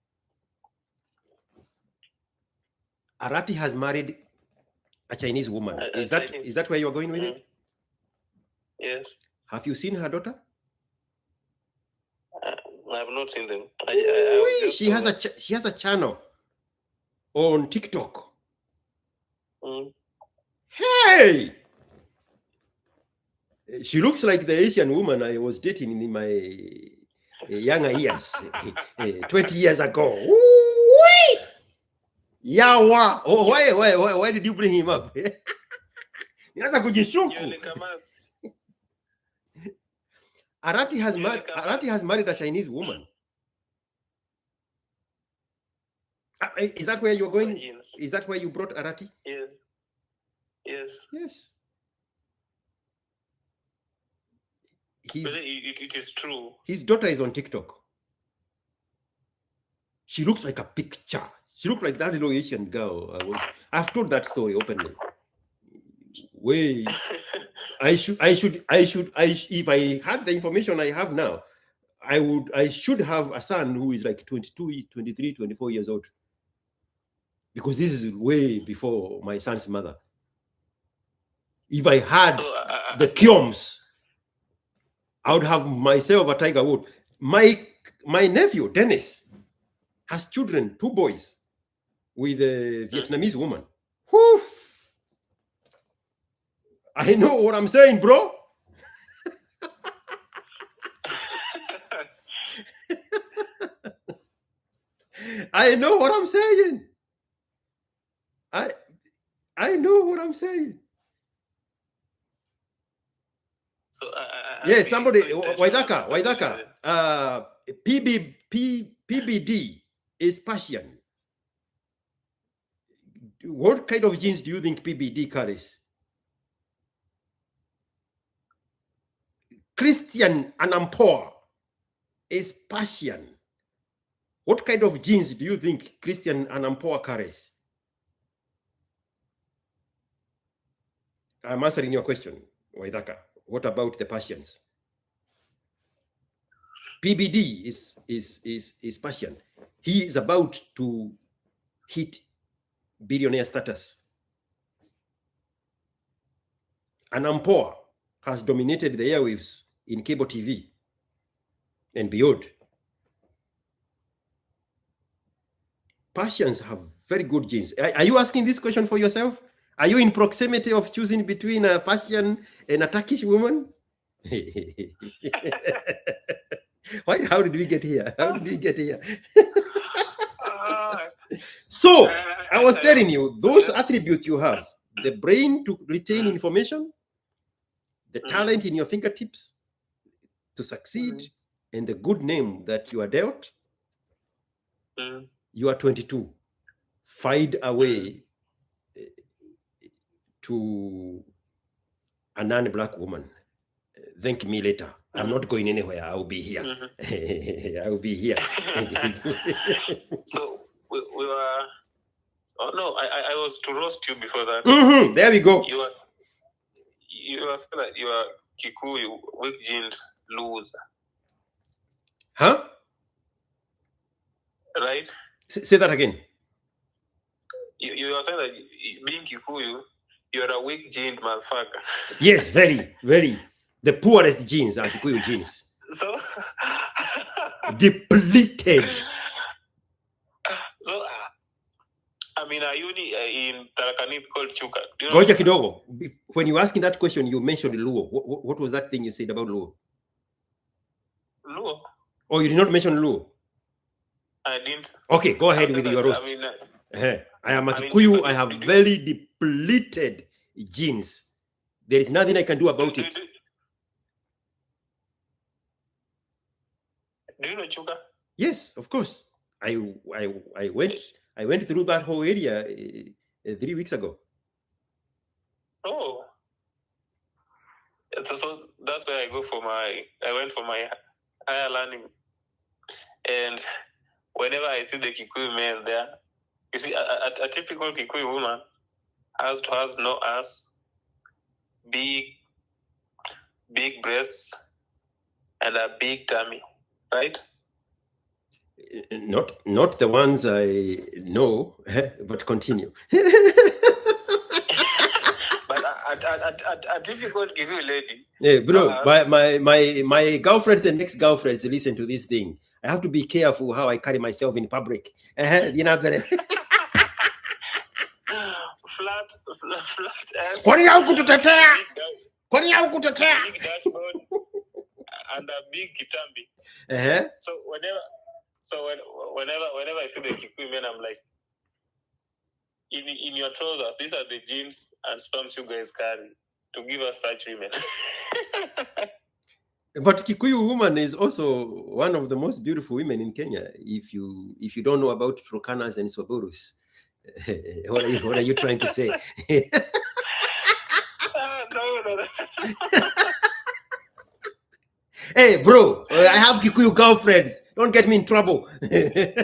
Arati has married a Chinese woman. Is that where you are going with it?
Yes.
Have you seen her daughter?
I have not seen them.
She has a channel on TikTok. Hey! She looks like the Asian woman I was dating in my younger years, 20 years ago. Ooh-wee! Yawa! Oh, why did you bring him up? Arati has married a Chinese woman. Is that where you're going? Is that where you brought Arati?
Yes.
Yes.
It is true.
His daughter is on TikTok. She looks like a picture. She looked like that little Asian girl. I've told that story openly. Wait. If I had the information I have now, I should have a son who is like 22, 23, 24 years old. Because this is way before my son's mother. If I had the Kioms, I would have myself a Tiger Woods. My nephew, Dennis, has children, 2 boys, with a Vietnamese woman. Whew. I know what I'm saying, bro. I know what I'm saying. I know what I'm saying.
So
yes, somebody, Waidaka. PBD is Persian. What kind of genes do you think PBD carries? Christian Anampor is Persian. What kind of genes do you think Christian Anampor carries? I'm answering your question, Waithaka. What about the Persians? PBD is Persian. He is about to hit billionaire status. Anampor has dominated the airwaves in cable TV and beyond. Persians have very good genes. Are you asking this question for yourself? Are you in proximity of choosing between a Persian and a Turkish woman? How did we get here? How did we get here? So, I was telling you, those attributes you have, the brain to retain information, the talent in your fingertips to succeed, and the good name that you are dealt, you are 22. Find a way to a non-black woman. Thank me later. I'm not going anywhere. I'll be here. I will be here.
So we were. Oh no, I was to roast you before that.
There we go.
You were saying that you are Kikuyu, weak genes loser.
Huh?
Right?
Say that again.
You were saying that being Kikuyu, you're a weak gene motherfucker.
Yes, very, very. The poorest genes are Kikuyu genes.
So
depleted.
So I mean, are you in Tarakanith called Chuka?
Goja kidogo. When you were asking that question, you mentioned Luo. What was that thing you said about Luo?
Luo?
Oh, you did not mention Luo?
I didn't.
Okay, go ahead with your roast. I am a Kikuyu. I have very depleted genes. There is nothing I can do about it.
Do you know Chuka?
Yes, of course. I went through that whole area 3 weeks ago.
Oh. So that's where I went for my higher learning. And whenever I see the Kikuyu men there, you see, a typical Kikuyu woman has no ass, big breasts, and a big tummy, right?
Not the ones I know, but continue.
But a typical Kikuyu lady.
Yeah, bro, my girlfriends and ex-girlfriends listen to this thing. I have to be careful how I carry myself in public. You know,
flat ass.
Kwani haukututetea? Kwani haukututetea?
Big dashboard and a big kitambi. So whenever I see the Kikuyu men, I'm like, in your trousers, these are the genes and sperms you guys carry to give us such women.
But Kikuyu woman is also one of the most beautiful women in Kenya. If you don't know about Turkanas and Swaborus, what are you trying to say?
No.
Hey, bro, I have Kikuyu girlfriends. Don't get me in trouble.
Hey,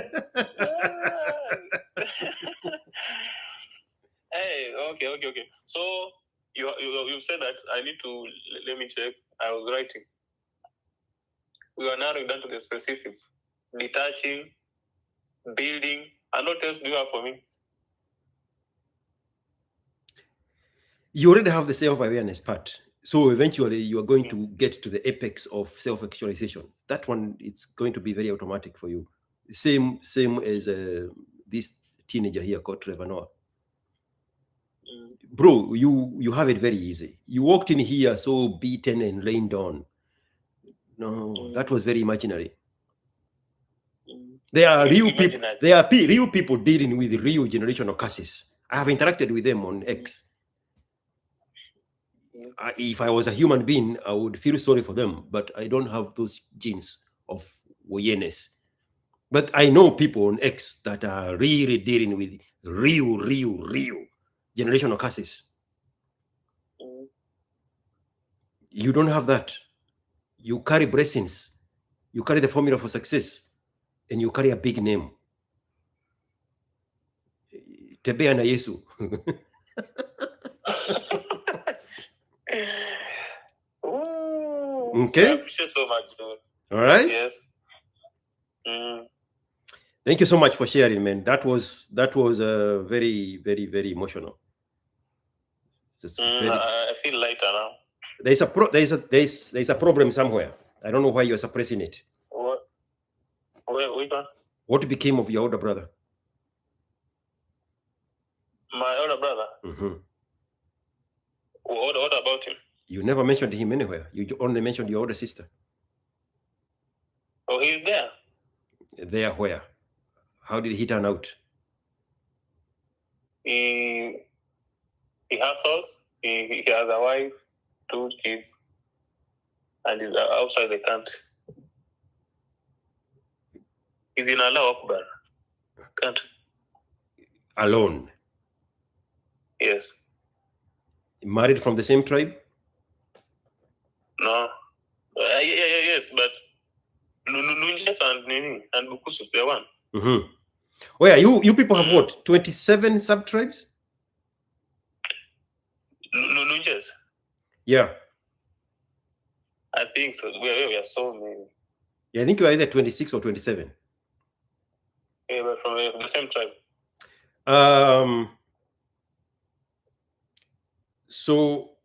okay. So you said that I need to, let me check. I was writing. We are narrowing down to the specifics. Detaching, building, and what else do you have for me?
You already have the self-awareness part. So eventually you are going to get to the apex of self-actualization. That one, it's going to be very automatic for you. Same as this teenager here called Trevor Noah. Bro, you have it very easy. You walked in here so beaten and rained on. No, that was very imaginary. There are real people. There are real people dealing with real generational curses. I have interacted with them on X. If I was a human being, I would feel sorry for them, but I don't have those genes of woyeness. But I know people on X that are really dealing with real generational curses. You don't have that. You carry blessings. You carry the formula for success. And you carry a big name. Tembea na Yesu. Okay.
I appreciate so much, dude.
All right.
Yes.
Thank you so much for sharing, man. That was very, very, very emotional.
I feel lighter now.
There's a problem somewhere. I don't know why you're suppressing it.
What? Which one?
What became of your older brother?
My older brother.
Mm-hmm.
What about him?
You never mentioned him anywhere. You only mentioned your older sister.
Oh, he's there.
There where? How did he turn out?
He hustles. He has a wife, 2 kids, and he's outside the country. He's in Allah Akbar country.
Alone?
Yes.
Married from the same tribe?
No. Yes, but Nunjas and Bukusu, they're one.
Mm-hmm. Oh yeah, you people have what? 27 sub-tribes?
Nunjas?
Yeah.
I think so. We are so many.
Yeah, I think you are either 26 or 27.
Yeah, but from the same tribe.
So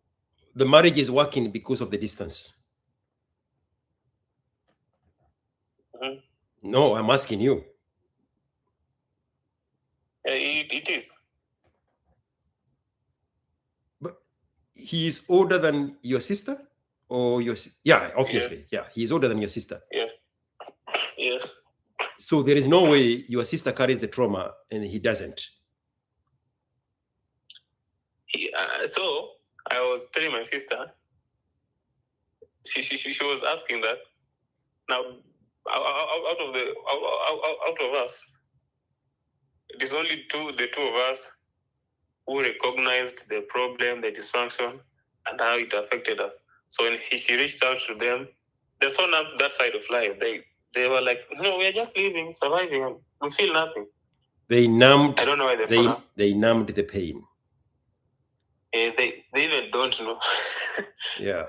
the marriage is working because of the distance.
Mm-hmm.
No, I'm asking you.
It is.
But he is older than your sister? Or your... Yeah, obviously.
Yes.
Yeah, he is older than your sister.
Yes. Yes.
So there is no way your sister carries the trauma and he doesn't.
So I was telling my sister, she was asking that. Now, out of us, it is only the two of us who recognized the problem, the dysfunction, and how it affected us. So when she reached out to them, they saw that side of life. They were like, no, we are just living, surviving. We feel nothing.
They numbed.
I don't know why
they numbed the pain.
They even don't know.
Yeah.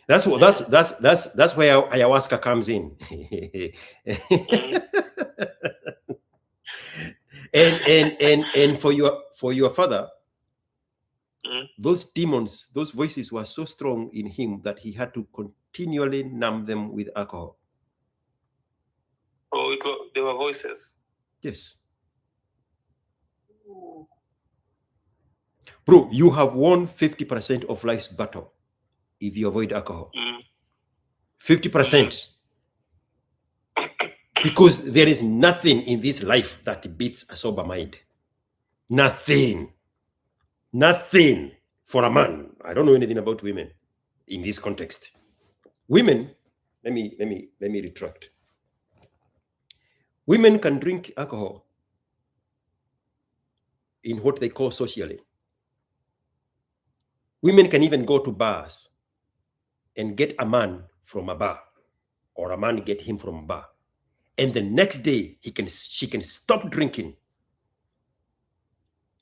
That's where ayahuasca comes in. and for your father, those demons, those voices were so strong in him that he had to continually numb them with alcohol.
Oh, they were voices.
Yes. Bro, you have won 50% of life's battle if you avoid alcohol. 50%. Because there is nothing in this life that beats a sober mind. Nothing. Nothing for a man. I don't know anything about women in this context. Women, let me retract. Women can drink alcohol in what they call socially. Women can even go to bars and get a man from a bar, or a man get him from a bar. And the next day, she can stop drinking.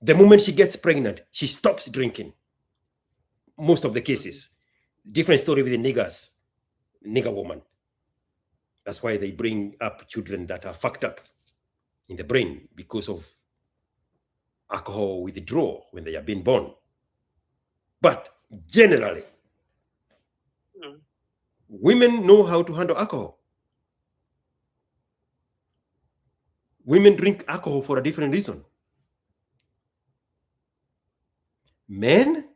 The moment she gets pregnant, she stops drinking. Most of the cases. Different story with the nigger woman. That's why they bring up children that are fucked up in the brain because of alcohol withdrawal when they are being born. But generally, women know how to handle alcohol. Women drink alcohol for a different reason. Men,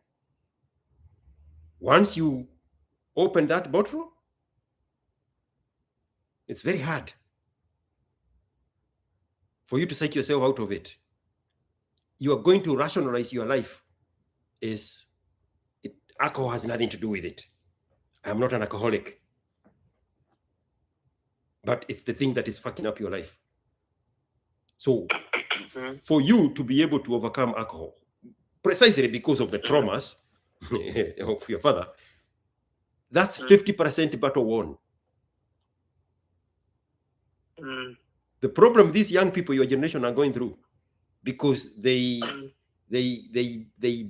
once you open that bottle, it's very hard for you to take yourself out of it. You are going to rationalize your life as alcohol has nothing to do with it. I'm not an alcoholic. But it's the thing that is fucking up your life. So for you to be able to overcome alcohol, precisely because of the traumas of your father, That's 50% battle won. The problem these young people, your generation, are going through, because they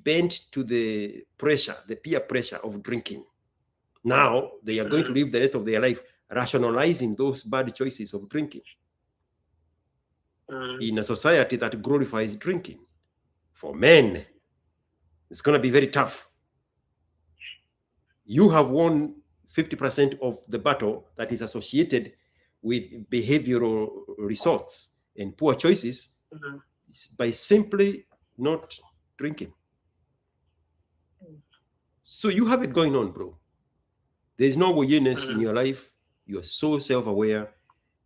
bend to the pressure, the peer pressure of drinking. Now they are going to live the rest of their life rationalizing those bad choices of drinking in a society that glorifies drinking. For men, it's going to be very tough. You have won 50% of the battle that is associated with behavioral results and poor choices by simply not drinking. So you have it going on, bro. There's no awareness in your life. You are so self-aware.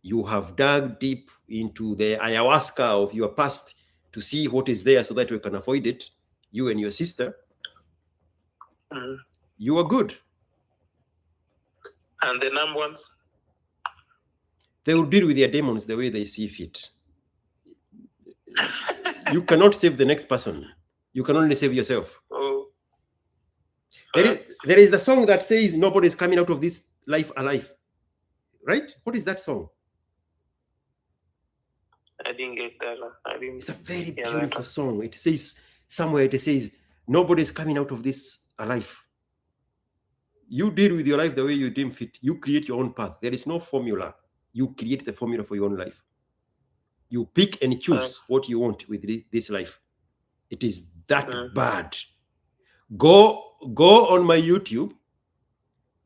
You have dug deep into the ayahuasca of your past to see what is there so that we can avoid it. You and your sister. You are good.
And the number ones?
They will deal with their demons the way they see fit. You cannot save the next person. You can only save yourself.
Oh.
There is the song that says nobody's coming out of this life alive. Right? What is that song?
I didn't get that.
It's a very beautiful song. It says somewhere, it says nobody's coming out of this alive. You deal with your life the way you deem fit. You create your own path. There is no formula. You create the formula for your own life. You pick and choose what you want with this life. It is that bad. Go on my YouTube,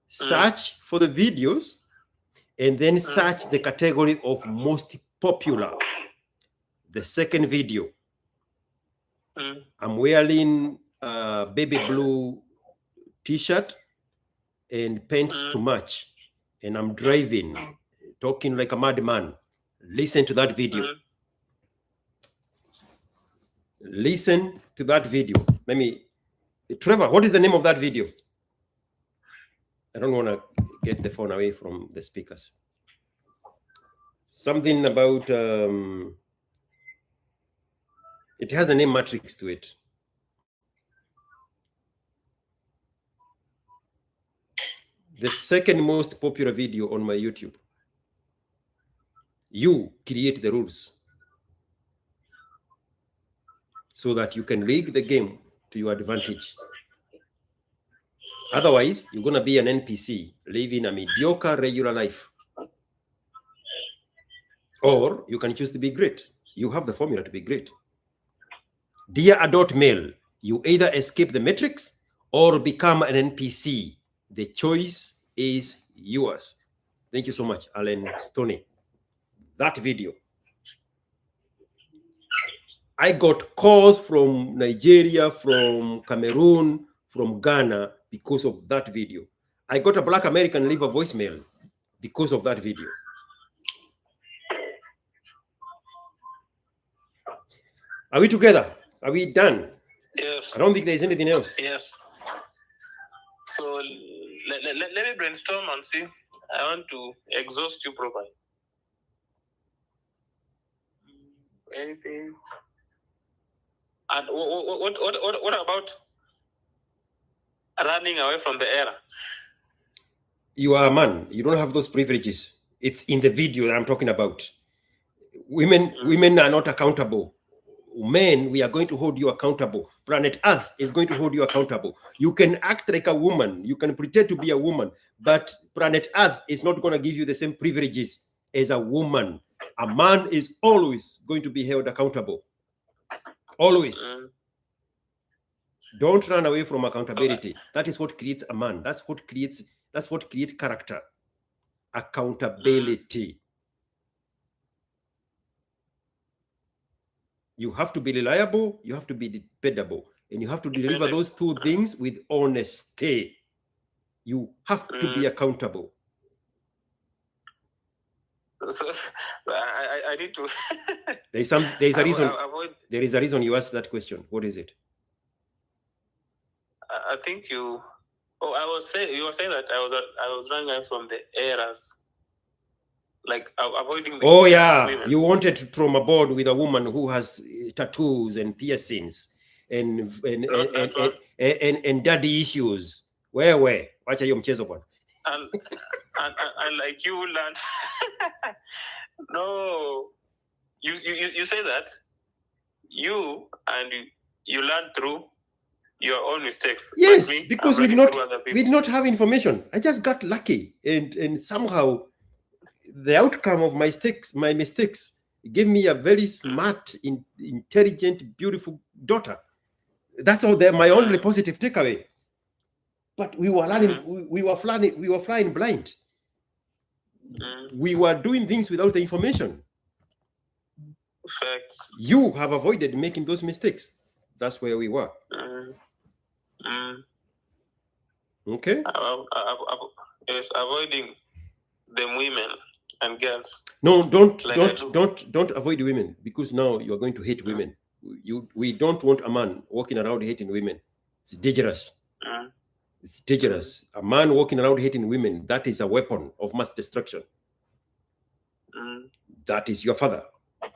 search for the videos, and then search the category of most popular. The second video. I'm wearing a baby blue t-shirt and pants to match, and I'm driving, talking like a madman. Listen to that video. Listen to that video. Trevor, what is the name of that video? I don't want to get the phone away from the speakers. Something about, it has the name Matrix to it. The second most popular video on my YouTube. You create the rules so that you can rig the game to your advantage. Otherwise, you're going to be an NPC living a mediocre, regular life. Or you can choose to be great. You have the formula to be great. Dear adult male, you either escape the matrix or become an NPC. The choice is yours. Thank you so much, Alan Stoney. That video. I got calls from Nigeria, from Cameroon, from Ghana because of that video. I got a Black American leave a voicemail because of that video. Are we together? Are we done?
Yes.
I don't think there's anything else.
Yes. So let me brainstorm and see. I want to exhaust you properly. Anything? And what about running away from the era?
You are a man. You don't have those privileges. It's in the video that I'm talking about. Women are not accountable. Men, we are going to hold you accountable. Planet Earth is going to hold you accountable. You can act like a woman. You can pretend to be a woman, but Planet Earth is not going to give you the same privileges as a woman. A man is always going to be held accountable. Always. Don't run away from accountability. That is what creates a man. That's what creates character. Accountability. You have to be reliable, you have to be dependable, and you have to deliver those two things with honesty. You have to be accountable.
So I need to.
There's a reason. There is a reason you asked that question. What is it?
I think you. Oh, you were saying that I was running from the eras, like avoiding.
Oh yeah, women. You wanted to throw a board with a woman who has tattoos and piercings and daddy issues. Where? Wacha hiyo mchezo bwana.
And like you learn. No, you say that you learn through your own mistakes.
Yes,
me,
because we did not have information. I just got lucky, and somehow the outcome of my mistakes gave me a very smart, intelligent, beautiful daughter. That's all. My only positive takeaway. But we were learning. We were flying blind. We were doing things without the information.
Facts.
You have avoided making those mistakes. That's where we were. Okay.
Yes, avoiding them women and girls.
No, don't avoid women, because now you are going to hate women. We don't want a man walking around hating women. It's dangerous. It's dangerous. A man walking around hating women, that is a weapon of mass destruction. That is your father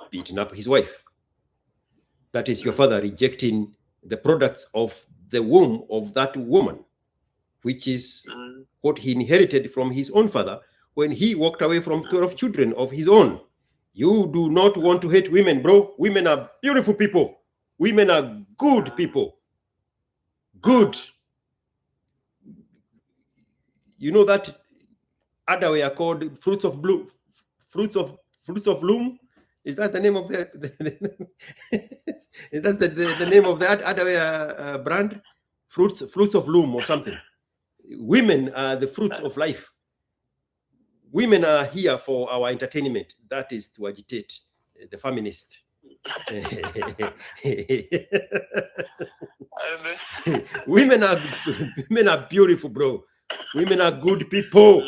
beating up his wife. That is your father rejecting the products of the womb of that woman, which is what he inherited from his own father when he walked away from 12 children of his own. You do not want to hate women, bro. Women are beautiful people. Women are good people. Good. You know that other way are called fruits of bloom. Fruits of bloom. Is that the name of the is that the name of the other brand? Fruits of bloom or something. Women are the fruits of life. Women are here for our entertainment. That is to agitate the feminist. Women are beautiful, bro. Women are good people.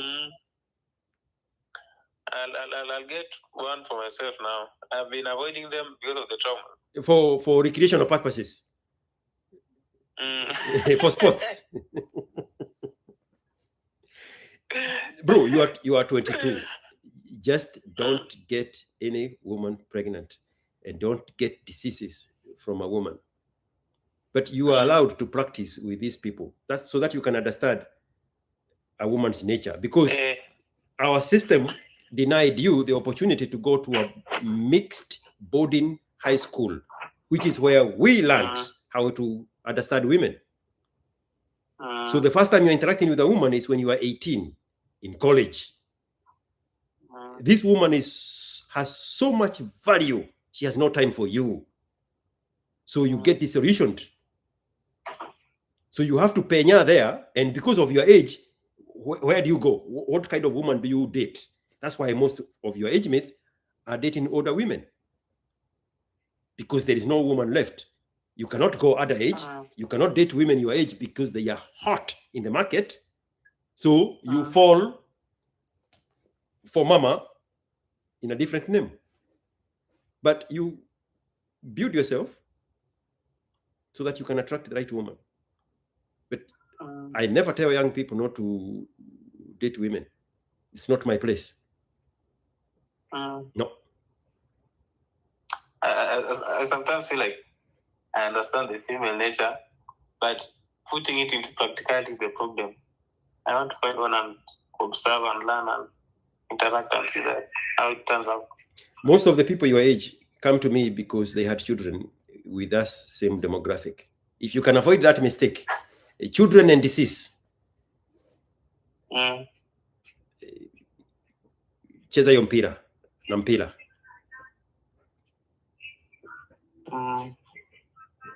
I'll get one for myself now. I've been avoiding them because of the trauma.
For recreational purposes. For sports. Bro, you are 22. Just don't get any woman pregnant, and don't get diseases from a woman. But you are allowed to practice with these people. That's so that you can understand a woman's nature, because our system denied you the opportunity to go to a mixed boarding high school, which is where we learned how to understand women. So the first time you're interacting with a woman is when you are 18 in college. This woman has so much value. She has no time for you. So you get disillusioned. So you have to penya there. And because of your age, where do you go? What kind of woman do you date? That's why most of your age mates are dating older women. Because there is no woman left. You cannot go other age. You cannot date women your age because they are hot in the market. So you fall for mama in a different name. But you build yourself so that you can attract the right woman. But I never tell young people not to date women. It's not my place. No.
I sometimes feel like I understand the female nature, but putting it into practicality is the problem. I want to find one and observe and learn and interact and see that how it turns out.
Most of the people your age come to me because they had children with us, same demographic. If you can avoid that mistake, children and disease. Cheza hiyo mpira na mpira.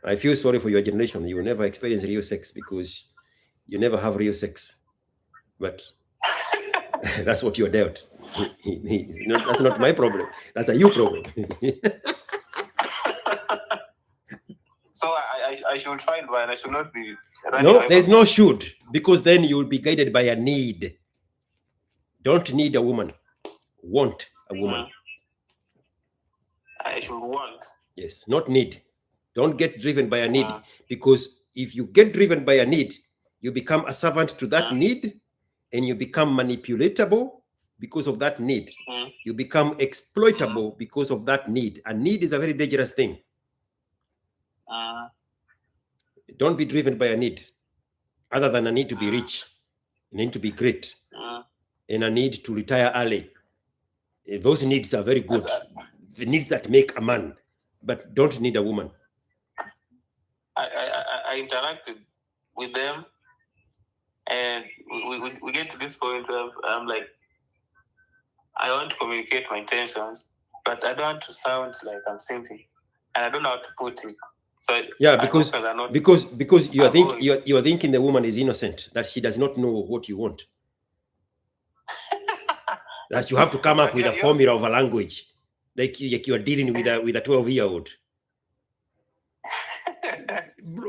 I feel sorry for your generation. You will never experience real sex because you never have real sex. But that's what you're dealt. That's not my problem. That's a you problem.
So I should find one. I should not be...
No, there's no should, because then you will be guided by a need. Don't need a woman. Want a woman.
I should want.
Yes, not need. Don't get driven by a need, because if you get driven by a need, you become a servant to that need, and you become manipulatable because of that need. You become exploitable because of that need. A need is a very dangerous thing. Don't be driven by a need, other than a need to be rich. I need to be great, and I need to retire early. Those needs are very good. The needs that make a man, but don't need a woman.
I interacted with them, and we get to this point of I'm like, I want to communicate my intentions, but I don't want to sound like I'm simping, and I don't know how to put it. So
yeah, because you are thinking the woman is innocent, that she does not know what you want. That you have to come up with a formula of a language, like you are dealing with a 12-year-old.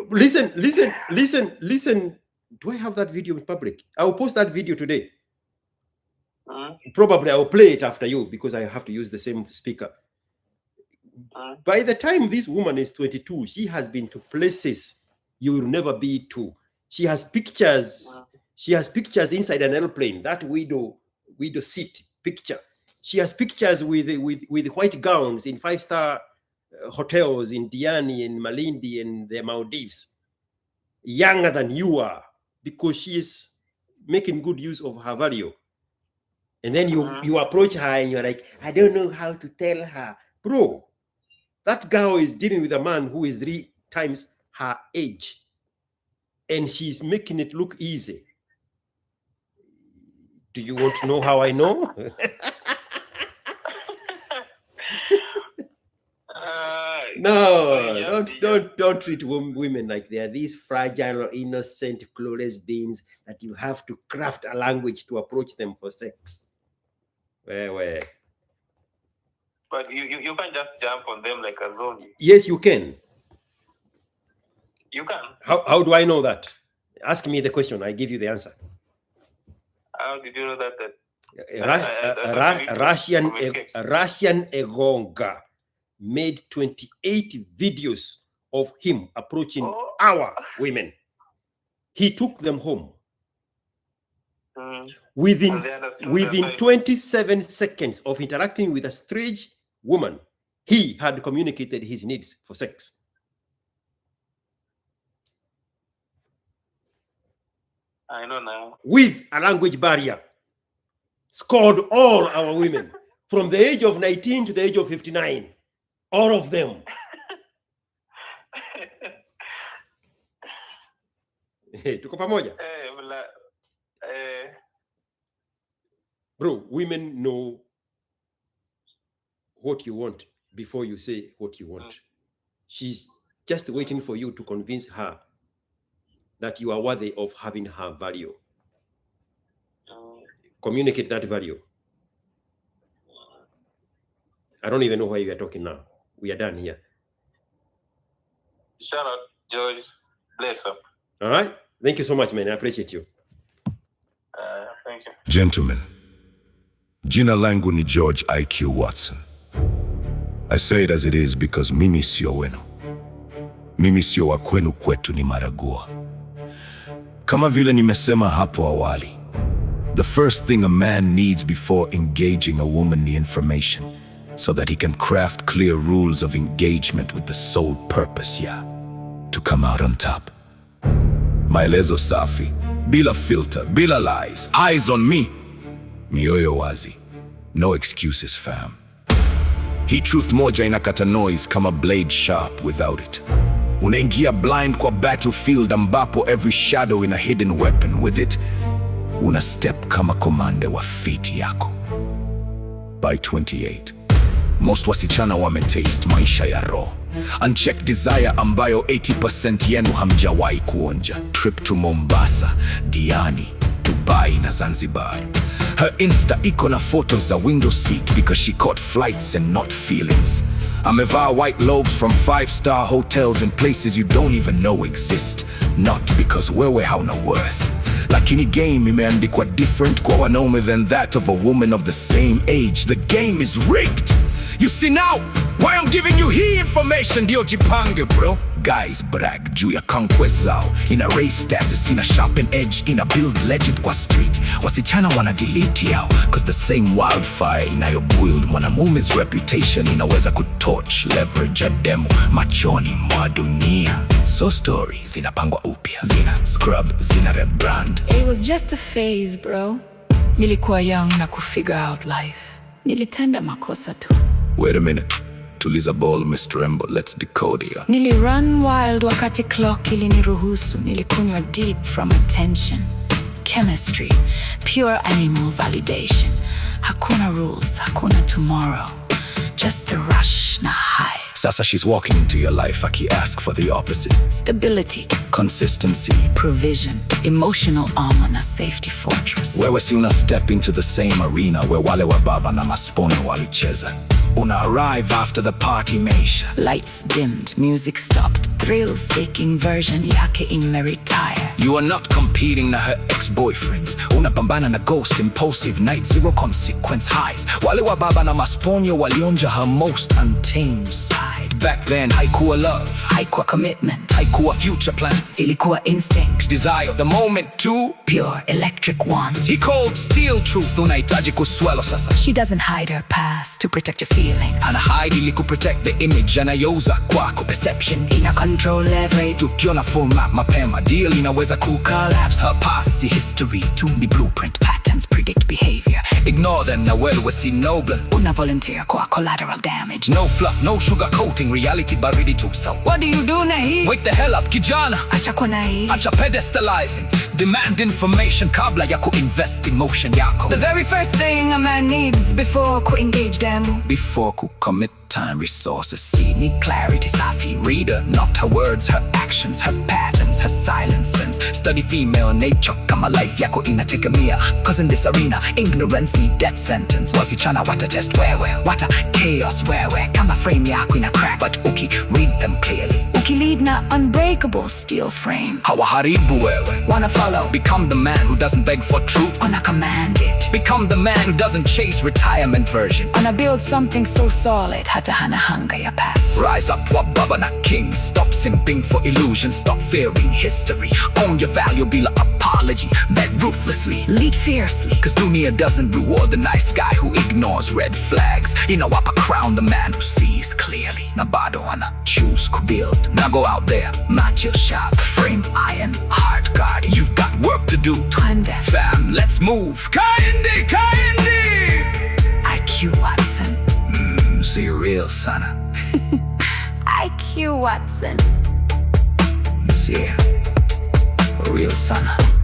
Listen. Do I have that video in public? I will post that video today. Probably I will play it after you because I have to use the same speaker. By the time this woman is 22, she has been to places you will never be to. She has pictures. She has pictures inside an airplane. That widow seat picture. She has pictures with white gowns in 5-star hotels in Diani and Malindi and the Maldives. Younger than you are, because she is making good use of her value. And then you approach her and you're like, I don't know how to tell her. Bro, that girl is dealing with a man who is 3 times her age. And she's making it look easy. Do you want to know how I know? No, don't treat women like they are these fragile, innocent, clueless beings that you have to craft a language to approach them for sex. Where?
But you can't just jump on them like a zombie.
Yes, you can.
You can.
How do I know that? Ask me the question. I give you the answer.
How did you know that?
Russian Egonga made 28 videos of him approaching our women. He took them home. Within 27 seconds of interacting with a strange woman, he had communicated his needs for sex.
I know now.
With a language barrier. Scored all our women from the age of 19 to the age of 59. All of them. Tuko pamoja? Bro, women know what you want before you say what you want. She's just waiting for you to convince her that you are worthy of having her value. Communicate that value. I don't even know why you are talking now. We are done here.
Shout out, George. Bless up.
All right. Thank you so much, man. I appreciate you.
Thank you.
Gentlemen, jina langu ni George IQ Watson. I say it as it is because mimi sio wenu. Mimi sio wa kwenu, kwetu ni Maragua. Kama vile nimesema hapo awali, the first thing a man needs before engaging a woman ni information, so that he can craft clear rules of engagement with the sole purpose, to come out on top. Maelezo safi, bila filter, bila lies, eyes on me. Mioyo wazi, no excuses fam. Hii truth moja inakata noise kama blade sharp without it. Unaingia blind kwa battlefield ambapo every shadow in a hidden weapon with it. Una step kama komande wa feet yako. By 28, most wasichana wametaste maisha ya raw. Unchecked desire ambayo 80% yenu hamjawahi kuonja. Trip to Mombasa, Diani, Dubai na Zanzibar. Her Insta iko na photos za window seat because she caught flights and not feelings. Amevaa white lobes from 5-star hotels in places you don't even know exist. Not because wewe hauna worth, lakini game imeandikwa different kwa wanaume than that of a woman of the same age. The game is rigged. You see now why I'm giving you hii information, ndio jipange bro. Guys brag juu ya conquest zao, ina raise status, ina sharpen edge, ina build legend kwa street. Wasichana wana delete yao, cause the same wildfire inayo build mwanamume's reputation inaweza kutorch leverage ya demo machoni mwa dunia. So stories zinapangwa upya, zina scrub, zina rebrand.
It was just a phase, bro. Nilikuwa young na kufigure out life. Nilitenda makosa tu.
Wait a minute. Tuliza ball, Mr. Embo, let's decode here.
Nilirun wild wakati clock iliniruhusu. Nilikunywa deep from attention. Chemistry, pure animal validation. Hakuna rules, hakuna tomorrow. Just the rush na high.
Sasa she's walking into your life ask for the opposite.
Stability,
consistency,
provision, emotional armor na safety fortress.
Wewe si una step into the same arena where wale wa baba na maspono walicheza. Una arrive after the party meisha.
Lights dimmed, music stopped, thrill-seeking version yake imeretire.
You are not competing na her ex-boyfriends. Unapambana na ghost, impulsive night, zero consequence highs. Wale wa baba na masponyo walionja her most untamed side. Back then, haikuwa love,
haikuwa commitment,
haikuwa future plans.
Ilikuwa instinct,
desire, the moment to
pure electric want.
He called steel truth, unahitaji kuswelo sasa.
She doesn't hide her past to protect your feelings.
Ana hide ili kuprotect the image anayoza kwako.
Perception ina control leverage.
Tukiona format mapema, deal inaweza collapse. Her past si history, to be blueprint.
Patterns predict behavior.
Ignore them na wewe si noble.
Una volunteer kwa collateral damage.
No fluff, no sugar coating, reality baridi tu. So
what do you do na hii?
Wake the hell up kijana.
Acha kwa na hii.
Acha pedestalizing. Demand information kabla ya ku-invest emotion yako.
The very first thing a man needs before ku-engage demo.
Before ku-commit time, resources, see, need clarity, safi reader. Not her words, her actions, her patterns, her silence sense. Study female nature kama life yako inategemea. Cause in this arena, ignorance need death sentence. Wasichana wata test wewe, wata chaos wewe. Kama frame yako ina crack, but read them clearly.
Lead na unbreakable steel frame.
Hawaharibu wewe.
Wanna follow.
Become the man who doesn't beg for truth.
Wanna command it.
Become the man who doesn't chase retirement version.
Wanna build something so solid hata hana hanga ya past.
Rise up wa baba na king. Stop simping for illusion. Stop fearing history. Own your value bila apology. Beg ruthlessly.
Lead fiercely.
Cause dunia doesn't reward the nice guy who ignores red flags. Inawapa crown the man who sees clearly. Na bado wana choose to build. Now go out there, match your sharp frame iron, heart guard. You've got work to do.
Twende.
Fam, let's move. Kaindi, Kaindi!
IQ Watson.
See real sana.
IQ Watson.
See real sana.